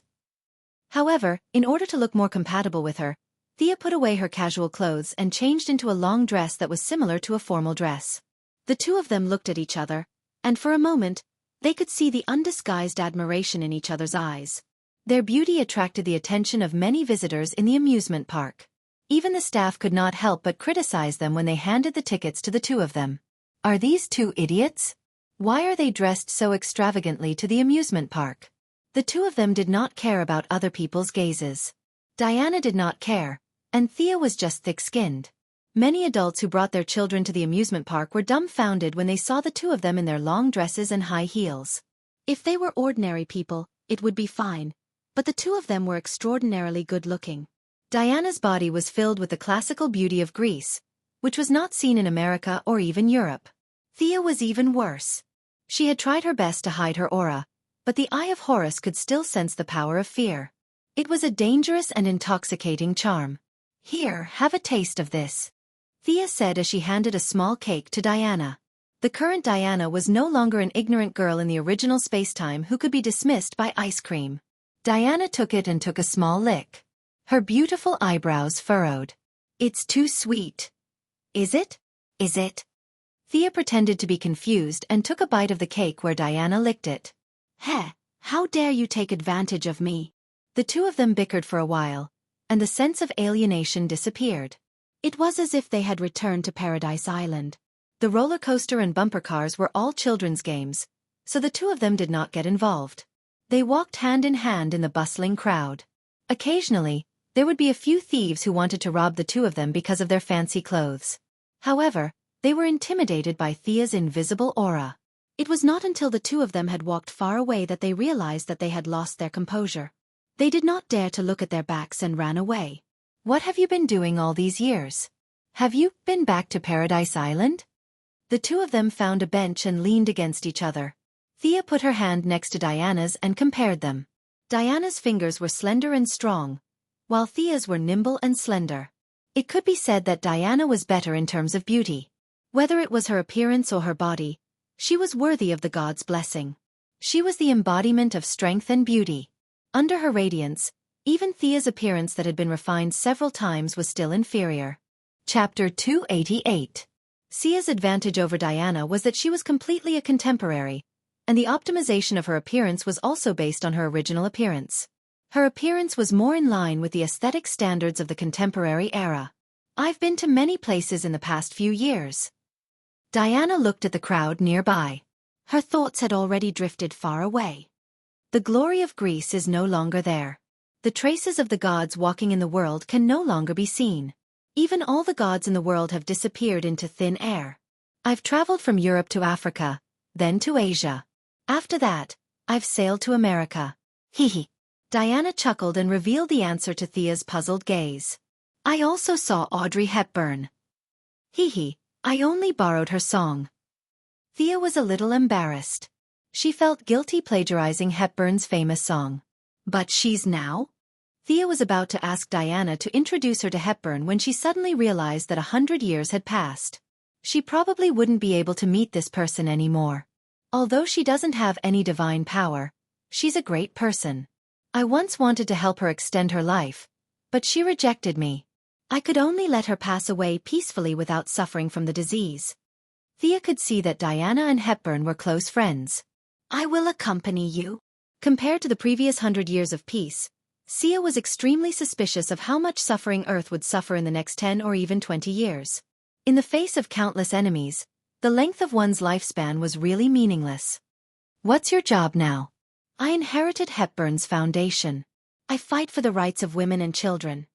Speaker 1: However, in order to look more compatible with her, Thea put away her casual clothes and changed into a long dress that was similar to a formal dress. The two of them looked at each other, and for a moment, they could see the undisguised admiration in each other's eyes. Their beauty attracted the attention of many visitors in the amusement park. Even the staff could not help but criticize them when they handed the tickets to the two of them. Are these two idiots? Why are they dressed so extravagantly to the amusement park? The two of them did not care about other people's gazes. Diana did not care, and Thea was just thick-skinned. Many adults who brought their children to the amusement park were dumbfounded when they saw the two of them in their long dresses and high heels. If they were ordinary people, it would be fine, but the two of them were extraordinarily good-looking. Diana's body was filled with the classical beauty of Greece, which was not seen in America or even Europe. Thea was even worse. She had tried her best to hide her aura, but the Eye of Horus could still sense the power of fear. It was a dangerous and intoxicating charm. Here, have a taste of this, Thea said as she handed a small cake to Diana. The current Diana was no longer an ignorant girl in the original space-time who could be dismissed by ice cream. Diana took it and took a small lick. Her beautiful eyebrows furrowed. It's too sweet. Is it? Is it? Thea pretended to be confused and took a bite of the cake where Diana licked it. Heh, how dare you take advantage of me? The two of them bickered for a while, and the sense of alienation disappeared. It was as if they had returned to Paradise Island. The roller coaster and bumper cars were all children's games, so the two of them did not get involved. They walked hand in hand in the bustling crowd. Occasionally, there would be a few thieves who wanted to rob the two of them because of their fancy clothes. However, they were intimidated by Thea's invisible aura. It was not until the two of them had walked far away that they realized that they had lost their composure. They did not dare to look at their backs and ran away. What have you been doing all these years? Have you been back to Paradise Island? The two of them found a bench and leaned against each other. Thea put her hand next to Diana's and compared them. Diana's fingers were slender and strong, while Thea's were nimble and slender. It could be said that Diana was better in terms of beauty. Whether it was her appearance or her body, she was worthy of the gods' blessing. She was the embodiment of strength and beauty. Under her radiance, even Thea's appearance that had been refined several times was still inferior. Chapter 288. Sia's advantage over Diana was that she was completely a contemporary, and the optimization of her appearance was also based on her original appearance. Her appearance was more in line with the aesthetic standards of the contemporary era. I've been to many places in the past few years. Diana looked at the crowd nearby. Her thoughts had already drifted far away. The glory of Greece is no longer there. The traces of the gods walking in the world can no longer be seen. Even all the gods in the world have disappeared into thin air. I've traveled from Europe to Africa, then to Asia. After that, I've sailed to America. Hee. Diana chuckled and revealed the answer to Thea's puzzled gaze. I also saw Audrey Hepburn. Hee. I only borrowed her song. Thea was a little embarrassed. She felt guilty plagiarizing Hepburn's famous song. But she's now? Thea was about to ask Diana to introduce her to Hepburn when she suddenly realized that 100 years had passed. She probably wouldn't be able to meet this person anymore. Although she doesn't have any divine power, she's a great person. I once wanted to help her extend her life, but she rejected me. I could only let her pass away peacefully without suffering from the disease. Thea could see that Diana and Hepburn were close friends. "I will accompany you." Compared to the previous 100 years of peace, Sia was extremely suspicious of how much suffering Earth would suffer in the next 10 or even 20 years. In the face of countless enemies, the length of one's lifespan was really meaningless. "What's your job now?" "I inherited Hepburn's foundation. I fight for the rights of women and children."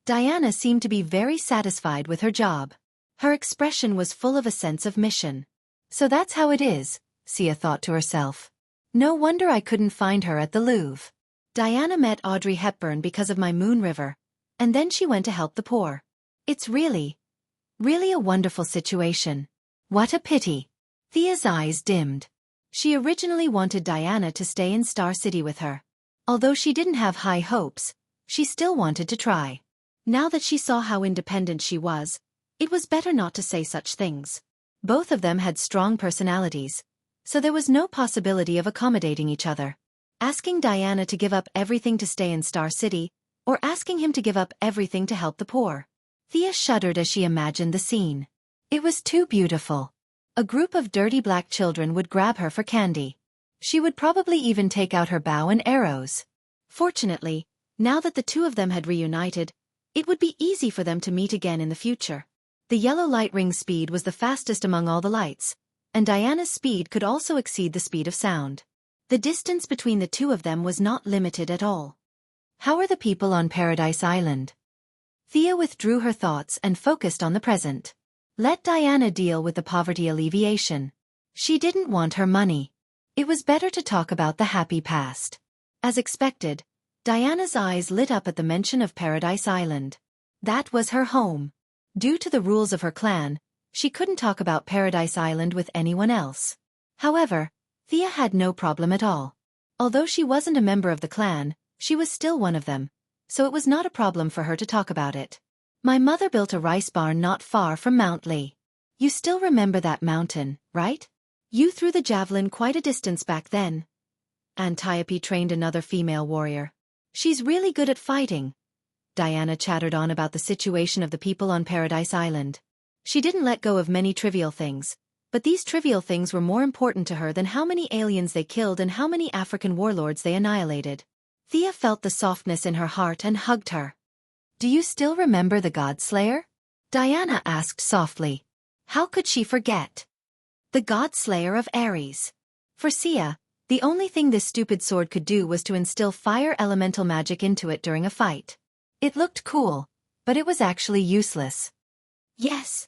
Speaker 1: Diana seemed to be very satisfied with her job. Her expression was full of a sense of mission. "So that's how it is," Sia thought to herself. "No wonder I couldn't find her at the Louvre. Diana met Audrey Hepburn because of my Moon River, and then she went to help the poor. It's really a wonderful situation. What a pity." Thea's eyes dimmed. She originally wanted Diana to stay in Star City with her. Although she didn't have high hopes, she still wanted to try. Now that she saw how independent she was, it was better not to say such things. Both of them had strong personalities, so there was no possibility of accommodating each other. Asking Diana to give up everything to stay in Star City, or asking him to give up everything to help the poor. Thea shuddered as she imagined the scene. It was too beautiful. A group of dirty black children would grab her for candy. She would probably even take out her bow and arrows. Fortunately, now that the two of them had reunited, it would be easy for them to meet again in the future. The yellow light ring's speed was the fastest among all the lights, and Diana's speed could also exceed the speed of sound. The distance between the two of them was not limited at all. How are the people on Paradise Island? Thea withdrew her thoughts and focused on the present. Let Diana deal with the poverty alleviation. She didn't want her money. It was better to talk about the happy past. As expected, Diana's eyes lit up at the mention of Paradise Island. That was her home. Due to the rules of her clan, she couldn't talk about Paradise Island with anyone else. However, Thea had no problem at all. Although she wasn't a member of the clan, she was still one of them, so it was not a problem for her to talk about it. "My mother built a rice barn not far from Mount Lee. You still remember that mountain, right? You threw the javelin quite a distance back then." Antiope trained another female warrior. "She's really good at fighting." Diana chattered on about the situation of the people on Paradise Island. She didn't let go of many trivial things, but these trivial things were more important to her than how many aliens they killed and how many African warlords they annihilated. Thea felt the softness in her heart and hugged her. "Do you still remember the Godslayer?" Diana asked softly. How could she forget? The Godslayer of Ares. For Sia, the only thing this stupid sword could do was to instill fire elemental magic into it during a fight. It looked cool, but it was actually useless. "Yes.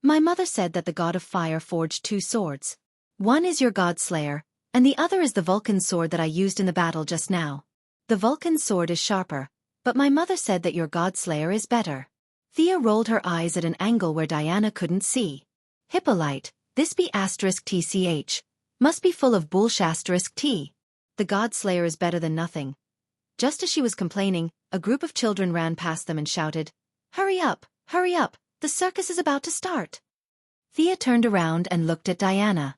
Speaker 1: My mother said that the god of fire forged two swords. One is your Godslayer, and the other is the Vulcan sword that I used in the battle just now. The Vulcan sword is sharper, but my mother said that your Godslayer is better." Thea rolled her eyes at an angle where Diana couldn't see. Hippolyte, this be *tch, must be full of bullsh*t. The Godslayer is better than nothing. Just as she was complaining, a group of children ran past them and shouted, hurry up, the circus is about to start." Thea turned around and looked at Diana.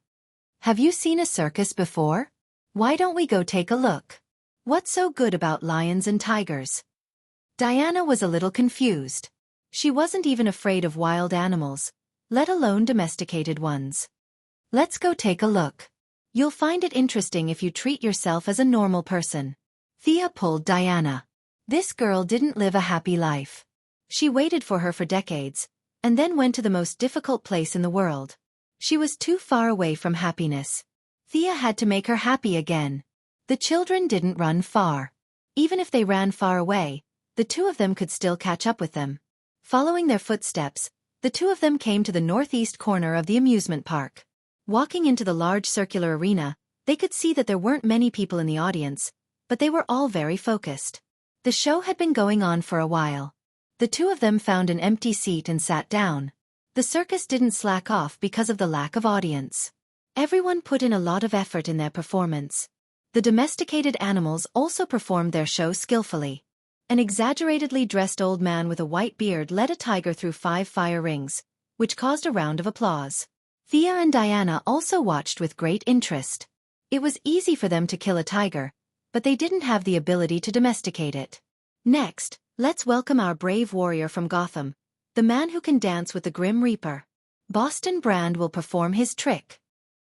Speaker 1: "Have you seen a circus before? Why don't we go take a look? What's so good about lions and tigers?" Diana was a little confused. She wasn't even afraid of wild animals, let alone domesticated ones. "Let's go take a look. You'll find it interesting if you treat yourself as a normal person." Thea pulled Diana. This girl didn't live a happy life. She waited for her for decades, and then went to the most difficult place in the world. She was too far away from happiness. Thea had to make her happy again. The children didn't run far. Even if they ran far away, the two of them could still catch up with them. Following their footsteps, the two of them came to the northeast corner of the amusement park. Walking into the large circular arena, they could see that there weren't many people in the audience, but they were all very focused. The show had been going on for a while. The two of them found an empty seat and sat down. The circus didn't slack off because of the lack of audience. Everyone put in a lot of effort in their performance. The domesticated animals also performed their show skillfully. An exaggeratedly dressed old man with a white beard led a tiger through 5 fire rings, which caused a round of applause. Thea and Diana also watched with great interest. It was easy for them to kill a tiger, but they didn't have the ability to domesticate it. "Next, let's welcome our brave warrior from Gotham, the man who can dance with the Grim Reaper." Boston Brand will perform his trick.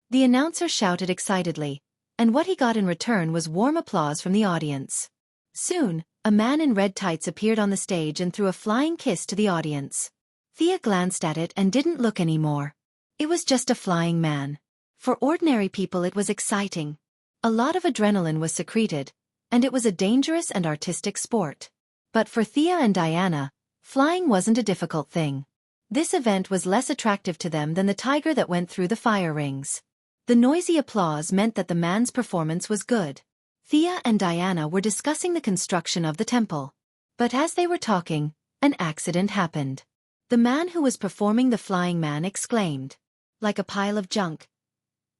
Speaker 1: The announcer shouted excitedly, and what he got in return was warm applause from the audience. Soon, a man in red tights appeared on the stage and threw a flying kiss to the audience. Thea glanced at it and didn't look anymore. It was just a flying man. For ordinary people it was exciting. A lot of adrenaline was secreted, and it was a dangerous and artistic sport. But for Thea and Diana, flying wasn't a difficult thing. This event was less attractive to them than the tiger that went through the fire rings. The noisy applause meant that the man's performance was good. Thea and Diana were discussing the construction of the temple. But as they were talking, an accident happened. The man who was performing the flying man exclaimed, "Like a pile of junk."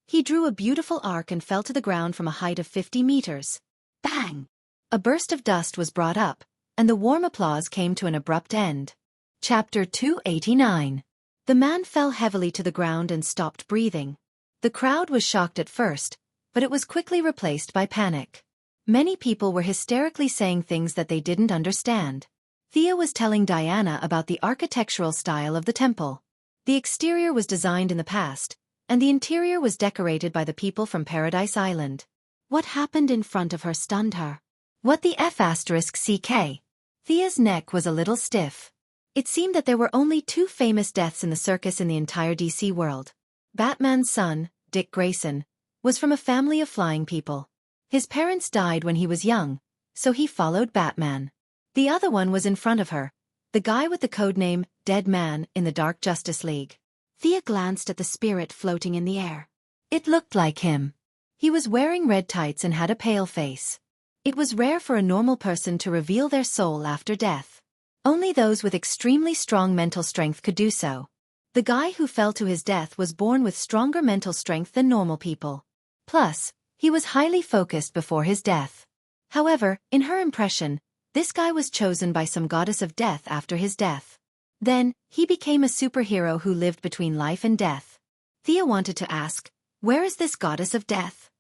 Speaker 1: He drew a beautiful arc and fell to the ground from a height of 50 meters. Bang! A burst of dust was brought up, and the warm applause came to an abrupt end. Chapter 289. The man fell heavily to the ground and stopped breathing. The crowd was shocked at first, but it was quickly replaced by panic. Many people were hysterically saying things that they didn't understand. Thea was telling Diana about the architectural style of the temple. The exterior was designed in the past, and the interior was decorated by the people from Paradise Island. What happened in front of her stunned her. What the F***ck? Thea's neck was a little stiff. It seemed that there were only 2 famous deaths in the circus in the entire DC world. Batman's son, Dick Grayson, was from a family of flying people. His parents died when he was young, so he followed Batman. The other one was in front of her, the guy with the codename Dead Man in the Dark Justice League. Thea glanced at the spirit floating in the air. It looked like him. He was wearing red tights and had a pale face. It was rare for a normal person to reveal their soul after death. Only those with extremely strong mental strength could do so. The guy who fell to his death was born with stronger mental strength than normal people. Plus, he was highly focused before his death. However, in her impression, this guy was chosen by some goddess of death after his death. Then, he became a superhero who lived between life and death. Thea wanted to ask, where is this goddess of death?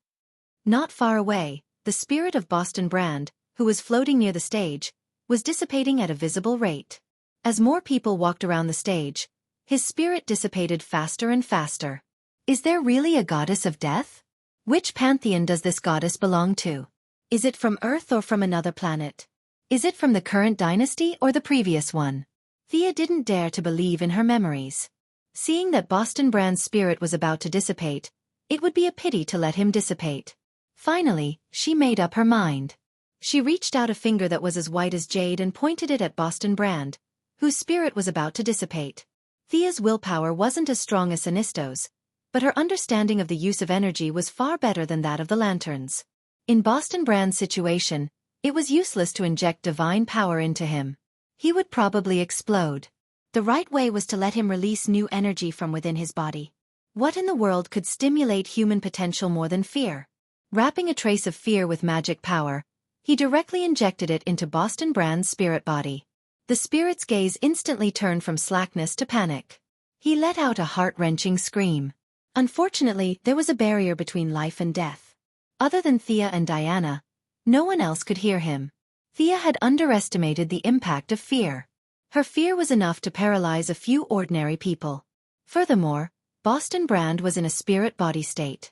Speaker 1: Not far away, the spirit of Boston Brand, who was floating near the stage, was dissipating at a visible rate. As more people walked around the stage, his spirit dissipated faster and faster. Is there really a goddess of death? Which pantheon does this goddess belong to? Is it from Earth or from another planet? Is it from the current dynasty or the previous one? Thea didn't dare to believe in her memories. Seeing that Boston Brand's spirit was about to dissipate, it would be a pity to let him dissipate. Finally, she made up her mind. She reached out a finger that was as white as jade and pointed it at Boston Brand, whose spirit was about to dissipate. Thea's willpower wasn't as strong as Sinisto's, but her understanding of the use of energy was far better than that of the lanterns. In Boston Brand's situation, it was useless to inject divine power into him. He would probably explode. The right way was to let him release new energy from within his body. What in the world could stimulate human potential more than fear? Wrapping a trace of fear with magic power, he directly injected it into Boston Brand's spirit body. The spirit's gaze instantly turned from slackness to panic. He let out a heart-wrenching scream. Unfortunately, there was a barrier between life and death. Other than Thea and Diana, no one else could hear him. Thea had underestimated the impact of fear. Her fear was enough to paralyze a few ordinary people. Furthermore, Boston Brand was in a spirit-body state.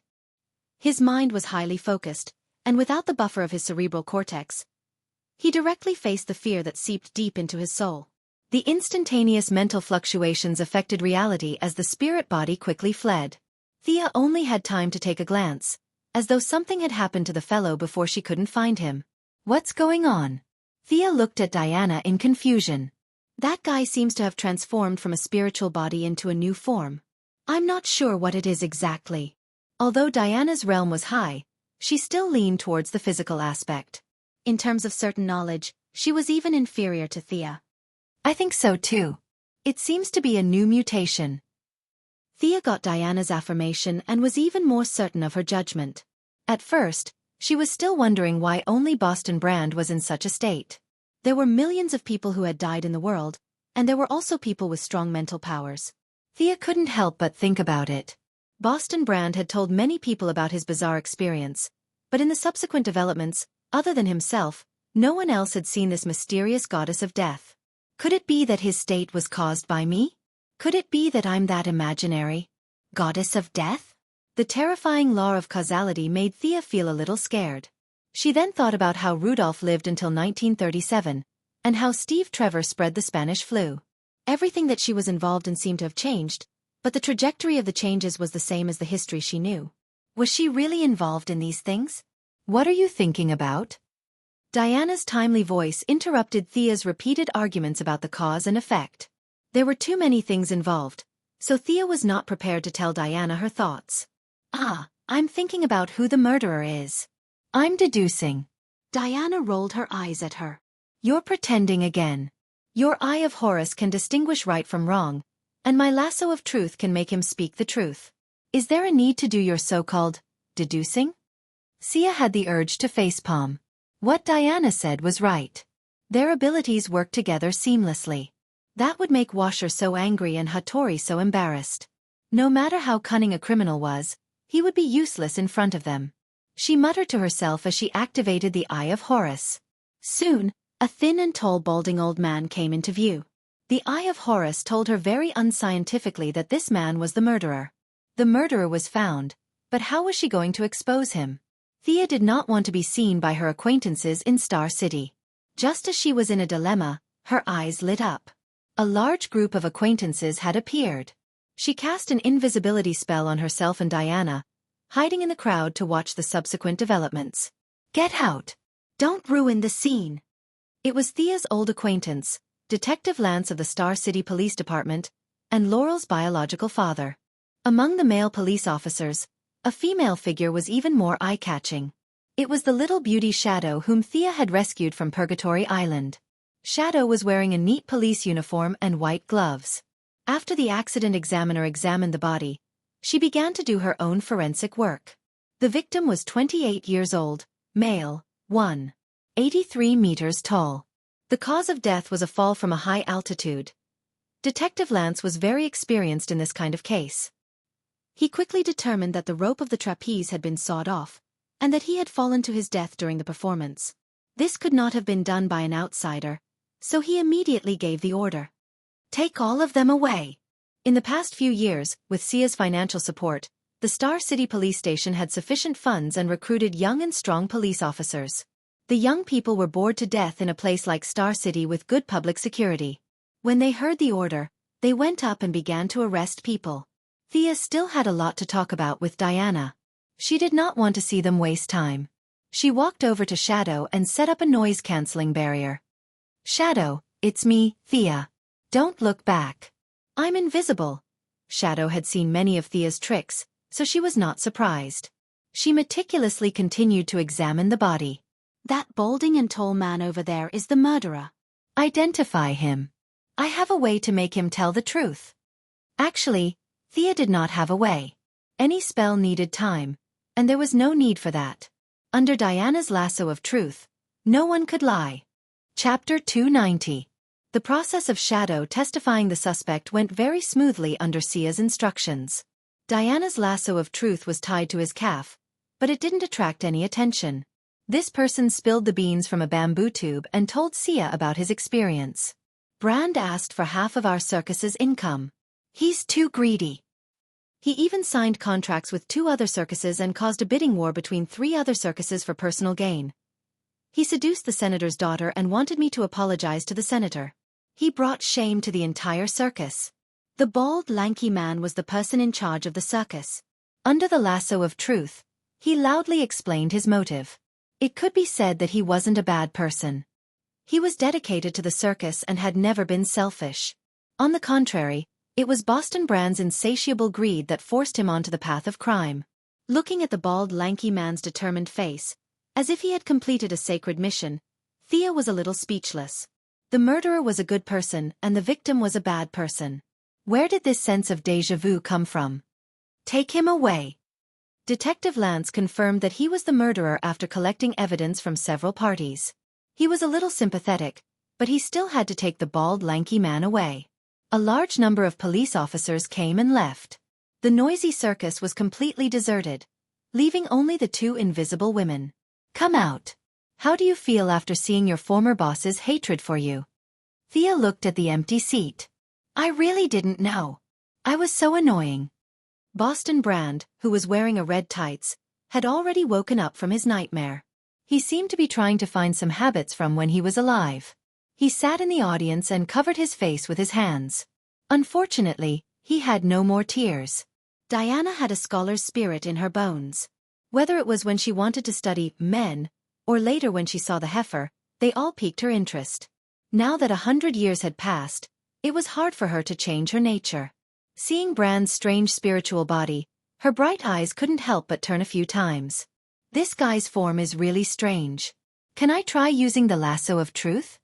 Speaker 1: His mind was highly focused, and without the buffer of his cerebral cortex, he directly faced the fear that seeped deep into his soul. The instantaneous mental fluctuations affected reality as the spirit body quickly fled. Thea only had time to take a glance, as though something had happened to the fellow before she couldn't find him. What's going on? Thea looked at Diana in confusion. That guy seems to have transformed from a spiritual body into a new form. I'm not sure what it is exactly. Although Diana's realm was high, she still leaned towards the physical aspect. In terms of certain knowledge, she was even inferior to Thea. I think so too. It seems to be a new mutation. Thea got Diana's affirmation and was even more certain of her judgment. At first, she was still wondering why only Boston Brand was in such a state. There were millions of people who had died in the world, and there were also people with strong mental powers. Thea couldn't help but think about it. Boston Brand had told many people about his bizarre experience, but in the subsequent developments, other than himself, no one else had seen this mysterious goddess of death. Could it be that his state was caused by me? Could it be that I'm that imaginary goddess of death? The terrifying law of causality made Thea feel a little scared. She then thought about how Rudolph lived until 1937, and how Steve Trevor spread the Spanish flu. Everything that she was involved in seemed to have changed, but the trajectory of the changes was the same as the history she knew. Was she really involved in these things? What are you thinking about? Diana's timely voice interrupted Thea's repeated arguments about the cause and effect. There were too many things involved, so Thea was not prepared to tell Diana her thoughts. I'm thinking about who the murderer is. I'm deducing. Diana rolled her eyes at her. You're pretending again. Your Eye of Horus can distinguish right from wrong, and my lasso of truth can make him speak the truth. Is there a need to do your so-called deducing? Sia had the urge to facepalm. What Diana said was right. Their abilities worked together seamlessly. That would make Washer so angry and Hattori so embarrassed. No matter how cunning a criminal was, he would be useless in front of them. She muttered to herself as she activated the Eye of Horus. Soon, a thin and tall balding old man came into view. The Eye of Horus told her very unscientifically that this man was the murderer. The murderer was found, but how was she going to expose him? Thea did not want to be seen by her acquaintances in Star City. Just as she was in a dilemma, her eyes lit up. A large group of acquaintances had appeared. She cast an invisibility spell on herself and Diana, hiding in the crowd to watch the subsequent developments. Get out! Don't ruin the scene! It was Thea's old acquaintance, Detective Lance of the Star City Police Department, and Laurel's biological father. Among the male police officers, a female figure was even more eye-catching. It was the little beauty Shadow whom Thea had rescued from Purgatory Island. Shadow was wearing a neat police uniform and white gloves. After the accident examiner examined the body, she began to do her own forensic work. The victim was 28 years old, male, 183 meters tall. The cause of death was a fall from a high altitude. Detective Lance was very experienced in this kind of case. He quickly determined that the rope of the trapeze had been sawed off, and that he had fallen to his death during the performance. This could not have been done by an outsider, so he immediately gave the order. Take all of them away. In the past few years, with Sia's financial support, the Star City Police Station had sufficient funds and recruited young and strong police officers. The young people were bored to death in a place like Star City with good public security. When they heard the order, they went up and began to arrest people. Thea still had a lot to talk about with Diana. She did not want to see them waste time. She walked over to Shadow and set up a noise-canceling barrier. Shadow, it's me, Thea. Don't look back. I'm invisible. Shadow had seen many of Thea's tricks, so she was not surprised. She meticulously continued to examine the body. That balding and tall man over there is the murderer. Identify him. I have a way to make him tell the truth. Actually, Thea did not have a way. Any spell needed time, and there was no need for that. Under Diana's lasso of truth, no one could lie. Chapter 290. The process of Shadow testifying the suspect went very smoothly under Sia's instructions. Diana's lasso of truth was tied to his calf, but it didn't attract any attention. This person spilled the beans from a bamboo tube and told Sia about his experience. Brand asked for half of our circus's income. He's too greedy. He even signed contracts with 2 other circuses and caused a bidding war between 3 other circuses for personal gain. He seduced the senator's daughter and wanted me to apologize to the senator. He brought shame to the entire circus. The bald, lanky man was the person in charge of the circus. Under the lasso of truth, he loudly explained his motive. It could be said that he wasn't a bad person. He was dedicated to the circus and had never been selfish. On the contrary, it was Boston Brand's insatiable greed that forced him onto the path of crime. Looking at the bald, lanky man's determined face, as if he had completed a sacred mission, Thea was a little speechless. The murderer was a good person and the victim was a bad person. Where did this sense of déjà vu come from? Take him away. Detective Lance confirmed that he was the murderer after collecting evidence from several parties. He was a little sympathetic, but he still had to take the bald, lanky man away. A large number of police officers came and left. The noisy circus was completely deserted, leaving only the 2 invisible women. Come out. How do you feel after seeing your former boss's hatred for you? Thea looked at the empty seat. I really didn't know. I was so annoying. Boston Brand, who was wearing a red tights, had already woken up from his nightmare. He seemed to be trying to find some habits from when he was alive. He sat in the audience and covered his face with his hands. Unfortunately, he had no more tears. Diana had a scholar's spirit in her bones. Whether it was when she wanted to study men, or later when she saw the heifer, they all piqued her interest. Now that 100 years had passed, it was hard for her to change her nature. Seeing Brand's strange spiritual body, her bright eyes couldn't help but turn a few times. This guy's form is really strange. Can I try using the lasso of truth?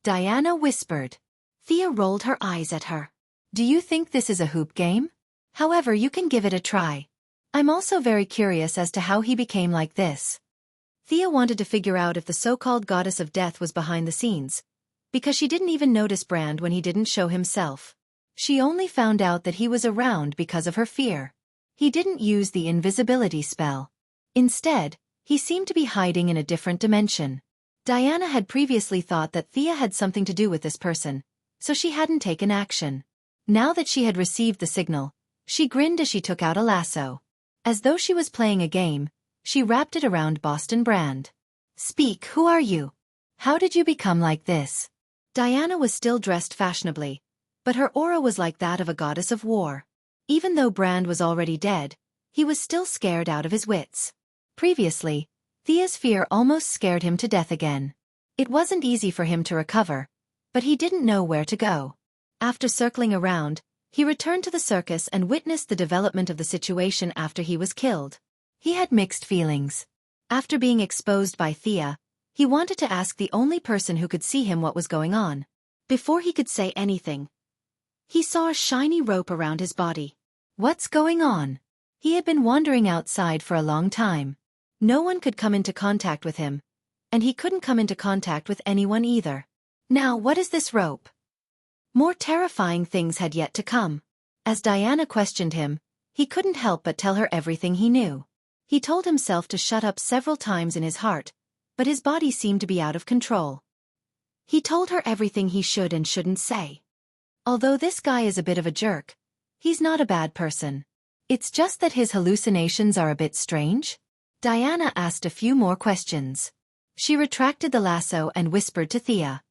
Speaker 1: Diana whispered. Thea rolled her eyes at her. Do you think this is a hoop game? However, you can give it a try. I'm also very curious as to how he became like this. Thea wanted to figure out if the so-called goddess of death was behind the scenes, because she didn't even notice Brand when he didn't show himself. She only found out that he was around because of her fear. He didn't use the invisibility spell. Instead, he seemed to be hiding in a different dimension. Diana had previously thought that Thea had something to do with this person, so she hadn't taken action. Now that she had received the signal, she grinned as she took out a lasso. As though she was playing a game, she wrapped it around Boston Brand. Speak, who are you? How did you become like this? Diana was still dressed fashionably, but her aura was like that of a goddess of war. Even though Brand was already dead, he was still scared out of his wits. Previously, Thea's fear almost scared him to death again. It wasn't easy for him to recover, but he didn't know where to go. After circling around, he returned to the circus and witnessed the development of the situation after he was killed. He had mixed feelings. After being exposed by Thea, he wanted to ask the only person who could see him what was going on. Before he could say anything, he saw a shiny rope around his body. What's going on? He had been wandering outside for a long time. No one could come into contact with him, and he couldn't come into contact with anyone either. Now, what is this rope? More terrifying things had yet to come. As Diana questioned him, he couldn't help but tell her everything he knew. He told himself to shut up several times in his heart, but his body seemed to be out of control. He told her everything he should and shouldn't say. Although this guy is a bit of a jerk, he's not a bad person. It's just that his hallucinations are a bit strange. Diana asked a few more questions. She retracted the lasso and whispered to Thea.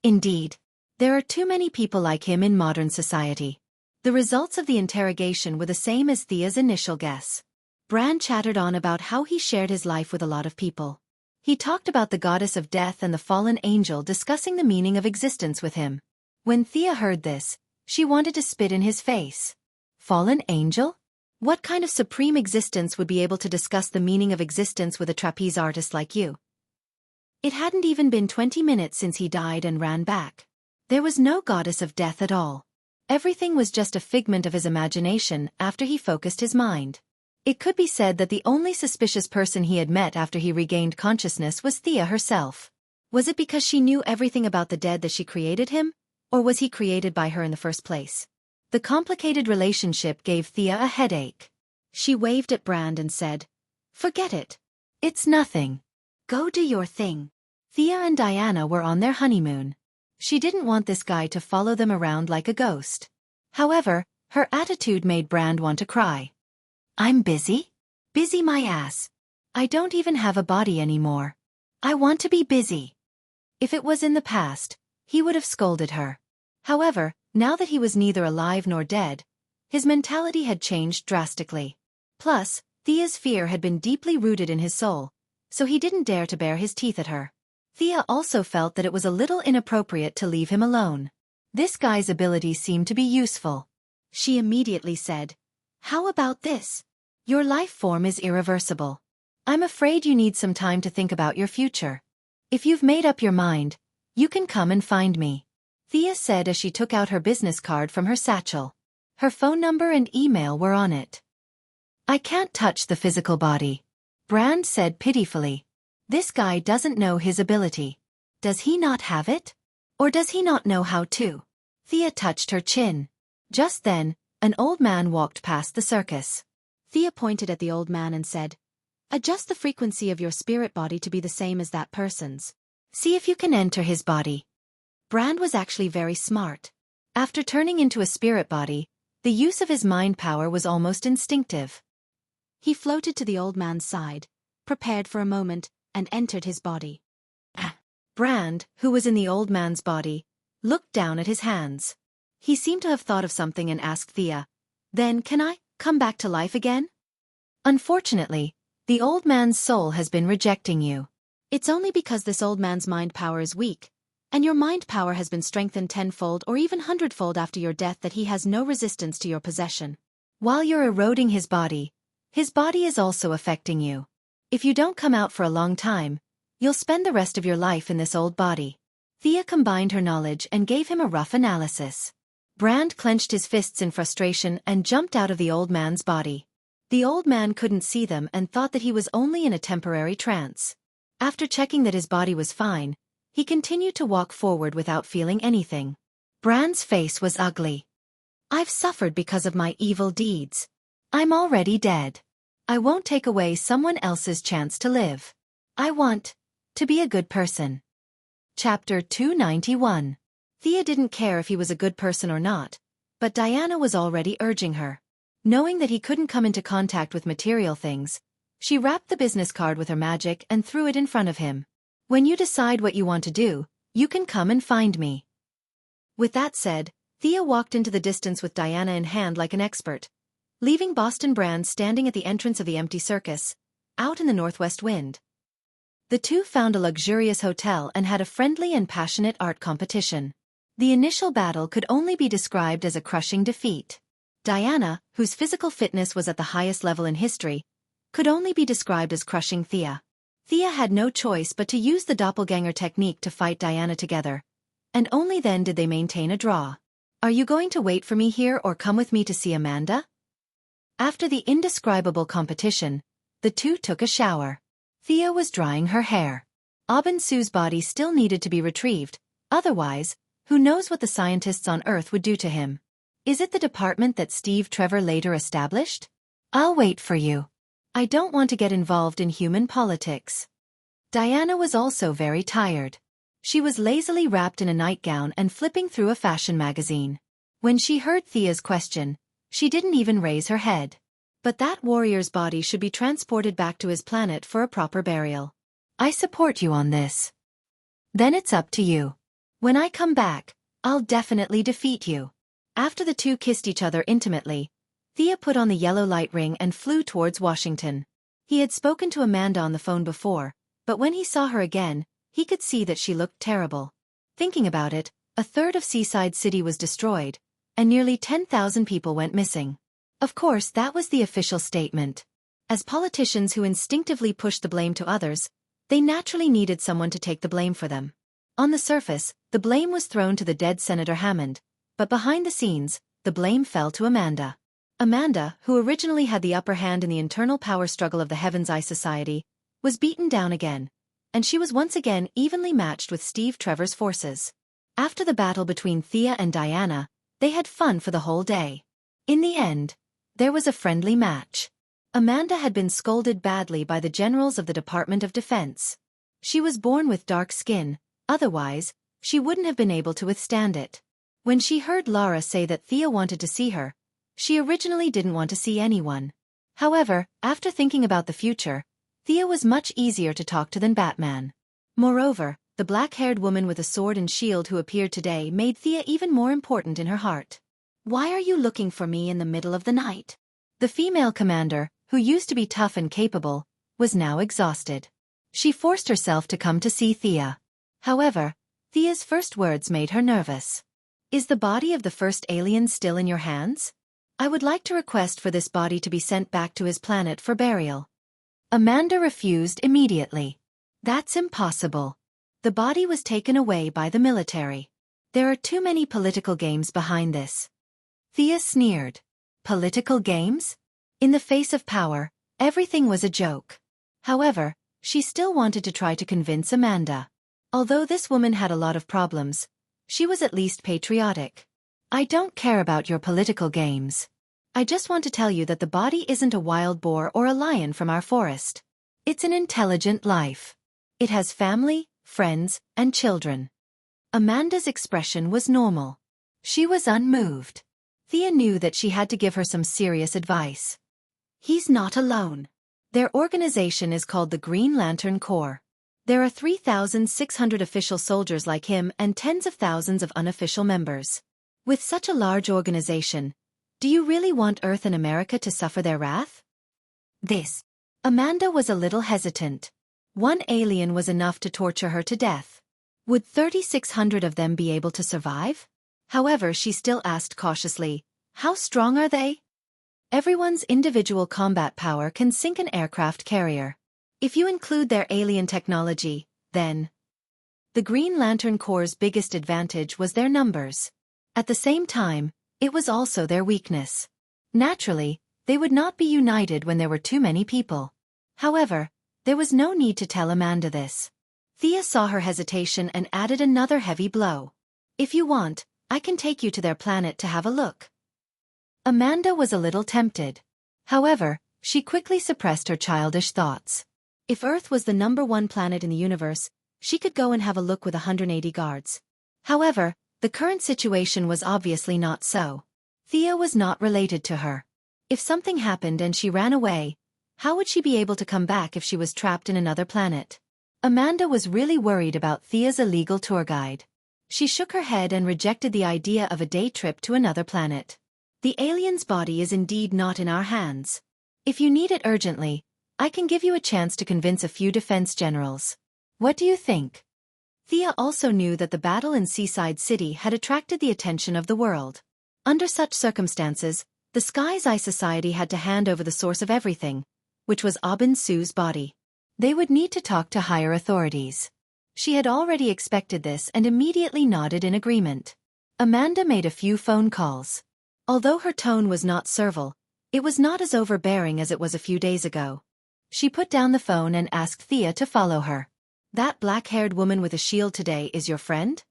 Speaker 1: Indeed. There are too many people like him in modern society. The results of the interrogation were the same as Thea's initial guess. Brand chattered on about how he shared his life with a lot of people. He talked about the goddess of death and the fallen angel discussing the meaning of existence with him. When Thea heard this, she wanted to spit in his face. Fallen angel? What kind of supreme existence would be able to discuss the meaning of existence with a trapeze artist like you? It hadn't even been 20 minutes since he died and ran back. There was no goddess of death at all. Everything was just a figment of his imagination after he focused his mind. It could be said that the only suspicious person he had met after he regained consciousness was Thea herself. Was it because she knew everything about the dead that she created him, or was he created by her in the first place? The complicated relationship gave Thea a headache. She waved at Brand and said, "Forget it. It's nothing. Go do your thing." Thea and Diana were on their honeymoon. She didn't want this guy to follow them around like a ghost. However, her attitude made Brand want to cry. I'm busy? Busy my ass. I don't even have a body anymore. I want to be busy. If it was in the past, he would have scolded her. However, now that he was neither alive nor dead, his mentality had changed drastically. Plus, Thea's fear had been deeply rooted in his soul, so he didn't dare to bare his teeth at her. Thea also felt that it was a little inappropriate to leave him alone. This guy's abilities seemed to be useful. She immediately said, "How about this? Your life form is irreversible. I'm afraid you need some time to think about your future. If you've made up your mind, you can come and find me," Thea said as she took out her business card from her satchel. Her phone number and email were on it. "I can't touch the physical body," Brand said pitifully. This guy doesn't know his ability. Does he not have it? Or does he not know how to? Thea touched her chin. Just then, an old man walked past the circus. Thea pointed at the old man and said, "Adjust the frequency of your spirit body to be the same as that person's. See if you can enter his body." Brand was actually very smart. After turning into a spirit body, the use of his mind power was almost instinctive.
Speaker 2: He floated to the old man's side, prepared for a moment, and entered his body.
Speaker 1: Brand, who was in the old man's body, looked down at his hands. He seemed to have thought of something and asked Thea, "Then can I come back to life again?" "Unfortunately, the old man's soul has been rejecting you.
Speaker 2: It's only because this old man's mind power is weak, and your mind power has been strengthened tenfold or even hundredfold after your death that he has no resistance to your possession.
Speaker 1: While you're eroding his body is also affecting you. If you don't come out for a long time, you'll spend the rest of your life in this old body." Thea combined her knowledge and gave him a rough analysis. Brand clenched his fists in frustration and jumped out of the old man's body. The old man couldn't see them and thought that he was only in a temporary trance. After checking that his body was fine, he continued to walk forward without feeling anything. Brand's face was ugly. "I've suffered because of my evil deeds. I'm already dead. I won't take away someone else's chance to live. I want to be a good person." Chapter 291. Thea didn't care if he was a good person or not, but Diana was already urging her. Knowing that he couldn't come into contact with material things, she wrapped the business card with her magic and threw it in front of him. "When you decide what you want to do, you can come and find me." With that said, Thea walked into the distance with Diana in hand like an expert, leaving Boston Brand standing at the entrance of the empty circus, out in the northwest wind. The two found a luxurious hotel and had a friendly and passionate art competition. The initial battle could only be described as a crushing defeat. Diana, whose physical fitness was at the highest level in history, could only be described as crushing Thea. Thea had no choice but to use the doppelganger technique to fight Diana together, and only then did they maintain a draw. "Are you going to wait for me here or come with me to see Amanda?" After the indescribable competition, the two took a shower. Thea was drying her hair. Su's body still needed to be retrieved, otherwise, who knows what the scientists on Earth would do to him. Is it the department that Steve Trevor later established? "I'll wait for you. I don't want to get involved in human politics." Diana was also very tired. She was lazily wrapped in a nightgown and flipping through a fashion magazine. When she heard Thea's question, she didn't even raise her head. But that warrior's body should be transported back to his planet for a proper burial. "I support you on this. Then it's up to you. When I come back, I'll definitely defeat you." After the two kissed each other intimately, Thea put on the yellow light ring and flew towards Washington. He had spoken to Amanda on the phone before, but when he saw her again, he could see that she looked terrible. Thinking about it, a third of Seaside City was destroyed, and nearly 10,000 people went missing. Of course, that was the official statement. As politicians who instinctively pushed the blame to others, they naturally needed someone to take the blame for them. On the surface, the blame was thrown to the dead Senator Hammond, but behind the scenes, the blame fell to Amanda. Amanda, who originally had the upper hand in the internal power struggle of the Heaven's Eye Society, was beaten down again, and she was once again evenly matched with Steve Trevor's forces. After the battle between Thea and Diana, they had fun for the whole day. In the end, there was a friendly match. Amanda had been scolded badly by the generals of the Department of Defense. She was born with dark skin, otherwise, she wouldn't have been able to withstand it. When she heard Lara say that Thea wanted to see her, she originally didn't want to see anyone. However, after thinking about the future, Thea was much easier to talk to than Batman. Moreover, the black-haired woman with a sword and shield who appeared today made Thea even more important in her heart. "Why are you looking for me in the middle of the night?" The female commander, who used to be tough and capable, was now exhausted. She forced herself to come to see Thea. However, Thea's first words made her nervous. "Is the body of the first alien still in your hands? I would like to request for this body to be sent back to his planet for burial." Amanda refused immediately. "That's impossible. The body was taken away by the military. There are too many political games behind this." Thea sneered. Political games? In the face of power, everything was a joke. However, she still wanted to try to convince Amanda. Although this woman had a lot of problems, she was at least patriotic. "I don't care about your political games. I just want to tell you that the body isn't a wild boar or a lion from our forest. It's an intelligent life. It has family, friends, and children." Amanda's expression was normal. She was unmoved. Thea knew that she had to give her some serious advice. He's not alone. Their organization is called the Green Lantern Corps. There are 3,600 official soldiers like him and tens of thousands of unofficial members. With such a large organization, do you really want Earth and America to suffer their wrath? Amanda was a little hesitant. One alien was enough to torture her to death. Would 3,600 of them be able to survive? However, she still asked cautiously, how strong are they? Everyone's individual combat power can sink an aircraft carrier. If you include their alien technology, then... The Green Lantern Corps' biggest advantage was their numbers. At the same time, it was also their weakness. Naturally, they would not be united when there were too many people. However, there was no need to tell Amanda this. Thea saw her hesitation and added another heavy blow. If you want, I can take you to their planet to have a look. Amanda was a little tempted. However, she quickly suppressed her childish thoughts. If Earth was the #1 planet in the universe, she could go and have a look with 180 guards. However, the current situation was obviously not so. Thea was not related to her. If something happened and she ran away, how would she be able to come back if she was trapped in another planet? Amanda was really worried about Thea's illegal tour guide. She shook her head and rejected the idea of a day trip to another planet. The alien's body is indeed not in our hands. If you need it urgently, I can give you a chance to convince a few defense generals. What do you think? Thea also knew that the battle in Seaside City had attracted the attention of the world. Under such circumstances, the Sky's Eye Society had to hand over the source of everything, which was Aubin Su's body. They would need to talk to higher authorities. She had already expected this and immediately nodded in agreement. Amanda made a few phone calls. Although her tone was not servile, it was not as overbearing as it was a few days ago. She put down the phone and asked Thea to follow her. That black-haired woman with a shield today is your friend?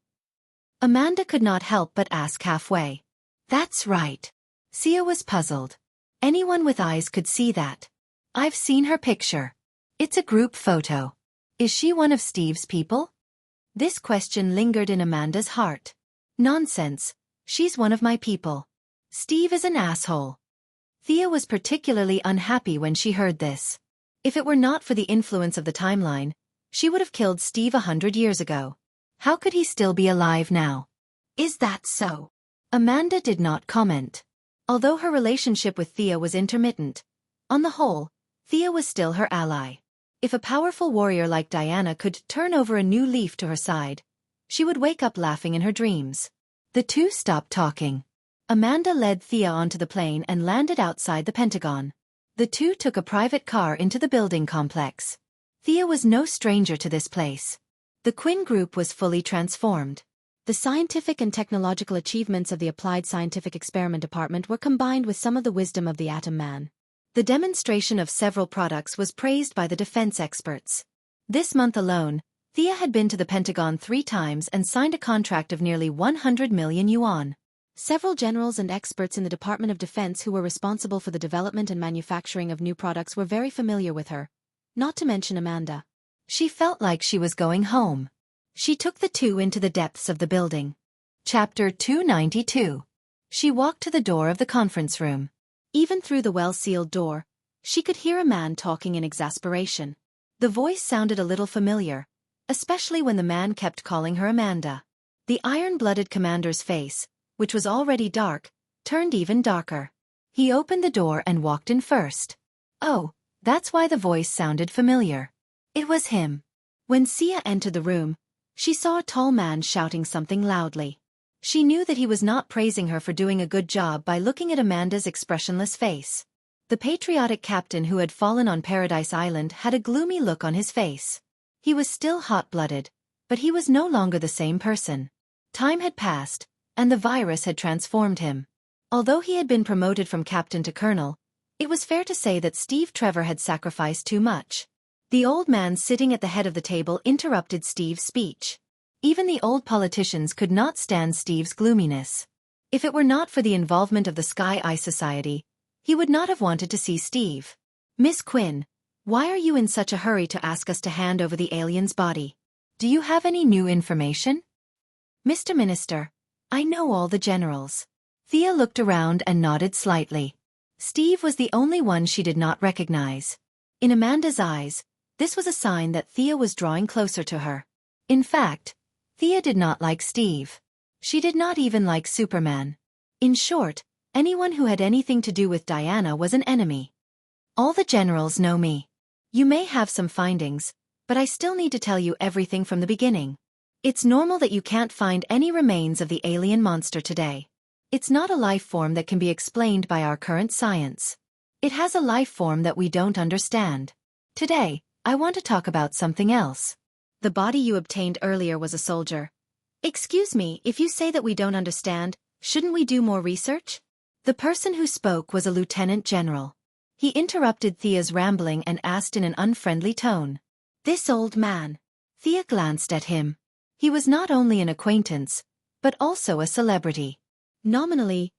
Speaker 1: Amanda could not help but ask halfway. That's right. Thea was puzzled. Anyone with eyes could see that. I've seen her picture. It's a group photo. Is she one of Steve's people? This question lingered in Amanda's heart. Nonsense. She's one of my people. Steve is an asshole. Thea was particularly unhappy when she heard this. If it were not for the influence of the timeline, she would have killed Steve 100 years ago. How could he still be alive now? Is that so? Amanda did not comment. Although her relationship with Thea was intermittent, on the whole, Thea was still her ally. If a powerful warrior like Diana could turn over a new leaf to her side, she would wake up laughing in her dreams. The two stopped talking. Amanda led Thea onto the plane and landed outside the Pentagon. The two took a private car into the building complex. Thea was no stranger to this place. The Quinn Group was fully transformed. The scientific and technological achievements of the Applied Scientific Experiment Department were combined with some of the wisdom of the Atom Man. The demonstration of several products was praised by the defense experts. This month alone, Thea had been to the Pentagon 3 times and signed a contract of nearly 100 million yuan. Several generals and experts in the Department of Defense who were responsible for the development and manufacturing of new products were very familiar with her, not to mention Amanda. She felt like she was going home. She took the two into the depths of the building. Chapter 292. She walked to the door of the conference room. Even through the well-sealed door, she could hear a man talking in exasperation. The voice sounded a little familiar, especially when the man kept calling her Amanda. The iron-blooded commander's face, which was already dark, turned even darker. He opened the door and walked in first. Oh, that's why the voice sounded familiar. It was him. When Sia entered the room, she saw a tall man shouting something loudly. She knew that he was not praising her for doing a good job by looking at Amanda's expressionless face. The patriotic captain who had fallen on Paradise Island had a gloomy look on his face. He was still hot-blooded, but he was no longer the same person. Time had passed, and the virus had transformed him. Although he had been promoted from captain to colonel, it was fair to say that Steve Trevor had sacrificed too much. The old man sitting at the head of the table interrupted Steve's speech. Even the old politicians could not stand Steve's gloominess. If it were not for the involvement of the Sky Eye Society, he would not have wanted to see Steve. Miss Quinn, why are you in such a hurry to ask us to hand over the alien's body? Do you have any new information? Mr. Minister, I know all the generals. Thea looked around and nodded slightly. Steve was the only one she did not recognize. In Amanda's eyes, this was a sign that Thea was drawing closer to her. In fact, Thea did not like Steve. She did not even like Superman. In short, anyone who had anything to do with Diana was an enemy. All the generals know me. You may have some findings, but I still need to tell you everything from the beginning. It's normal that you can't find any remains of the alien monster today. It's not a life form that can be explained by our current science. It has a life form that we don't understand. Today, I want to talk about something else.
Speaker 2: The body you obtained earlier was a soldier. Excuse me, if you say that we don't understand, shouldn't we do more research?
Speaker 1: The person who spoke was a lieutenant general. He interrupted Thea's rambling and asked in an unfriendly tone. This old man. Thea glanced at him. He was not only an acquaintance, but also a celebrity.
Speaker 2: Nominally,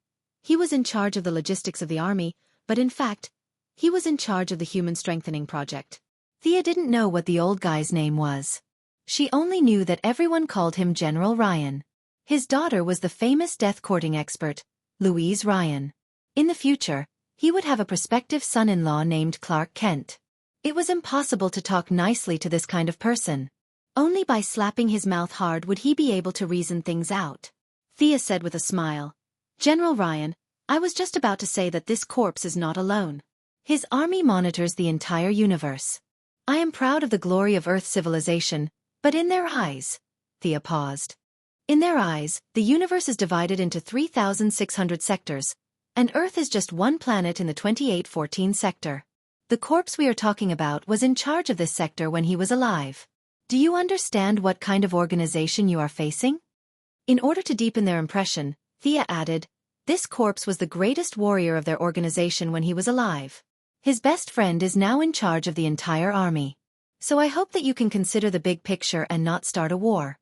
Speaker 2: he was in charge of the logistics of the army, but in fact, he was in charge of the human strengthening project.
Speaker 1: Thea didn't know what the old guy's name was. She only knew that everyone called him General Ryan. His daughter was the famous death-courting expert, Louise Ryan. In the future, he would have a prospective son-in-law named Clark Kent. It was impossible to talk nicely to this kind of person. Only by slapping his mouth hard would he be able to reason things out.
Speaker 2: Thea said with a smile. General Ryan, I was just about to say that this corpse is not alone.
Speaker 1: His army monitors the entire universe. I am proud of the glory of Earth civilization, but in their eyes... Thea paused. In their eyes, the universe is divided into 3,600 sectors, and Earth is just one planet in the 2814 sector. The corpse we are talking about was in charge of this sector when he was alive. Do you understand what kind of organization you are facing? In order to deepen their impression, Thea added, this corpse was the greatest warrior of their organization when he was alive. His best friend is now in charge of the entire army. So I hope that you can consider the big picture and not start a war.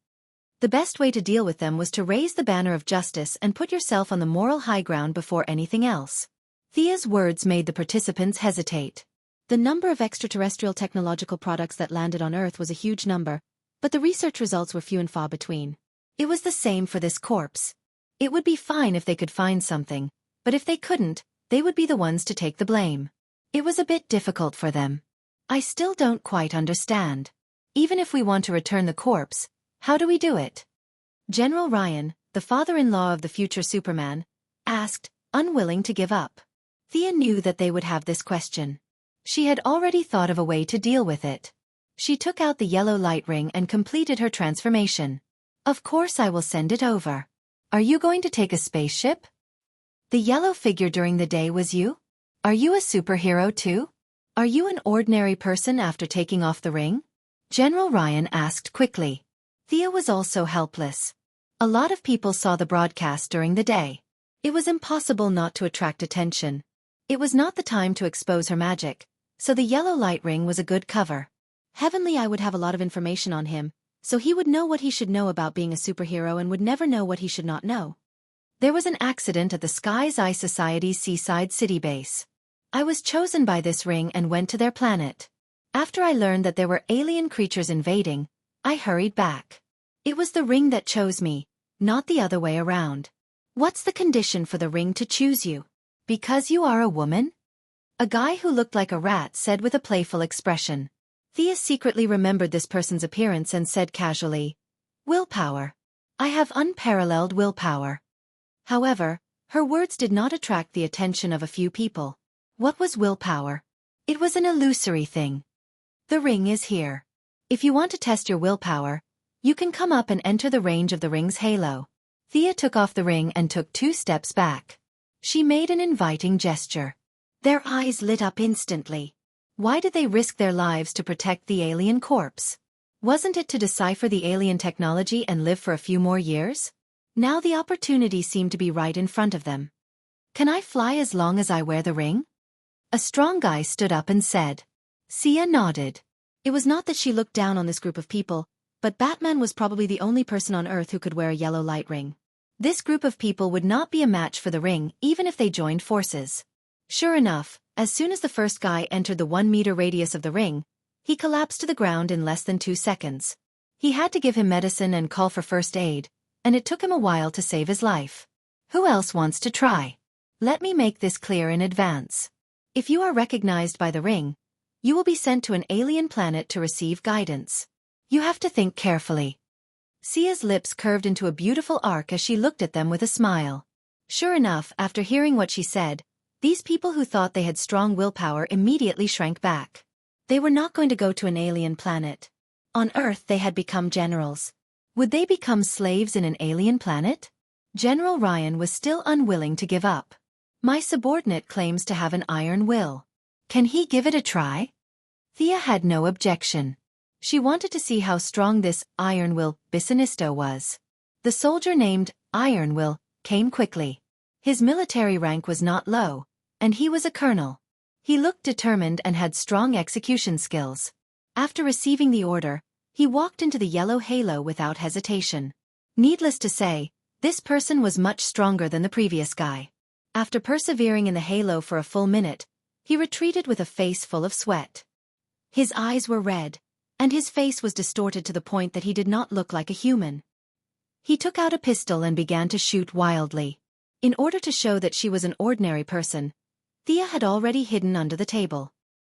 Speaker 1: The best way to deal with them was to raise the banner of justice and put yourself on the moral high ground before anything else. Thea's words made the participants hesitate.
Speaker 2: The number of extraterrestrial technological products that landed on Earth was a huge number, but the research results were few and far between.
Speaker 1: It was the same for this corpse. It would be fine if they could find something, but if they couldn't, they would be the ones to take the blame. It was a bit difficult for them. I still don't quite understand. Even if we want to return the corpse, how do we do it? General Ryan, the father-in-law of the future Superman, asked, unwilling to give up. Thea knew that they would have this question. She had already thought of a way to deal with it. She took out the yellow light ring and completed her transformation. Of course I will send it over. Are you going to take a spaceship? The yellow figure during the day was you? Are you a superhero too? Are you an ordinary person after taking off the ring? General Ryan asked quickly. Thea was also helpless. A lot of people saw the broadcast during the day. It was impossible not to attract attention. It was not the time to expose her magic, so the yellow light ring was a good cover.
Speaker 2: Heavenly, I would have a lot of information on him, so he would know what he should know about being a superhero and would never know what he should not know.
Speaker 1: There was an accident at the Sky's Eye Society's seaside city base. I was chosen by this ring and went to their planet. After I learned that there were alien creatures invading, I hurried back. It was the ring that chose me, not the other way around. What's the condition for the ring to choose you? Because you are a woman? A guy who looked like a rat said with a playful expression. Thea secretly remembered this person's appearance and said casually, willpower. I have unparalleled willpower. However, her words did not attract the attention of a few people. What was willpower? It was an illusory thing. The ring is here. If you want to test your willpower, you can come up and enter the range of the ring's halo. Thea took off the ring and took 2 steps back. She made an inviting gesture. Their eyes lit up instantly. Why did they risk their lives to protect the alien corpse? Wasn't it to decipher the alien technology and live for a few more years? Now the opportunity seemed to be right in front of them. Can I fly as long as I wear the ring? A strong guy stood up and said. Sia nodded.
Speaker 2: It was not that she looked down on this group of people, but Batman was probably the only person on Earth who could wear a yellow light ring.
Speaker 1: This group of people would not be a match for the ring even if they joined forces. Sure enough, as soon as the first guy entered the 1-meter radius of the ring, he collapsed to the ground in less than 2 seconds. He had to give him medicine and call for first aid, and it took him a while to save his life. Who else wants to try? Let me make this clear in advance. If you are recognized by the ring, you will be sent to an alien planet to receive guidance. You have to think carefully. Sia's lips curved into a beautiful arc as she looked at them with a smile. Sure enough, after hearing what she said, these people who thought they had strong willpower immediately shrank back. They were not going to go to an alien planet. On Earth they had become generals. Would they become slaves in an alien planet? General Ryan was still unwilling to give up. My subordinate claims to have an iron will. Can he give it a try? Thea had no objection. She wanted to see how strong this iron will Bissinisto was. The soldier named Iron Will came quickly. His military rank was not low, and he was a colonel. He looked determined and had strong execution skills. After receiving the order, he walked into the yellow halo without hesitation. Needless to say, this person was much stronger than the previous guy. After persevering in the halo for a full minute, he retreated with a face full of sweat. His eyes were red, and his face was distorted to the point that he did not look like a human. He took out a pistol and began to shoot wildly. In order to show that she was an ordinary person, Thea had already hidden under the table.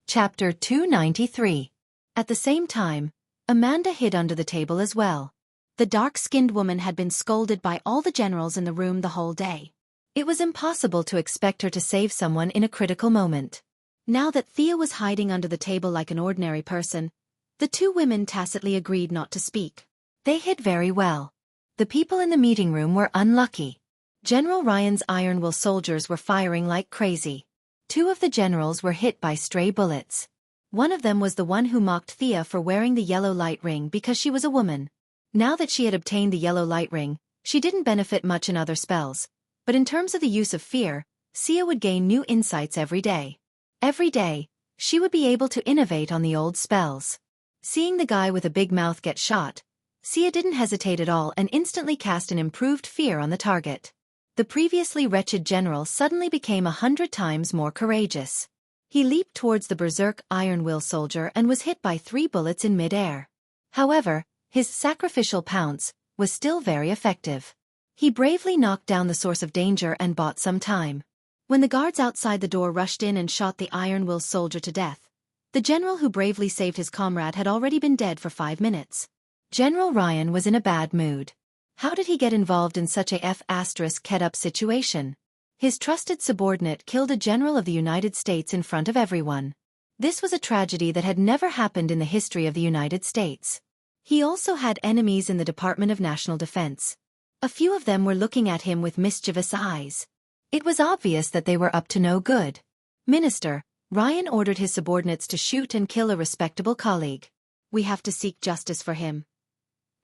Speaker 1: Chapter 293. At the same time, Amanda hid under the table as well.
Speaker 2: The dark-skinned woman had been scolded by all the generals in the room the whole day.
Speaker 1: It was impossible to expect her to save someone in a critical moment.
Speaker 2: Now that Thea was hiding under the table like an ordinary person, the two women tacitly agreed not to speak.
Speaker 1: They hid very well. The people in the meeting room were unlucky. General Ryan's Iron Will soldiers were firing like crazy. Two of the generals were hit by stray bullets. One of them was the one who mocked Thea for wearing the yellow light ring because she was a woman. Now that she had obtained the yellow light ring, she didn't benefit much in other spells. But in terms of the use of fear, Sia would gain new insights every day. Every day, she would be able to innovate on the old spells. Seeing the guy with a big mouth get shot, Sia didn't hesitate at all and instantly cast an improved fear on the target. The previously wretched general suddenly became 100 times more courageous. He leaped towards the berserk Iron Will soldier and was hit by 3 bullets in mid-air. However, his sacrificial pounce was still very effective. He bravely knocked down the source of danger and bought some time. When the guards outside the door rushed in and shot the Iron Will soldier to death, the general who bravely saved his comrade had already been dead for 5 minutes. General Ryan was in a bad mood. How did he get involved in such a F***-up situation? His trusted subordinate killed a general of the United States in front of everyone. This was a tragedy that had never happened in the history of the United States. He also had enemies in the Department of National Defense. A few of them were looking at him with mischievous eyes. It was obvious that they were up to no good. Minister, Ryan ordered his subordinates to shoot and kill a respectable colleague.
Speaker 2: We have to seek justice for him.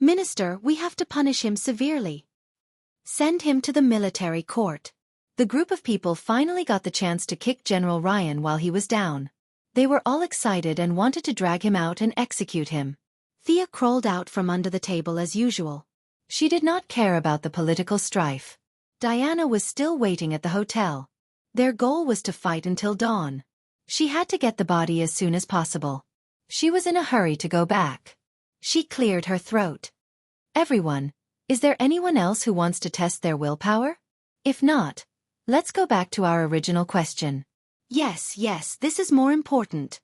Speaker 2: Minister, we have to punish him severely.
Speaker 1: Send him to the military court. The group of people finally got the chance to kick General Ryan while he was down. They were all excited and wanted to drag him out and execute him.
Speaker 2: Thea crawled out from under the table as usual.
Speaker 1: She did not care about the political strife. Diana was still waiting at the hotel. Their goal was to fight until dawn. She had to get the body as soon as possible. She was in a hurry to go back. She cleared her throat. Everyone, is there anyone else who wants to test their willpower? If not, let's go back to our original question.
Speaker 2: Yes, this is more important.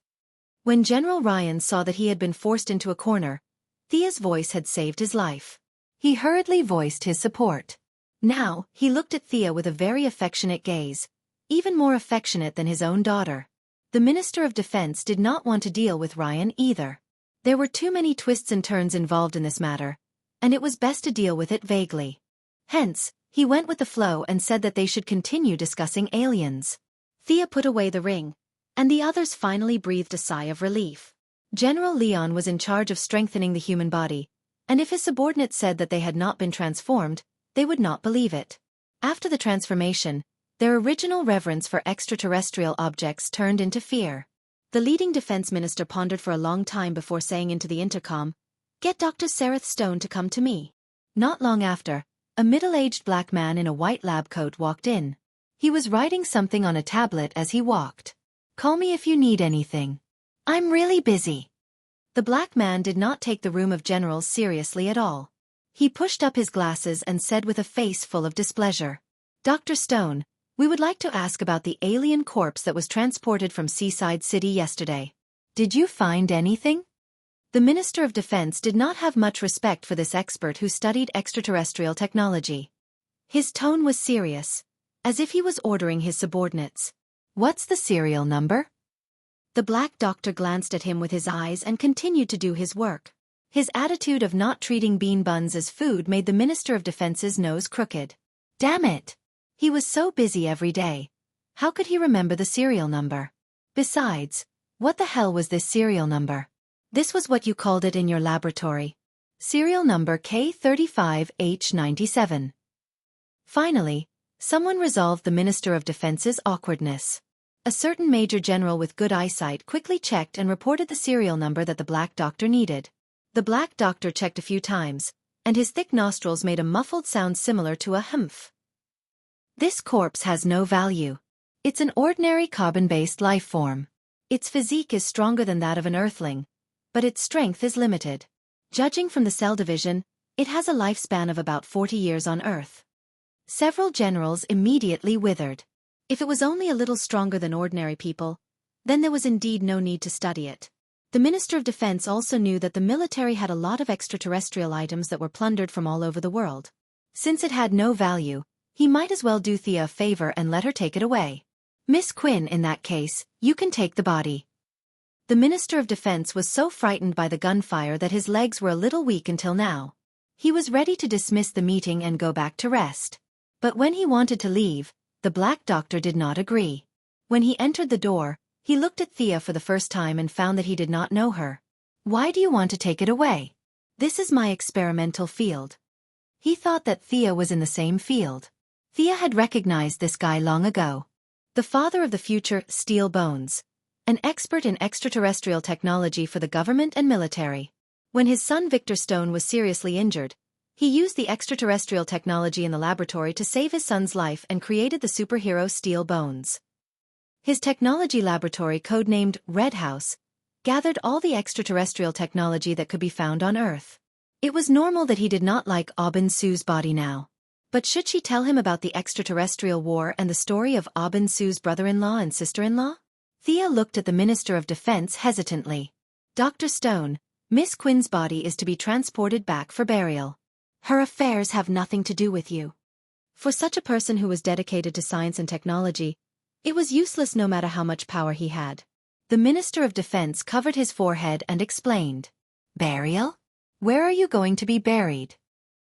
Speaker 1: When General Ryan saw that he had been forced into a corner, Thea's voice had saved his life. He hurriedly voiced his support. Now, he looked at Thea with a very affectionate gaze, even more affectionate than his own daughter. The Minister of Defense did not want to deal with Ryan either. There were too many twists and turns involved in this matter, and it was best to deal with it vaguely. Hence, he went with the flow and said that they should continue discussing aliens.
Speaker 2: Thea put away the ring, and the others finally breathed a sigh of relief.
Speaker 1: General Leon was in charge of strengthening the human body, and if his subordinates said that they had not been transformed, they would not believe it. After the transformation, their original reverence for extraterrestrial objects turned into fear.
Speaker 2: The leading defense minister pondered for a long time before saying into the intercom, "Get Dr. Sereth Stone to come to me."
Speaker 1: Not long after, a middle-aged black man in a white lab coat walked in. He was writing something on a tablet as he walked. "Call me if you need anything. I'm really busy." The black man did not take the room of generals seriously at all. He pushed up his glasses and said with a face full of displeasure, "Dr. Stone, we would like to ask about the alien corpse that was transported from Seaside City yesterday. Did you find anything?" The Minister of Defense did not have much respect for this expert who studied extraterrestrial technology. His tone was serious, as if he was ordering his subordinates. "What's the serial number?" The Black Doctor glanced at him with his eyes and continued to do his work. His attitude of not treating bean buns as food made the Minister of Defense's nose crooked. Damn it! He was so busy every day. How could he remember the serial number? Besides, what the hell was this serial number? This was what you called it in your laboratory. Serial number K35H97. Finally, someone resolved the Minister of Defense's awkwardness. A certain Major General with good eyesight quickly checked and reported the serial number that the Black Doctor needed. The Black Doctor checked a few times, and his thick nostrils made a muffled sound similar to a humph. "This corpse has no value. It's an ordinary carbon-based life form. Its physique is stronger than that of an Earthling, but its strength is limited. Judging from the cell division, it has a lifespan of about 40 years on Earth." Several generals immediately withered. If it was only a little stronger than ordinary people, then there was indeed no need to study it. The Minister of Defense also knew that the military had a lot of extraterrestrial items that were plundered from all over the world. Since it had no value, he might as well do Thea a favor and let her take it away. "Miss Quinn, in that case, you can take the body." The Minister of Defense was so frightened by the gunfire that his legs were a little weak until now. He was ready to dismiss the meeting and go back to rest. But when he wanted to leave, the Black Doctor did not agree. When he entered the door, he looked at Thea for the first time and found that he did not know her. "Why do you want to take it away?" "This is my experimental field." He thought that Thea was in the same field. Thea had recognized this guy long ago. The father of the future Steel Bones, an expert in extraterrestrial technology for the government and military. When his son Victor Stone was seriously injured, he used the extraterrestrial technology in the laboratory to save his son's life and created the superhero Steel Bones. His technology laboratory, codenamed Red House, gathered all the extraterrestrial technology that could be found on Earth. It was normal that he did not like Aubin Sue's body now. But should she tell him about the extraterrestrial war and the story of Aubin Sue's brother-in-law and sister-in-law? Thea looked at the Minister of Defense hesitantly. "Dr. Stone, Miss Quinn's body is to be transported back for burial. Her affairs have nothing to do with you." For such a person who was dedicated to science and technology, it was useless no matter how much power he had. The Minister of Defense covered his forehead and explained. "Burial? Where are you going to be buried?"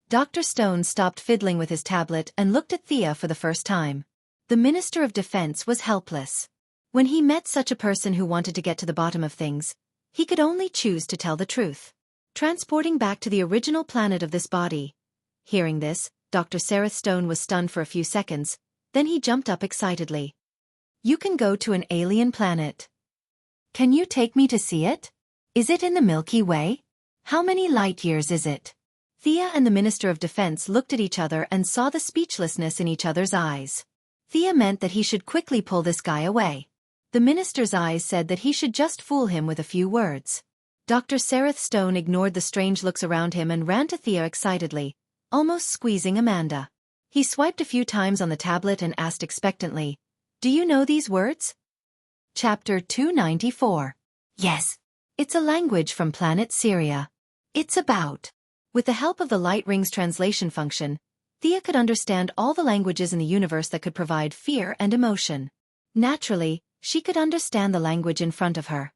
Speaker 1: Dr. Stone stopped fiddling with his tablet and looked at Thea for the first time. The Minister of Defense was helpless. When he met such a person who wanted to get to the bottom of things, he could only choose to tell the truth. Transporting back to the original planet of this body. Hearing this, Dr. Sareth Stone was stunned for a few seconds, then he jumped up excitedly. "You can go to an alien planet. Can you take me to see it? Is it in the Milky Way? How many light years is it?" Thea and the Minister of Defense looked at each other and saw the speechlessness in each other's eyes. Thea meant that he should quickly pull this guy away. The minister's eyes said that he should just fool him with a few words. Dr. Sareth Stone ignored the strange looks around him and ran to Thea excitedly, almost squeezing Amanda. He swiped a few times on the tablet and asked expectantly, "Do you know these words?" Chapter 294. Yes. It's a language from planet Syria. It's about. With the help of the Light Ring's translation function, Thea could understand all the languages in the universe that could provide fear and emotion. Naturally, she could understand the language in front of her.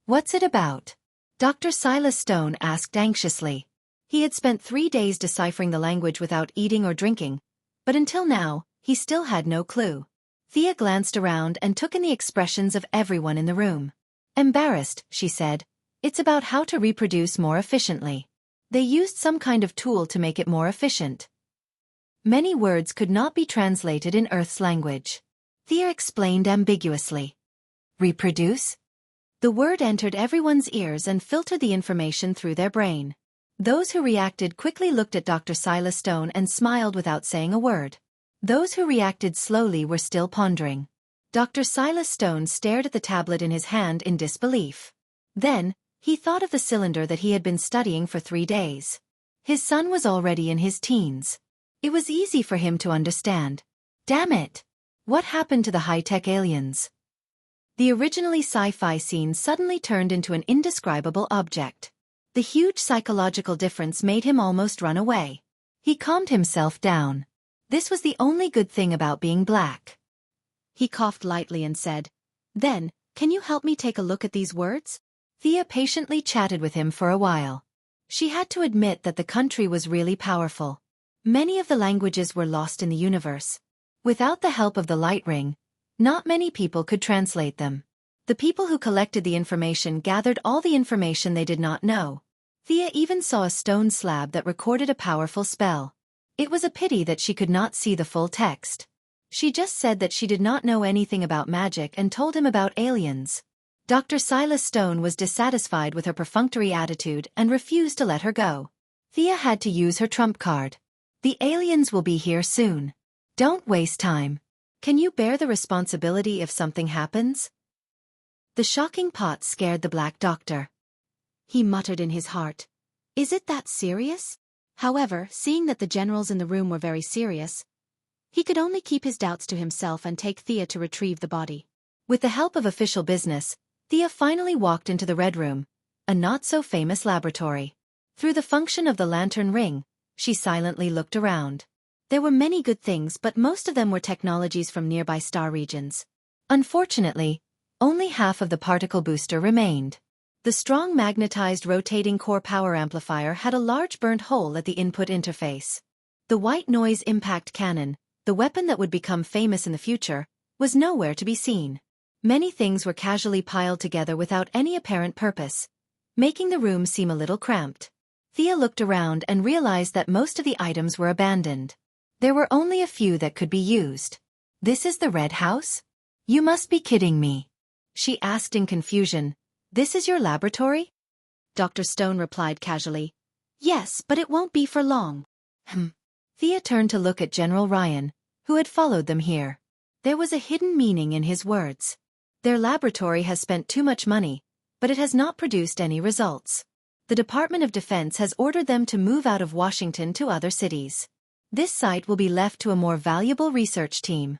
Speaker 1: "What's it about?" Dr. Silas Stone asked anxiously. He had spent 3 days deciphering the language without eating or drinking, but until now, he still had no clue. Thea glanced around and took in the expressions of everyone in the room. "Embarrassed," she said. "It's about how to reproduce more efficiently. They used some kind of tool to make it more efficient. Many words could not be translated in Earth's language." Thea explained ambiguously. "Reproduce?" The word entered everyone's ears and filtered the information through their brain. Those who reacted quickly looked at Dr. Silas Stone and smiled without saying a word. Those who reacted slowly were still pondering. Dr. Silas Stone stared at the tablet in his hand in disbelief. Then, he thought of the cylinder that he had been studying for 3 days. His son was already in his teens. It was easy for him to understand. Damn it! What happened to the high-tech aliens? The originally sci-fi scene suddenly turned into an indescribable object. The huge psychological difference made him almost run away. He calmed himself down. This was the only good thing about being black.
Speaker 2: He coughed lightly and said, "Then, can you help me take a look at these words?"
Speaker 1: Thea patiently chatted with him for a while. She had to admit that the country was really powerful. Many of the languages were lost in the universe. Without the help of the light ring, not many people could translate them. The people who collected the information gathered all the information they did not know. Thea even saw a stone slab that recorded a powerful spell. It was a pity that she could not see the full text. She just said that she did not know anything about magic and told him about aliens. Dr. Silas Stone was dissatisfied with her perfunctory attitude and refused to let her go. Thea had to use her trump card. The aliens will be here soon. Don't waste time. Can you bear the responsibility if something happens? The shocking pot scared the Black Doctor.
Speaker 2: He muttered in his heart, "Is it that serious?" However, seeing that the generals in the room were very serious, he could only keep his doubts to himself and take Thea to retrieve the body.
Speaker 1: With the help of official business, Thea finally walked into the Red Room, a not-so-famous laboratory. Through the function of the lantern ring, she silently looked around. There were many good things, but most of them were technologies from nearby star regions. Unfortunately, only half of the particle booster remained. The strong magnetized rotating core power amplifier had a large burnt hole at the input interface. The white noise impact cannon, the weapon that would become famous in the future, was nowhere to be seen. Many things were casually piled together without any apparent purpose, making the room seem a little cramped. Thea looked around and realized that most of the items were abandoned. There were only a few that could be used. "This is the Red House? You must be kidding me," she asked in confusion. "This is your laboratory?"
Speaker 2: Dr. Stone replied casually, "Yes, but it won't be for long."
Speaker 1: Thea turned to look at General Ryan, who had followed them here. There was a hidden meaning in his words. Their laboratory has spent too much money, but it has not produced any results. The Department of Defense has ordered them to move out of Washington to other cities. This site will be left to a more valuable research team.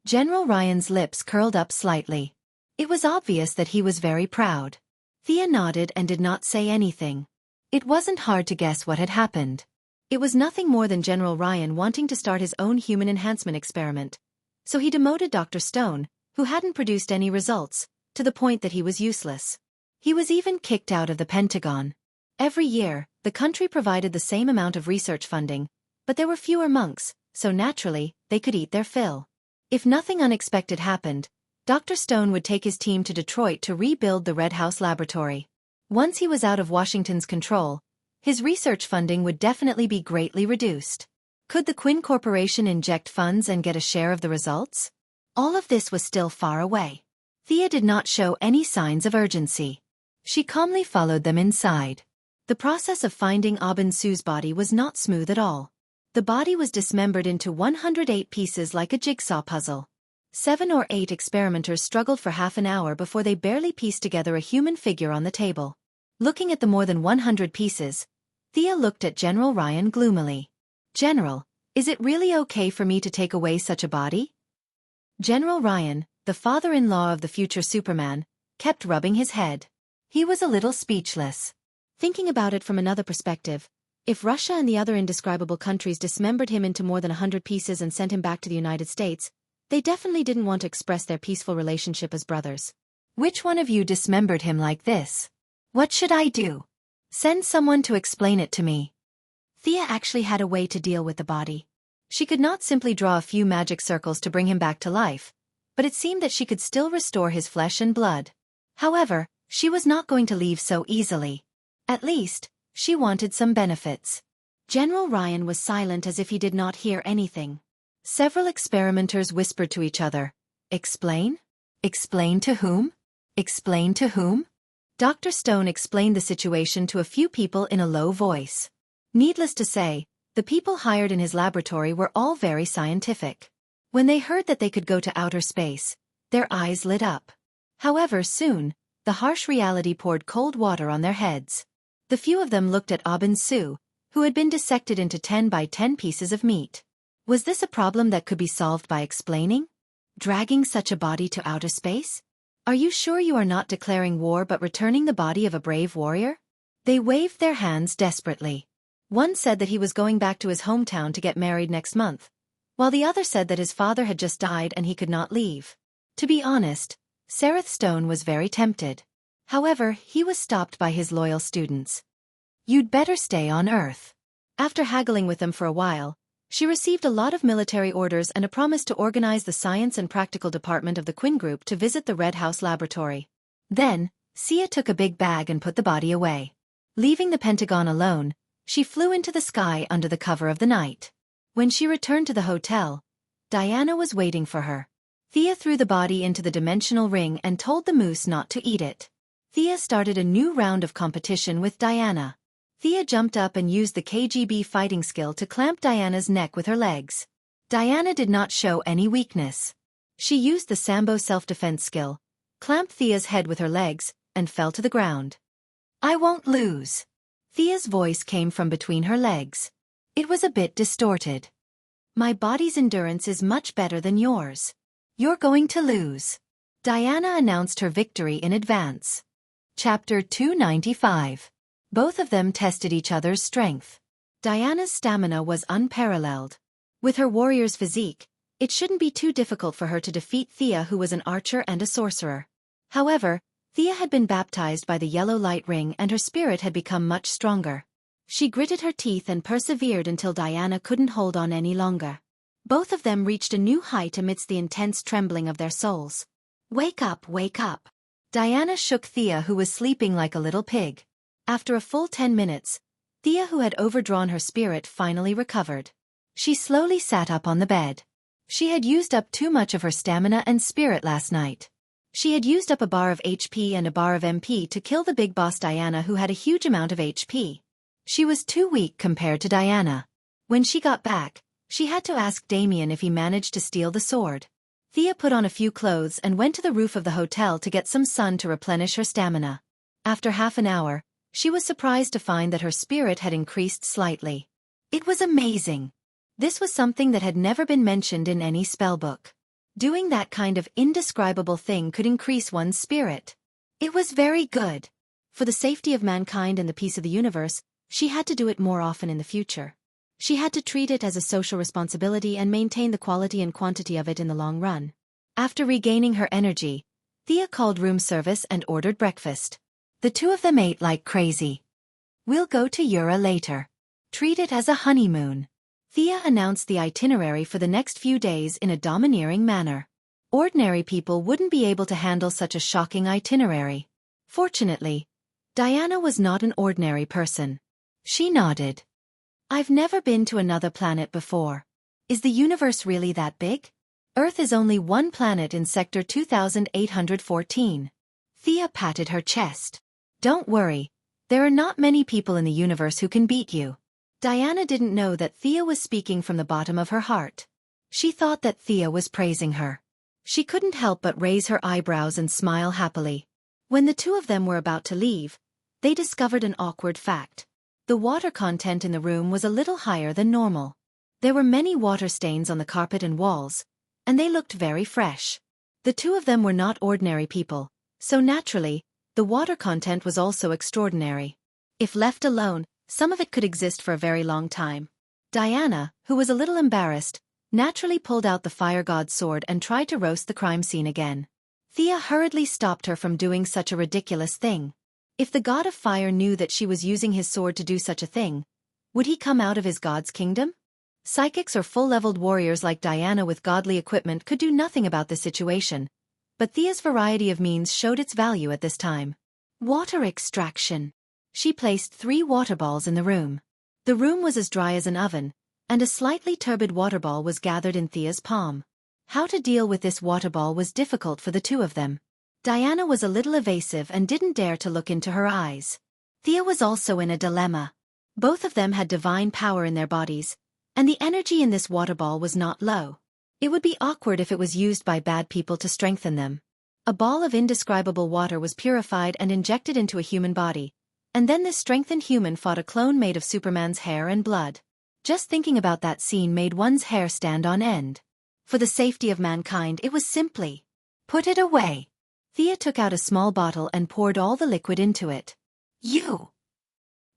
Speaker 1: General Ryan's lips curled up slightly. It was obvious that he was very proud. Thea nodded and did not say anything. It wasn't hard to guess what had happened. It was nothing more than General Ryan wanting to start his own human enhancement experiment. So he demoted Dr. Stone, who hadn't produced any results, to the point that he was useless. He was even kicked out of the Pentagon. Every year, the country provided the same amount of research funding, but there were fewer monks, so naturally, they could eat their fill. If nothing unexpected happened, Dr. Stone would take his team to Detroit to rebuild the Red House laboratory. Once he was out of Washington's control, his research funding would definitely be greatly reduced. Could the Quinn Corporation inject funds and get a share of the results? All of this was still far away. Thea did not show any signs of urgency. She calmly followed them inside. The process of finding Abin Su's body was not smooth at all. The body was dismembered into 108 pieces like a jigsaw puzzle. 7 or 8 experimenters struggled for half an hour before they barely pieced together a human figure on the table. Looking at the more than 100 pieces, Thea looked at General Ryan gloomily. "General, is it really okay for me to take away such a body?" General Ryan, the father-in-law of the future Superman, kept rubbing his head. He was a little speechless.
Speaker 2: Thinking about it from another perspective, if Russia and the other indescribable countries dismembered him into more than 100 pieces and sent him back to the United States, they definitely didn't want to express their peaceful relationship as brothers.
Speaker 1: "Which one of you dismembered him like this? What should I do? Send someone to explain it to me."
Speaker 2: Thea actually had a way to deal with the body.
Speaker 1: She could not simply draw a few magic circles to bring him back to life, but it seemed that she could still restore his flesh and blood. However, she was not going to leave so easily. At least, she wanted some benefits.
Speaker 2: General Ryan was silent as if he did not hear anything.
Speaker 1: Several experimenters whispered to each other, "Explain? Explain to whom? Explain to whom?" Dr. Stone explained the situation to a few people in a low voice. Needless to say, the people hired in his laboratory were all very scientific. When they heard that they could go to outer space, their eyes lit up. However, soon, the harsh reality poured cold water on their heads. The few of them looked at Abin Su, who had been dissected into 10 by 10 pieces of meat. Was this a problem that could be solved by explaining? Dragging such a body to outer space? Are you sure you are not declaring war but returning the body of a brave warrior? They waved their hands desperately. One said that he was going back to his hometown to get married next month, while the other said that his father had just died and he could not leave. To be honest, Sereth Stone was very tempted. However, he was stopped by his loyal students. You'd better stay on Earth. After haggling with them for a while, she received a lot of military orders and a promise to organize the science and practical department of the Quinn Group to visit the Red House laboratory. Then, Sia took a big bag and put the body away. Leaving the Pentagon alone, she flew into the sky under the cover of the night. When she returned to the hotel, Diana was waiting for her. Thea threw the body into the dimensional ring and told the moose not to eat it. Thea started a new round of competition with Diana. Thea jumped up and used the KGB fighting skill to clamp Diana's neck with her legs. Diana did not show any weakness. She used the Sambo self-defense skill, clamped Thea's head with her legs, and fell to the ground. I won't lose. Thea's voice came from between her legs. It was a bit distorted. My body's endurance is much better than yours. You're going to lose. Diana announced her victory in advance. Chapter 295. Both of them tested each other's strength. Diana's stamina was unparalleled. With her warrior's physique, it shouldn't be too difficult for her to defeat Thea, who was an archer and a sorcerer. However, Thea had been baptized by the yellow light ring and her spirit had become much stronger. She gritted her teeth and persevered until Diana couldn't hold on any longer. Both of them reached a new height amidst the intense trembling of their souls. Wake up, wake up. Diana shook Thea, who was sleeping like a little pig. After a full 10 minutes, Thea, who had overdrawn her spirit, finally recovered. She slowly sat up on the bed. She had used up too much of her stamina and spirit last night. She had used up a bar of HP and a bar of MP to kill the big boss Diana, who had a huge amount of HP. She was too weak compared to Diana. When she got back, she had to ask Damien if he managed to steal the sword. Thea put on a few clothes and went to the roof of the hotel to get some sun to replenish her stamina. After half an hour, she was surprised to find that her spirit had increased slightly. It was amazing. This was something that had never been mentioned in any spellbook. Doing that kind of indescribable thing could increase one's spirit. It was very good. For the safety of mankind and the peace of the universe, she had to do it more often in the future. She had to treat it as a social responsibility and maintain the quality and quantity of it in the long run. After regaining her energy, Thea called room service and ordered breakfast. The two of them ate like crazy. We'll go to Ura later. Treat it as a honeymoon. Thea announced the itinerary for the next few days in a domineering manner. Ordinary people wouldn't be able to handle such a shocking itinerary. Fortunately, Diana was not an ordinary person. She nodded. I've never been to another planet before. Is the universe really that big? Earth is only one planet in Sector 2814. Thea patted her chest. Don't worry, there are not many people in the universe who can beat you. Diana didn't know that Thea was speaking from the bottom of her heart. She thought that Thea was praising her. She couldn't help but raise her eyebrows and smile happily. When the two of them were about to leave, they discovered an awkward fact. The water content in the room was a little higher than normal. There were many water stains on the carpet and walls, and they looked very fresh. The two of them were not ordinary people, so naturally, the water content was also extraordinary. If left alone, some of it could exist for a very long time. Diana, who was a little embarrassed, naturally pulled out the fire god's sword and tried to roast the crime scene again. Thea hurriedly stopped her from doing such a ridiculous thing. If the god of fire knew that she was using his sword to do such a thing, would he come out of his god's kingdom? Psychics or full-leveled warriors like Diana with godly equipment could do nothing about this situation, but Thea's variety of means showed its value at this time. Water extraction. She placed 3 water balls in the room. The room was as dry as an oven, and a slightly turbid water ball was gathered in Thea's palm. How to deal with this water ball was difficult for the two of them. Diana was a little evasive and didn't dare to look into her eyes. Thea was also in a dilemma. Both of them had divine power in their bodies, and the energy in this water ball was not low. It would be awkward if it was used by bad people to strengthen them. A ball of indescribable water was purified and injected into a human body, And then this strengthened human fought a clone made of Superman's hair and blood. Just thinking about that scene made one's hair stand on end. For the safety of mankind, it was simply, put it away. Thea took out a small bottle and poured all the liquid into it. You!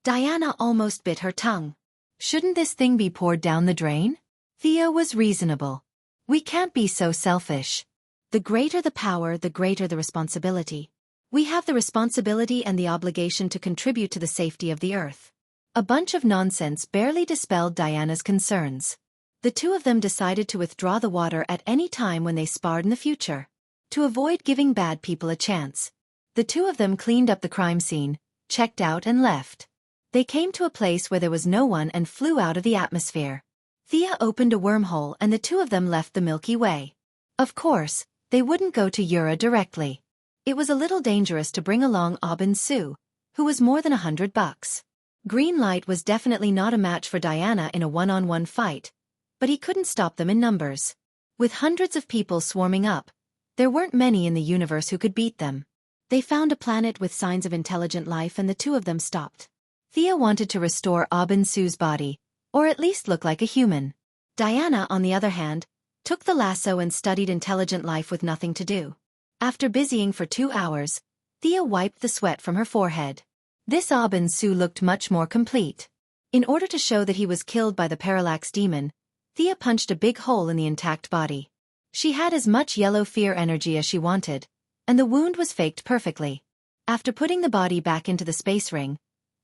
Speaker 1: Diana almost bit her tongue. Shouldn't this thing be poured down the drain? Thea was reasonable. We can't be so selfish. The greater the power, the greater the responsibility. We have the responsibility and the obligation to contribute to the safety of the Earth. A bunch of nonsense barely dispelled Diana's concerns. The two of them decided to withdraw the water at any time when they sparred in the future. To avoid giving bad people a chance. The two of them cleaned up the crime scene, checked out and left. They came to a place where there was no one and flew out of the atmosphere. Thea opened a wormhole and the two of them left the Milky Way. Of course, they wouldn't go to Ura directly. It was a little dangerous to bring along Aubin Sue, who was more than $100. Green Light was definitely not a match for Diana in a one-on-one fight, but he couldn't stop them in numbers. With hundreds of people swarming up, there weren't many in the universe who could beat them. They found a planet with signs of intelligent life and the two of them stopped. Thea wanted to restore Aubin Sue's body, or at least look like a human. Diana, on the other hand, took the lasso and studied intelligent life with nothing to do. After busying for 2 hours, Thea wiped the sweat from her forehead. This Aubin Sue looked much more complete. In order to show that he was killed by the parallax demon, Thea punched a big hole in the intact body. She had as much yellow fear energy as she wanted, and the wound was faked perfectly. After putting the body back into the space ring,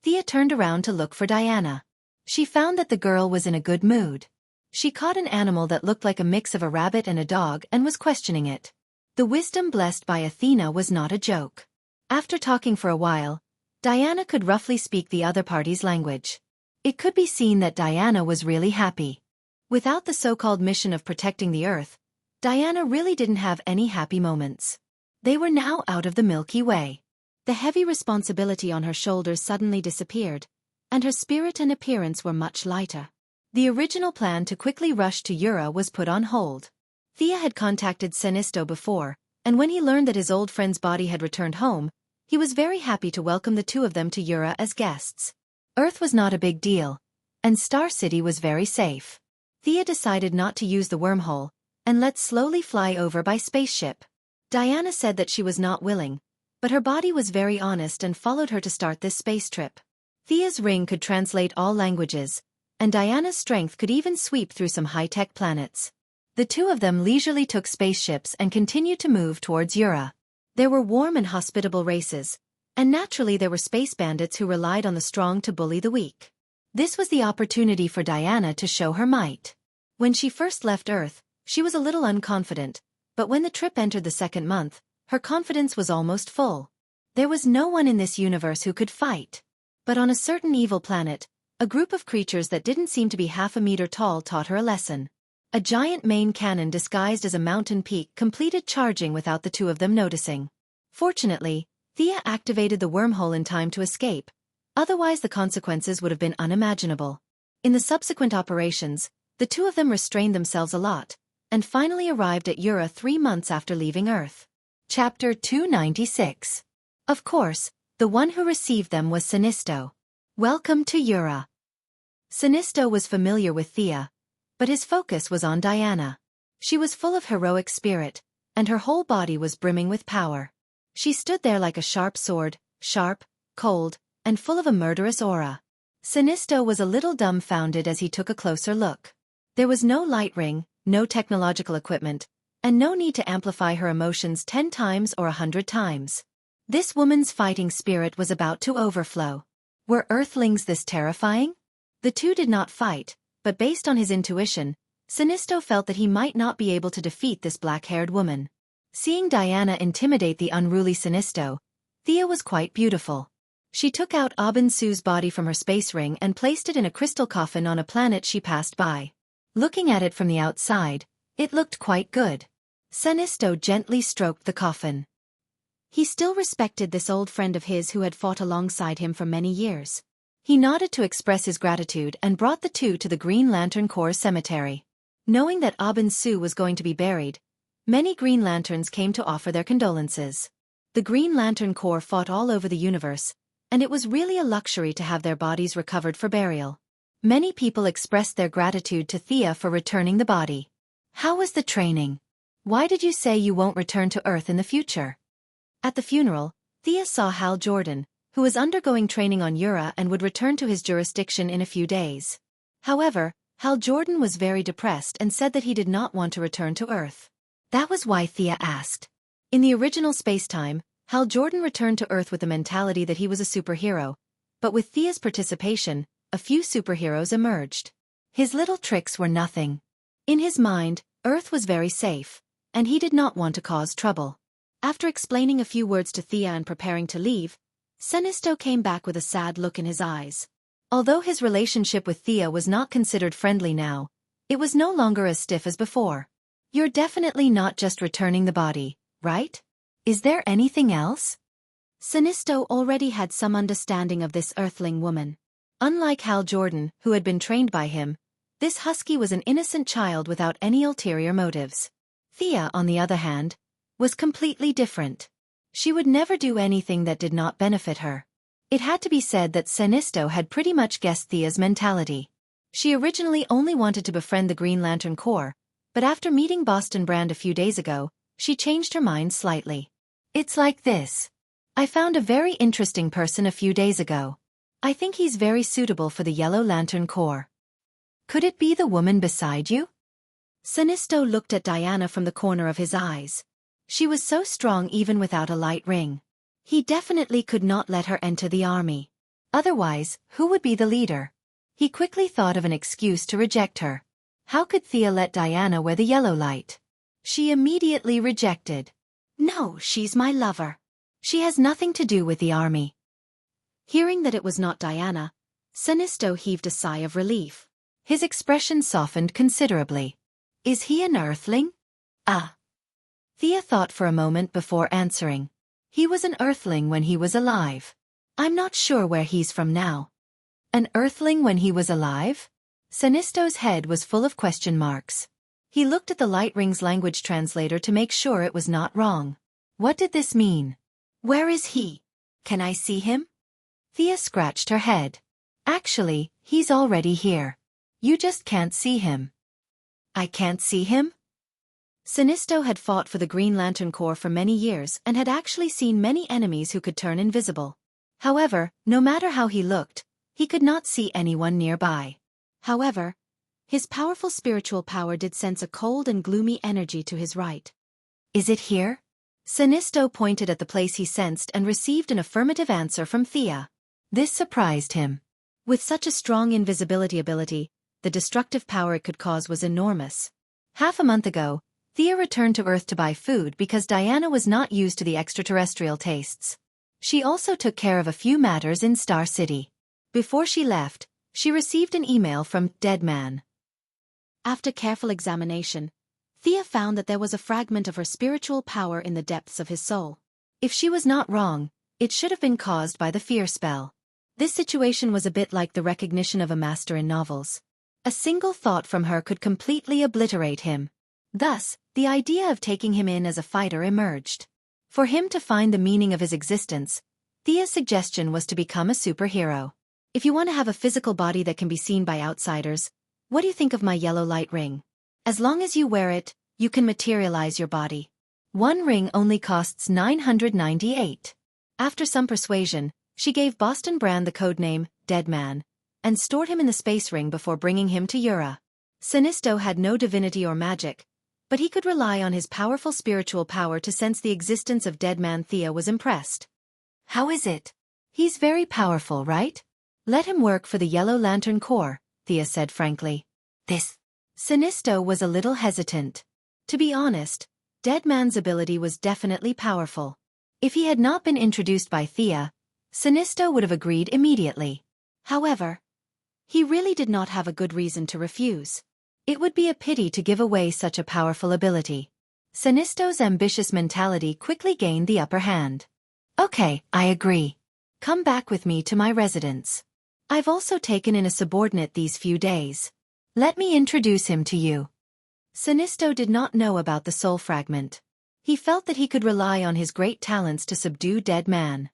Speaker 1: Thea turned around to look for Diana. She found that the girl was in a good mood. She caught an animal that looked like a mix of a rabbit and a dog and was questioning it. The wisdom blessed by Athena was not a joke. After talking for a while, Diana could roughly speak the other party's language. It could be seen that Diana was really happy. Without the so-called mission of protecting the Earth, Diana really didn't have any happy moments. They were now out of the Milky Way. The heavy responsibility on her shoulders suddenly disappeared, and her spirit and appearance were much lighter. The original plan to quickly rush to Ura was put on hold. Thea had contacted Sinisto before, and when he learned that his old friend's body had returned home, he was very happy to welcome the two of them to Ura as guests. Earth was not a big deal, and Star City was very safe. Thea decided not to use the wormhole, and let slowly fly over by spaceship. Diana said that she was not willing, but her body was very honest and followed her to start this space trip. Thea's ring could translate all languages, and Diana's strength could even sweep through some high-tech planets. The two of them leisurely took spaceships and continued to move towards Ura. There were warm and hospitable races, and naturally there were space bandits who relied on the strong to bully the weak. This was the opportunity for Diana to show her might. When she first left Earth, she was a little unconfident, but when the trip entered the second month, her confidence was almost full. There was no one in this universe who could fight. But on a certain evil planet, a group of creatures that didn't seem to be half a meter tall taught her a lesson. A giant main cannon disguised as a mountain peak completed charging without the two of them noticing. Fortunately, Thea activated the wormhole in time to escape, otherwise the consequences would have been unimaginable. In the subsequent operations, the two of them restrained themselves a lot, and finally arrived at Ura 3 months after leaving Earth. Chapter 296. Of course, the one who received them was Sinisto. Welcome to Ura. Sinisto was familiar with Thea, but his focus was on Diana. She was full of heroic spirit, and her whole body was brimming with power. She stood there like a sharp sword, sharp, cold, and full of a murderous aura. Sinisto was a little dumbfounded as he took a closer look. There was no light ring, no technological equipment, and no need to amplify her emotions 10 times or 100 times. This woman's fighting spirit was about to overflow. Were Earthlings this terrifying? The two did not fight, but based on his intuition, Sinisto felt that he might not be able to defeat this black-haired woman. Seeing Diana intimidate the unruly Sinisto, Thea was quite beautiful. She took out Aubin Sue's body from her space ring and placed it in a crystal coffin on a planet she passed by. Looking at it from the outside, it looked quite good. Sinisto gently stroked the coffin. He still respected this old friend of his who had fought alongside him for many years. He nodded to express his gratitude and brought the two to the Green Lantern Corps cemetery. Knowing that Aubin Sue was going to be buried, many Green Lanterns came to offer their condolences. The Green Lantern Corps fought all over the universe,
Speaker 2: and it was really a luxury to have their bodies recovered for burial. Many people expressed their gratitude to Thea for returning the body.
Speaker 1: How was the training? Why did you say you won't return to Earth in the future?
Speaker 2: At the funeral, Thea saw Hal Jordan, who was undergoing training on Ura and would return to his jurisdiction in a few days. However, Hal Jordan was very depressed and said that he did not want to return to Earth.
Speaker 1: That was why Thea asked.
Speaker 2: In the original spacetime, Hal Jordan returned to Earth with the mentality that he was a superhero, but with Thea's participation, a few superheroes emerged.
Speaker 1: His little tricks were nothing.
Speaker 2: In his mind, Earth was very safe, and he did not want to cause trouble. After explaining a few words to Thea and preparing to leave, Sinisto came back with a sad look in his eyes. Although his relationship with Thea was not considered friendly now, it was no longer as stiff as before.
Speaker 1: You're definitely not just returning the body, right? Is there anything else?
Speaker 2: Sinisto already had some understanding of this Earthling woman. Unlike Hal Jordan, who had been trained by him, this husky was an innocent child without any ulterior motives.
Speaker 1: Thea, on the other hand, was completely different. She would never do anything that did not benefit her. It had to be said that Sinisto had pretty much guessed Thea's mentality. She originally only wanted to befriend the Green Lantern Corps, but after meeting Boston Brand a few days ago, she changed her mind slightly.
Speaker 2: It's like this. I found a very interesting person a few days ago. I think he's very suitable for the Yellow Lantern Corps.
Speaker 1: Could it be the woman beside you?
Speaker 2: Sinisto looked at Diana from the corner of his eyes. She was so strong even without a light ring. He definitely could not let her enter the army.
Speaker 1: Otherwise, who would be the leader? He quickly thought of an excuse to reject her. How could Thea let Diana wear the yellow light? She immediately rejected.
Speaker 2: No, she's my lover.
Speaker 1: She has nothing to do with the army.
Speaker 2: Hearing that it was not Diana, Sinisto heaved a sigh of relief.
Speaker 1: His expression softened considerably. Is he an Earthling?
Speaker 2: Ah.
Speaker 1: Thea thought for a moment before answering. He was an Earthling when he was alive. I'm not sure where he's from now. An Earthling when he was alive? Sinisto's head was full of question marks. He looked at the Light Ring's language translator to make sure it was not wrong. What did this mean?
Speaker 2: Where is he? Can I see him?
Speaker 1: Thea scratched her head. Actually, he's already here. You just can't see him.
Speaker 2: I can't see him? Sinisto had fought for the Green Lantern Corps for many years and had actually seen many enemies who could turn invisible. However, no matter how he looked, he could not see anyone nearby. However, his powerful spiritual power did sense a cold and gloomy energy to his right.
Speaker 1: Is it here?
Speaker 2: Sinisto pointed at the place he sensed and received an affirmative answer from Thea.
Speaker 1: This surprised him.
Speaker 2: With such a strong invisibility ability, the destructive power it could cause was enormous.
Speaker 1: Half a month ago, Thea returned to Earth to buy food because Diana was not used to the extraterrestrial tastes. She also took care of a few matters in Star City.
Speaker 2: Before she left, she received an email from Deadman. After careful examination, Thea found that there was a fragment of her spiritual power in the depths of his soul. If she was not wrong, it should have been caused by the fear spell. This situation was a bit like the recognition of a master in novels. A single thought from her could completely obliterate him. Thus, the idea of taking him in as a fighter emerged. For him to find the meaning of his existence, Thea's suggestion was to become a superhero. If you want to have a physical body that can be seen by outsiders, what do you think of my yellow light ring? As long as you wear it, you can materialize your body.
Speaker 1: One ring only costs 998.
Speaker 2: After some persuasion, she gave Boston Brand the codename Deadman, and stored him in the space ring before bringing him to Ura. Sinisto had no divinity or magic, but he could rely on his powerful spiritual power to sense the existence of Deadman. Thea was impressed.
Speaker 1: How is it? He's very powerful, right?
Speaker 2: Let him work for the Yellow Lantern Corps, Thea said frankly.
Speaker 1: Sinisto was a little hesitant.
Speaker 2: To be honest, Deadman's ability was definitely powerful. If he had not been introduced by Thea, Sinisto would have agreed immediately. However, he really did not have a good reason to refuse. It would be a pity to give away such a powerful ability.
Speaker 1: Sinisto's ambitious mentality quickly gained the upper hand. Okay, I agree. Come back with me to my residence.
Speaker 2: I've also taken in a subordinate these few days.
Speaker 1: Let me introduce him to you.
Speaker 2: Sinisto did not know about the soul fragment. He felt that he could rely on his great talents to subdue Deadman.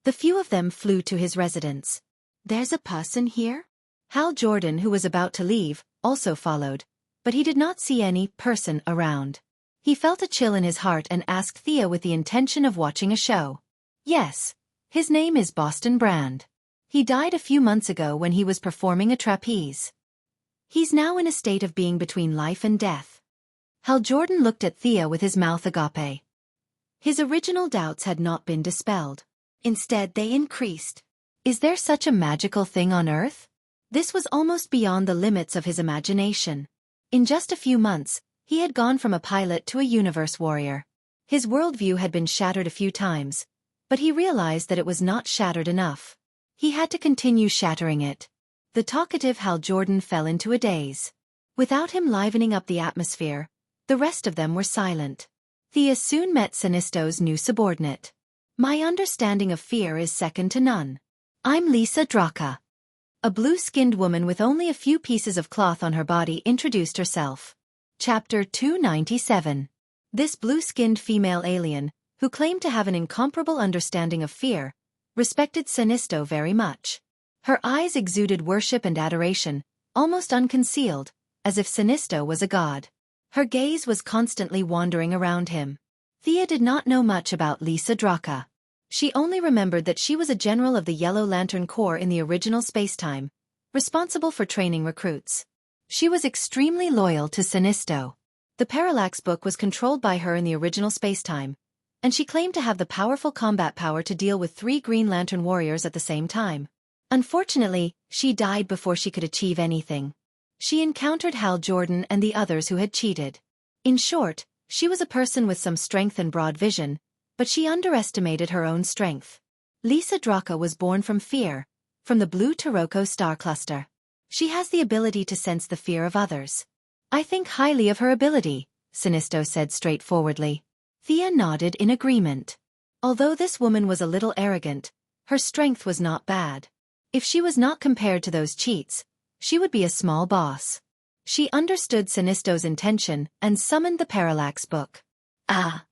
Speaker 1: The few of them flew to his residence. "There's a person here?" Hal Jordan, who was about to leave, also followed, but he did not see any person around. He felt a chill in his heart and asked Thea with the intention of watching a show. "Yes. His name is Boston Brand. He died a few months ago when he was performing a trapeze. He's now in a state of being between life and death." Hal Jordan looked at Thea with his mouth agape. His original doubts had not been dispelled. Instead, they increased. Is there such a magical thing on Earth? This was almost beyond the limits of his imagination. In just a few months, he had gone from a pilot to a universe warrior. His worldview had been shattered a few times, but he realized that it was not shattered enough. He had to continue shattering it. The talkative Hal Jordan fell into a daze. Without him livening up the atmosphere, the rest of them were silent. Thea soon met Sinisto's new subordinate. "My understanding of fear is second to none. I'm Lisa Draka." A blue-skinned woman with only a few pieces of cloth on her body introduced herself. Chapter 297. This blue-skinned female alien, who claimed to have an incomparable understanding of fear, respected Sinisto very much. Her eyes exuded worship and adoration, almost unconcealed, as if Sinisto was a god. Her gaze was constantly wandering around him. Thea did not know much about Lisa Draka. She only remembered that she was a general of the Yellow Lantern Corps in the original spacetime, responsible for training recruits. She was extremely loyal to Sinisto. The Parallax Book was controlled by her in the original spacetime, and she claimed to have the powerful combat power to deal with 3 Green Lantern warriors at the same time. Unfortunately, she died before she could achieve anything. She encountered Hal Jordan and the others who had cheated. In short, she was a person with some strength and broad vision, but she underestimated her own strength. Lisa Draka was born from fear, from the blue Taroko star cluster. She has the ability to sense the fear of others. "I think highly of her ability," Sinisto said straightforwardly. Thea nodded in agreement. Although this woman was a little arrogant, her strength was not bad. If she was not compared to those cheats, she would be a small boss. She understood Sinisto's intention and summoned the Parallax Book. Ah!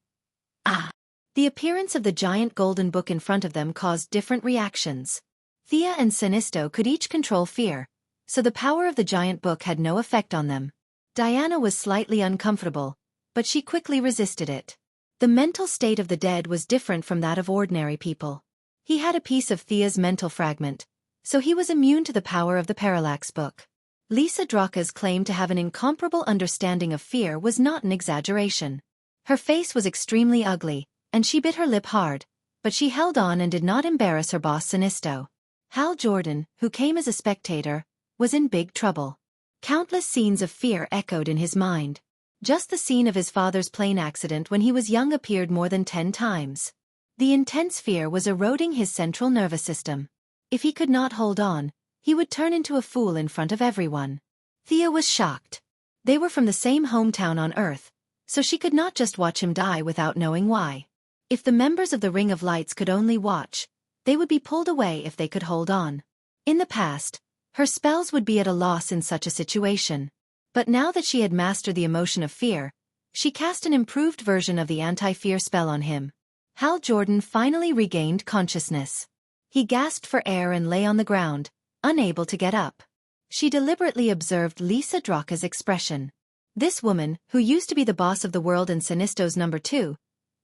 Speaker 1: The appearance of the giant golden book in front of them caused different reactions. Thea and Sinisto could each control fear, so the power of the giant book had no effect on them. Diana was slightly uncomfortable, but she quickly resisted it. The mental state of the dead was different from that of ordinary people. He had a piece of Thea's mental fragment, so he was immune to the power of the Parallax Book. Lisa Draka's claim to have an incomparable understanding of fear was not an exaggeration. Her face was extremely ugly, and she bit her lip hard, but she held on and did not embarrass her boss Sinisto. Hal Jordan, who came as a spectator, was in big trouble. Countless scenes of fear echoed in his mind. Just the scene of his father's plane accident when he was young appeared more than 10 times. The intense fear was eroding his central nervous system. If he could not hold on, he would turn into a fool in front of everyone. Thea was shocked. They were from the same hometown on Earth, so she could not just watch him die without knowing why. If the members of the Ring of Lights could only watch, they would be pulled away if they could hold on. In the past, her spells would be at a loss in such a situation. But now that she had mastered the emotion of fear, she cast an improved version of the anti-fear spell on him. Hal Jordan finally regained consciousness. He gasped for air and lay on the ground, unable to get up. She deliberately observed Lisa Draka's expression. This woman, who used to be the boss of the world and Sinisto's number 2,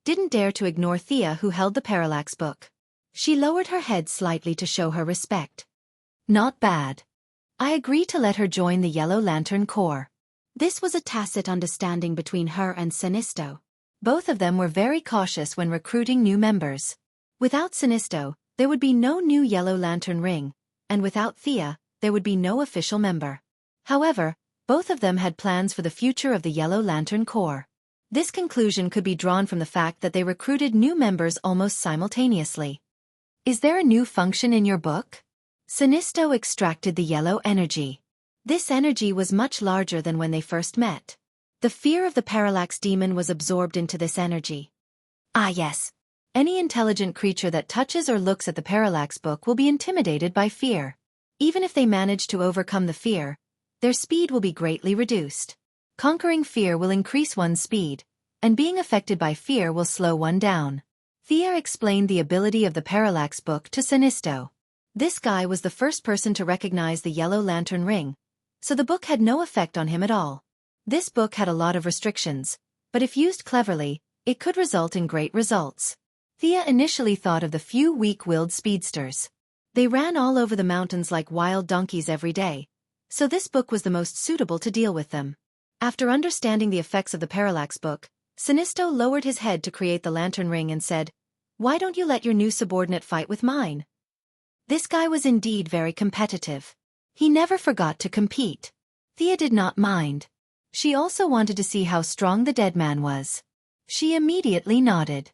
Speaker 1: didn't dare to ignore Thea, who held the Parallax Book. She lowered her head slightly to show her respect. "Not bad. I agree to let her join the Yellow Lantern Corps." This was a tacit understanding between her and Sinisto. Both of them were very cautious when recruiting new members. Without Sinisto, there would be no new Yellow Lantern ring, and without Thea, there would be no official member. However, both of them had plans for the future of the Yellow Lantern Corps. This conclusion could be drawn from the fact that they recruited new members almost simultaneously. "Is there a new function in your book?" Sinisto extracted the yellow energy. This energy was much larger than when they first met. The fear of the Parallax Demon was absorbed into this energy. "Ah yes. Any intelligent creature that touches or looks at the Parallax Book will be intimidated by fear. Even if they manage to overcome the fear, their speed will be greatly reduced. Conquering fear will increase one's speed, and being affected by fear will slow one down." Thea explained the ability of the Parallax book to Sinisto. This guy was the first person to recognize the yellow lantern ring, so the book had no effect on him at all. This book had a lot of restrictions, but if used cleverly, it could result in great results. Thea initially thought of the few weak-willed speedsters. They ran all over the mountains like wild donkeys every day, so this book was the most suitable to deal with them. After understanding the effects of the Parallax book, Sinisto lowered his head to create the lantern ring and said, "Why don't you let your new subordinate fight with mine?" This guy was indeed very competitive. He never forgot to compete. Thea did not mind. She also wanted to see how strong the dead man was. She immediately nodded.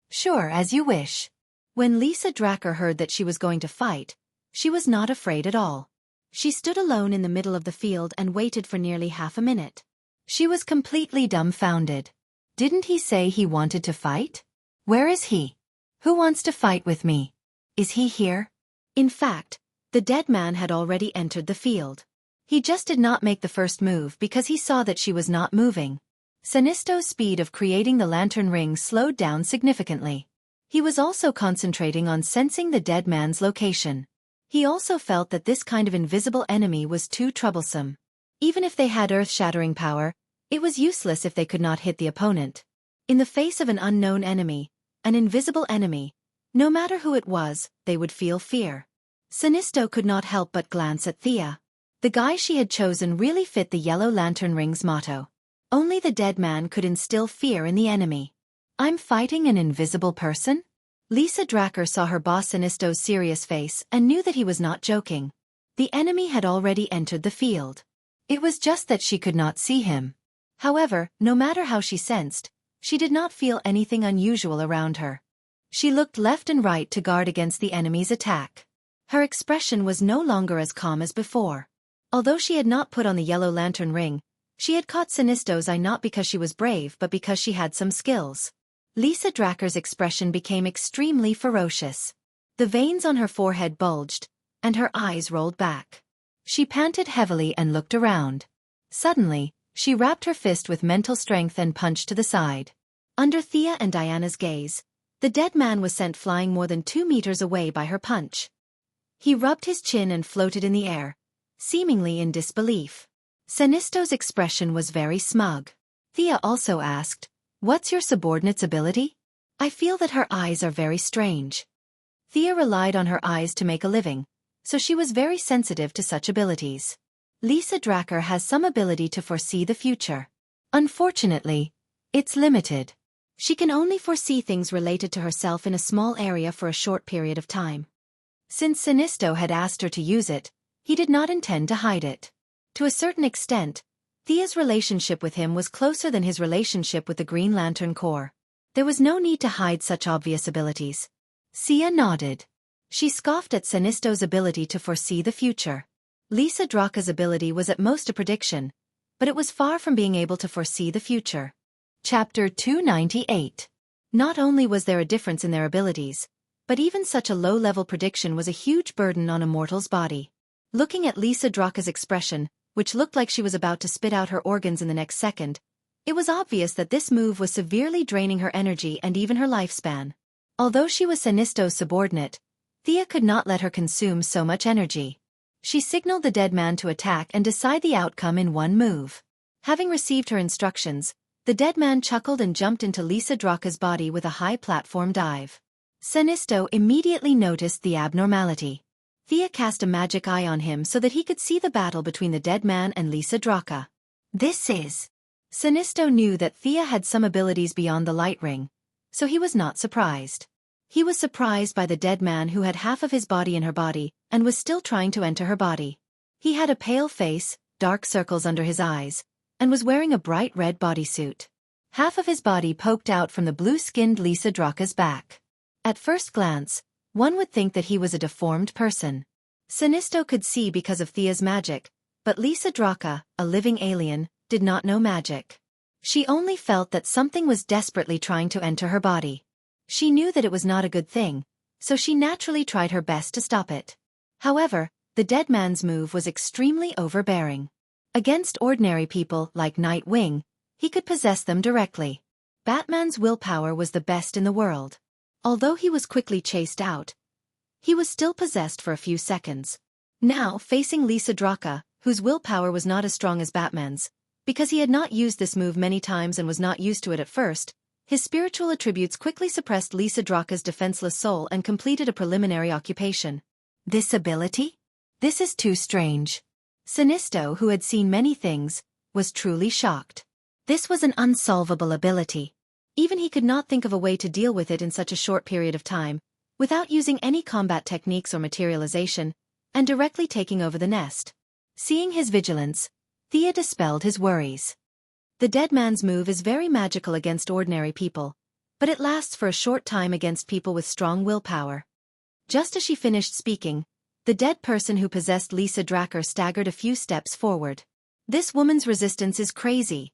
Speaker 1: "Sure, as you wish." When Lisa Dracker heard that she was going to fight, she was not afraid at all. She stood alone in the middle of the field and waited for nearly half a minute. She was completely dumbfounded. Didn't he say he wanted to fight? Where is he? Who wants to fight with me? Is he here? In fact, the dead man had already entered the field. He just did not make the first move because he saw that she was not moving. Sinisto's speed of creating the lantern ring slowed down significantly. He was also concentrating on sensing the dead man's location. He also felt that this kind of invisible enemy was too troublesome. Even if they had earth-shattering power, it was useless if they could not hit the opponent. In the face of an unknown enemy, an invisible enemy, no matter who it was, they would feel fear. Sinisto could not help but glance at Thea. The guy she had chosen really fit the Yellow Lantern Ring's motto. Only the dead man could instill fear in the enemy. "I'm fighting an invisible person?" Lisa Dracker saw her boss Sinisto's serious face and knew that he was not joking. The enemy had already entered the field. It was just that she could not see him. However, no matter how she sensed, she did not feel anything unusual around her. She looked left and right to guard against the enemy's attack. Her expression was no longer as calm as before. Although she had not put on the Yellow Lantern Ring, she had caught Sinisto's eye not because she was brave but because she had some skills. Lisa Dracker's expression became extremely ferocious. The veins on her forehead bulged, and her eyes rolled back. She panted heavily and looked around. Suddenly, she rapped her fist with mental strength and punched to the side. Under Thea and Diana's gaze, the dead man was sent flying more than 2 meters away by her punch. He rubbed his chin and floated in the air, seemingly in disbelief. Sinisto's expression was very smug. Thea also asked, "What's your subordinate's ability?" "I feel that her eyes are very strange." Thea relied on her eyes to make a living, so she was very sensitive to such abilities. Lisa Dracker has some ability to foresee the future. Unfortunately, it's limited. She can only foresee things related to herself in a small area for a short period of time. Since Sinisto had asked her to use it, he did not intend to hide it. To a certain extent, Thea's relationship with him was closer than his relationship with the Green Lantern Corps. There was no need to hide such obvious abilities. Thea nodded. She scoffed at Sinisto's ability to foresee the future. Lisa Dracker's ability was at most a prediction, but it was far from being able to foresee the future. Chapter 298. Not only was there a difference in their abilities, but even such a low-level prediction was a huge burden on a mortal's body. Looking at Lisa Dracker's expression, which looked like she was about to spit out her organs in the next second, it was obvious that this move was severely draining her energy and even her lifespan. Although she was Sinisto's subordinate, Thea could not let her consume so much energy. She signaled the dead man to attack and decide the outcome in one move. Having received her instructions, the dead man chuckled and jumped into Lisa Dracker's body with a high platform dive. Sinisto immediately noticed the abnormality. Thea cast a magic eye on him so that he could see the battle between the dead man and Lisa Dracker. "This is..." Sinisto knew that Thea had some abilities beyond the light ring, so he was not surprised. He was surprised by the dead man who had half of his body in her body and was still trying to enter her body. He had a pale face, dark circles under his eyes, and was wearing a bright red bodysuit. Half of his body poked out from the blue-skinned Lisa Dracker's back. At first glance, one would think that he was a deformed person. Sinisto could see because of Thea's magic, but Lisa Dracker, a living alien, did not know magic. She only felt that something was desperately trying to enter her body. She knew that it was not a good thing, so she naturally tried her best to stop it. However, the dead man's move was extremely overbearing. Against ordinary people like Nightwing, he could possess them directly. Batman's willpower was the best in the world.
Speaker 2: Although he was quickly chased out, he was still possessed for a few seconds. Now, facing Lisa Draka, whose willpower was not as strong as Batman's, because he had not used this move many times and was not used to it at first, his spiritual attributes quickly suppressed Lisa Draka's defenseless soul and completed a preliminary occupation.
Speaker 1: This ability? This is too strange. Sinisto, who had seen many things, was truly shocked. This was an unsolvable ability.
Speaker 2: Even he could not think of a way to deal with it in such a short period of time, without using any combat techniques or materialization, and directly taking over the nest.
Speaker 1: Seeing his vigilance, Thea dispelled his worries.
Speaker 2: The dead man's move is very magical against ordinary people, but it lasts for a short time against people with strong willpower. Just as she finished speaking, the dead person who possessed Lisa Draka staggered a few steps forward.
Speaker 1: This woman's resistance is crazy.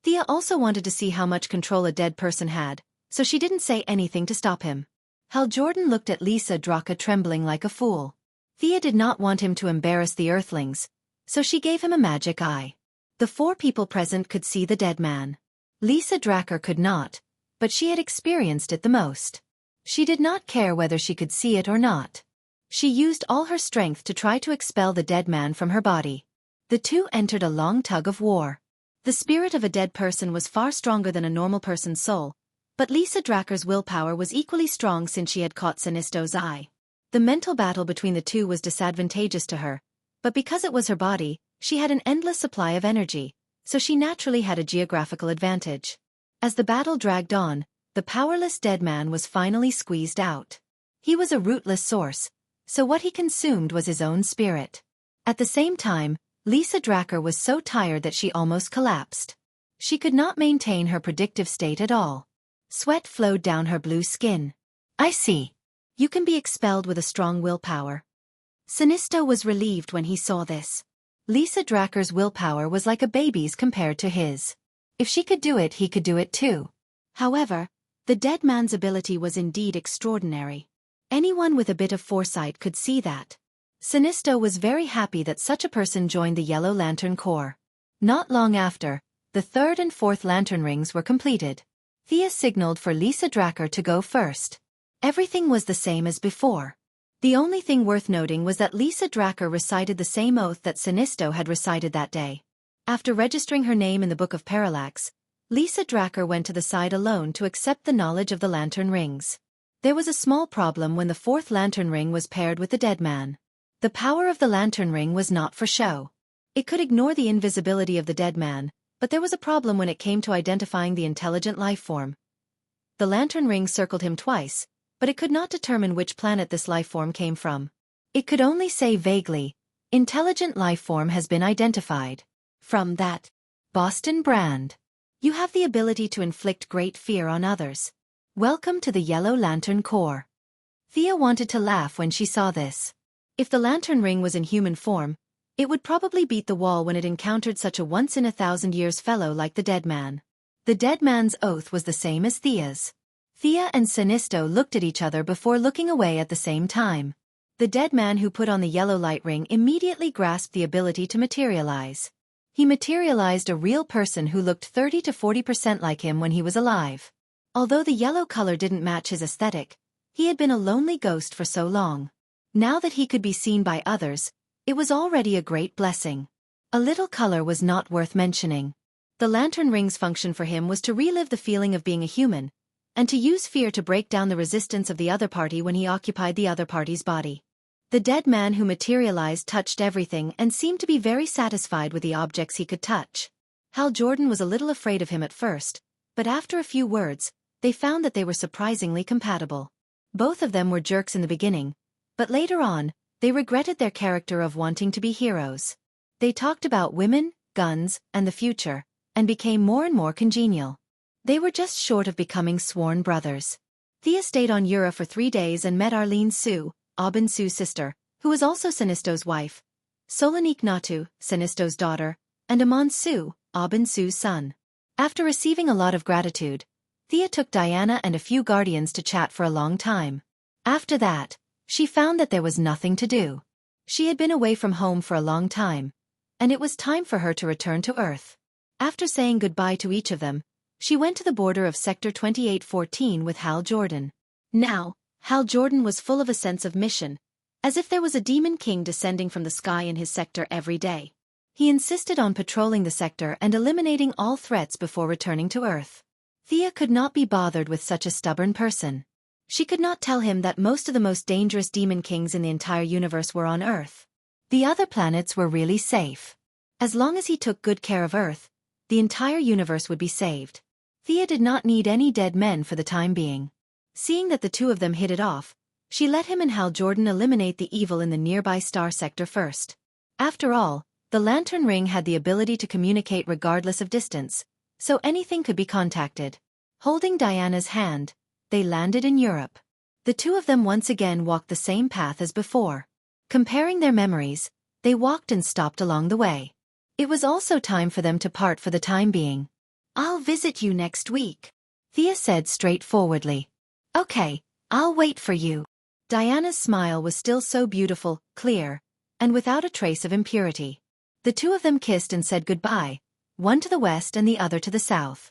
Speaker 2: Thea also wanted to see how much control a dead person had, so she didn't say anything to stop him.
Speaker 1: Hal Jordan looked at Lisa Draka trembling like a fool. Thea did not want him to embarrass the Earthlings, so she gave him a magic eye. The 4 people present could see the dead man. Lisa Draka could not, but she had experienced it the most. She did not care whether she could see it or not. She used all her strength to try to expel the dead man from her body. The two entered a long tug of war.
Speaker 2: The spirit of a dead person was far stronger than a normal person's soul, but Lisa Draka's willpower was equally strong since she had caught Sinisto's eye. The mental battle between the two was disadvantageous to her, but because it was her body, she had an endless supply of energy, so she naturally had a geographical advantage. As the battle dragged on, the powerless dead man was finally squeezed out. He was a rootless source, so what he consumed was his own spirit. At the same time, Lisa Draka was so tired that she almost collapsed. She could not maintain her predictive state at all. Sweat flowed down her blue skin. I see. You can be expelled with a strong willpower.
Speaker 1: Sinisto was relieved when he saw this. Lisa Draka's willpower was like a baby's compared to his. If she could do it, he could do it too.
Speaker 2: However, the dead man's ability was indeed extraordinary. Anyone with a bit of foresight could see that.
Speaker 1: Sinisto was very happy that such a person joined the Yellow Lantern Corps. Not long after, the 3rd and 4th lantern rings were completed. Thea signaled for Lisa Draka to go first. Everything was the same as before. The only thing worth noting was that Lisa Draka recited the same oath that Sinisto had recited that day. After registering her name in the Book of Parallax, Lisa Draka went to the side alone to accept the knowledge of the lantern rings. There was a small problem when the 4th lantern ring was paired with the dead man. The power of the lantern ring was not for show. It could ignore the invisibility of the dead man, but there was a problem when it came to identifying the intelligent life form. The lantern ring circled him twice, but it could not determine which planet this life form came from. It could only say vaguely, "Intelligent life form has been identified. From that Boston brand. You have the ability to inflict great fear on others. Welcome to the Yellow Lantern Corps." Thea wanted to laugh when she saw this. If the lantern ring was in human form, it would probably beat the wall when it encountered such a once-in-a-thousand-years fellow like the dead man. The dead man's oath was the same as Thea's. Thea and Sinisto looked at each other before looking away at the same time. The dead man who put on the yellow light ring immediately grasped the ability to materialize. He materialized a real person who looked 30 to 40% like him when he was alive. Although the yellow color didn't match his aesthetic, he had been a lonely ghost for so long. Now that he could be seen by others, it was already a great blessing. A little color was not worth mentioning. The lantern ring's function for him was to relive the feeling of being a human, and to use fear to break down the resistance of the other party when he occupied the other party's body. The dead man who materialized touched everything and seemed to be very satisfied with the objects he could touch. Hal Jordan was a little afraid of him at first, but after a few words, they found that they were surprisingly compatible. Both of them were jerks in the beginning, but later on, they regretted their character of wanting to be heroes. They talked about women, guns, and the future, and became more and more congenial. They were just short of becoming sworn brothers. Thea stayed on Yura for 3 days and met Arlene Sue, Aubin Sue's sister, who was also Sinisto's wife, Solonique Natu, Sinisto's daughter, and Amon Sue, Aubin Sue's son. After receiving a lot of gratitude, Thea took Diana and a few guardians to chat for a long time. After that, she found that there was nothing to do. She had been away from home for a long time, and it was time for her to return to Earth. After saying goodbye to each of them, she went to the border of Sector 2814 with Hal Jordan.
Speaker 2: Now, Hal Jordan was full of a sense of mission, as if there was a demon king descending from the sky in his sector every day. He insisted on patrolling the sector and eliminating all threats before returning to Earth. Thea could not be bothered with such a stubborn person. She could not tell him that most of the most dangerous demon kings in the entire universe were on Earth. The other planets were really safe. As long as he took good care of Earth, the entire universe would be saved. Thea did not need any dead men for the time being. Seeing that the two of them hit it off, she let him and Hal Jordan eliminate the evil in the nearby star sector first. After all, the lantern ring had the ability to communicate regardless of distance, so anything could be contacted. Holding Diana's hand, they landed in Europe. The two of them once again walked the same path as before. Comparing their memories, they walked and stopped along the way. It was also time for them to part for the time being. "I'll visit you next week," Thea said straightforwardly. "Okay, I'll wait for you." Diana's smile was still so beautiful, clear, and without a trace of impurity. The two of them kissed and said goodbye, one to the west and the other to the south.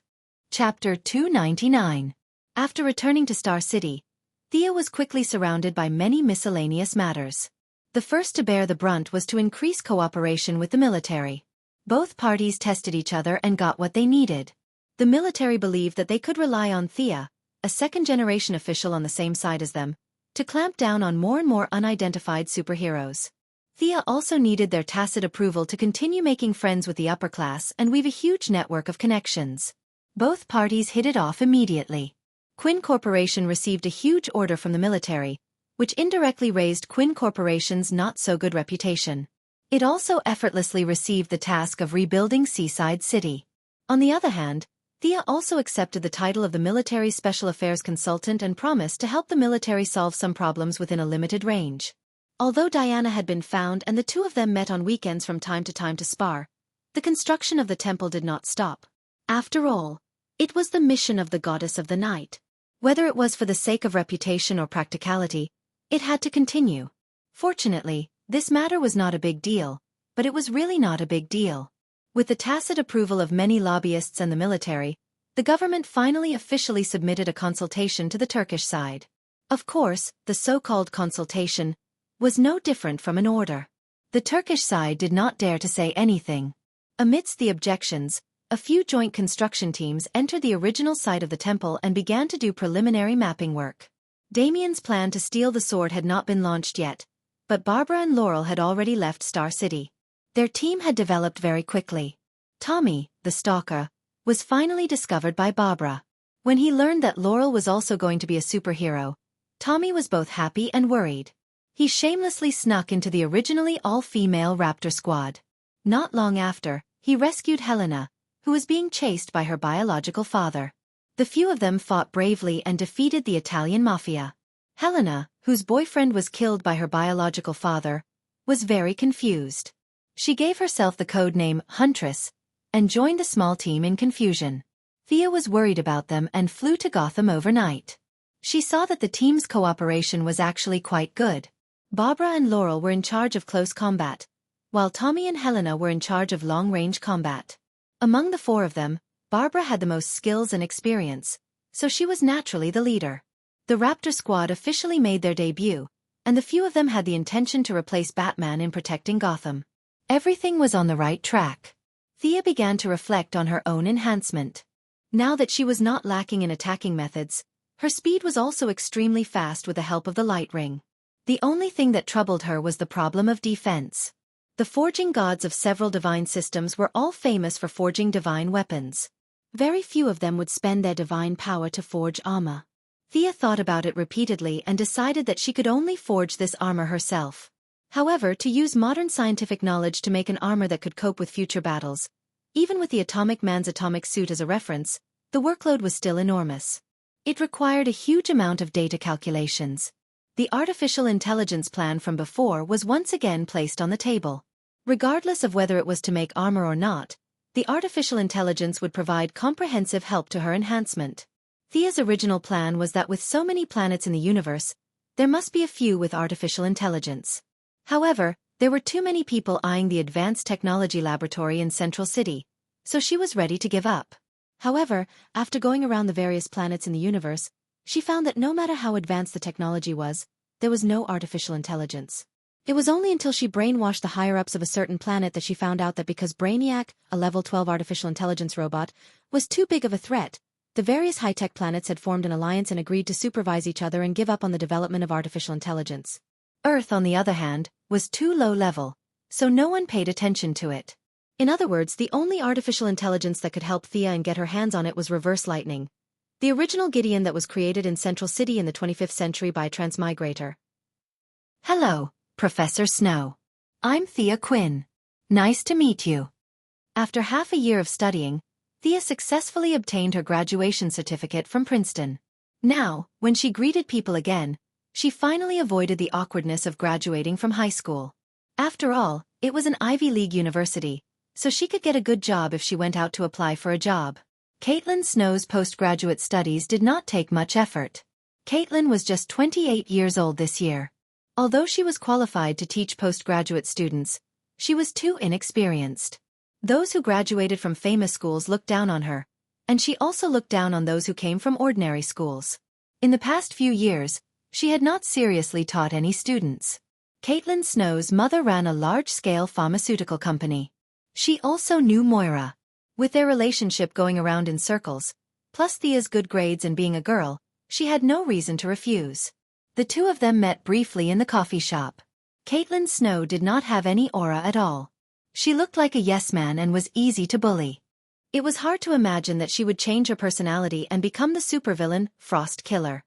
Speaker 2: Chapter 299. After returning to Star City, Thea was quickly surrounded by many miscellaneous matters. The first to bear the brunt was to increase cooperation with the military. Both parties tested each other and got what they needed. The military believed that they could rely on Thea, a second-generation official on the same side as them, to clamp down on more and more unidentified superheroes. Thea also needed their tacit approval to continue making friends with the upper class and weave a huge network of connections. Both parties hit it off immediately. Quinn Corporation received a huge order from the military, which indirectly raised Quinn Corporation's not-so-good reputation. It also effortlessly received the task of rebuilding Seaside City. On the other hand, Thea also accepted the title of the military's special affairs consultant and promised to help the military solve some problems within a limited range. Although Diana had been found and the two of them met on weekends from time to spar, the construction of the temple did not stop. After all, it was the mission of the goddess of the night. Whether it was for the sake of reputation or practicality, it had to continue. Fortunately, this matter was not a big deal, but it was really not a big deal. With the tacit approval of many lobbyists and the military, the government finally officially submitted a consultation to the Turkish side. Of course, the so-called consultation was no different from an order. The Turkish side did not dare to say anything. Amidst the objections, a few joint construction teams entered the original site of the temple and began to do preliminary mapping work. Damien's plan to steal the sword had not been launched yet, but Barbara and Laurel had already left Star City. Their team had developed very quickly. Tommy, the stalker, was finally discovered by Barbara. When he learned that Laurel was also going to be a superhero, Tommy was both happy and worried. He shamelessly snuck into the originally all-female Raptor squad. Not long after, he rescued Helena, who was being chased by her biological father. The few of them fought bravely and defeated the Italian mafia. Helena, whose boyfriend was killed by her biological father, was very confused. She gave herself the code name Huntress and joined the small team in confusion. Thea was worried about them and flew to Gotham overnight. She saw that the team's cooperation was actually quite good. Barbara and Laurel were in charge of close combat, while Tommy and Helena were in charge of long-range combat. Among the four of them, Barbara had the most skills and experience, so she was naturally the leader. The Raptor squad officially made their debut, and the few of them had the intention to replace Batman in protecting Gotham. Everything was on the right track. Thea began to reflect on her own enhancement. Now that she was not lacking in attacking methods, her speed was also extremely fast with the help of the light ring. The only thing that troubled her was the problem of defense. The forging gods of several divine systems were all famous for forging divine weapons. Very few of them would spend their divine power to forge armor. Thea thought about it repeatedly and decided that she could only forge this armor herself. However, to use modern scientific knowledge to make an armor that could cope with future battles, even with the Atomic Man's atomic suit as a reference, the workload was still enormous. It required a huge amount of data calculations. The artificial intelligence plan from before was once again placed on the table. Regardless of whether it was to make armor or not, the artificial intelligence would provide comprehensive help to her enhancement. Thea's original plan was that with so many planets in the universe, there must be a few with artificial intelligence. However, there were too many people eyeing the Advanced Technology Laboratory in Central City, so she was ready to give up. However, after going around the various planets in the universe, she found that no matter how advanced the technology was, there was no artificial intelligence. It was only until she brainwashed the higher-ups of a certain planet that she found out that because Brainiac, a level 12 artificial intelligence robot, was too big of a threat, the various high-tech planets had formed an alliance and agreed to supervise each other and give up on the development of artificial intelligence.
Speaker 1: Earth, on the other hand, was too low level, so no one paid attention to it.
Speaker 2: In other words, the only artificial intelligence that could help Thea and get her hands on it was Reverse Lightning, the original Gideon that was created in Central City in the 25th century by a transmigrator.
Speaker 1: Hello, Professor Snow. I'm Thea Quinn. Nice to meet you. After half a year of studying, Thea successfully obtained her graduation certificate from Princeton. Now, when she greeted people again, she finally avoided the awkwardness of graduating from high school. After all, it was an Ivy League university, so she could get a good job if she went out to apply for a job. Caitlin Snow's postgraduate studies did not take much effort. Caitlin was just 28 years old this year. Although she was qualified to teach postgraduate students, she was too inexperienced. Those who graduated from famous schools looked down on her, and she also looked down on those who came from ordinary schools. In the past few years, she had not seriously taught any students. Caitlin Snow's mother ran a large-scale pharmaceutical company. She also knew Moira. With their relationship going around in circles, plus Thea's good grades and being a girl, she had no reason to refuse. The two of them met briefly in the coffee shop. Caitlin Snow did not have any aura at all. She looked like a yes-man and was easy to bully. It was hard to imagine that she would change her personality and become the supervillain, Frost Killer.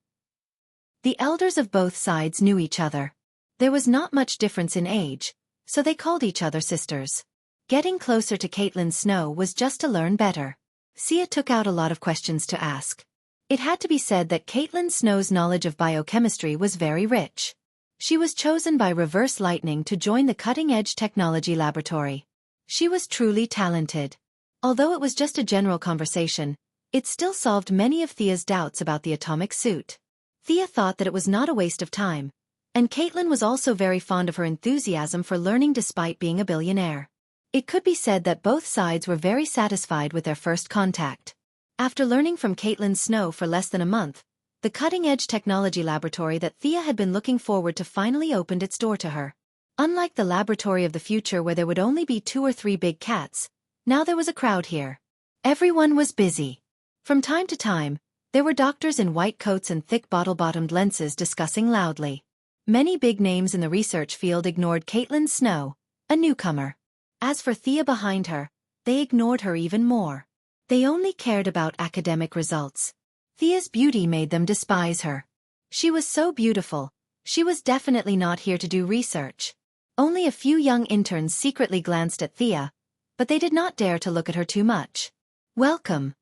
Speaker 1: The elders of both sides knew each other. There was not much difference in age, so they called each other sisters. Getting closer to Caitlin Snow was just to learn better. Thea took out a lot of questions to ask. It had to be said that Caitlin Snow's knowledge of biochemistry was very rich. She was chosen by Reverse Lightning to join the cutting-edge technology laboratory. She was truly talented. Although it was just a general conversation, it still solved many of Thea's doubts about the atomic suit. Thea thought that it was not a waste of time, and Caitlin was also very fond of her enthusiasm for learning despite being a billionaire. It could be said that both sides were very satisfied with their first contact. After learning from Caitlin Snow for less than a month, the cutting-edge technology laboratory that Thea had been looking forward to finally opened its door to her. Unlike the laboratory of the future where there would only be 2 or 3 big cats, now there was a crowd here. Everyone was busy. From time to time, there were doctors in white coats and thick bottle-bottomed lenses discussing loudly. Many big names in the research field ignored Caitlin Snow, a newcomer. As for Thea behind her, they ignored her even more. They only cared about academic results. Thea's beauty made them despise her. She was so beautiful, she was definitely not here to do research. Only a few young interns secretly glanced at Thea, but they did not dare to look at her too much. Welcome,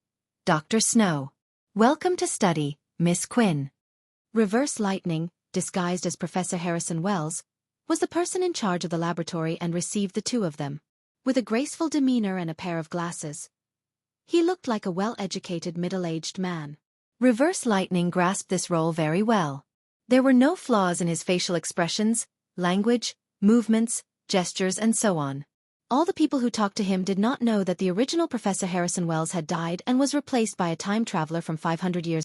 Speaker 1: Dr. Snow. Welcome to study, Miss Quinn.
Speaker 2: Reverse Lightning, disguised as Professor Harrison Wells, was the person in charge of the laboratory and received the two of them. With a graceful demeanor and a pair of glasses, he looked like a well-educated middle-aged man.
Speaker 1: Reverse Lightning grasped this role very well. There were no flaws in his facial expressions, language, movements, gestures and so on.
Speaker 2: All the people who talked to him did not know that the original Professor Harrison Wells had died and was replaced by a time traveler from 500 years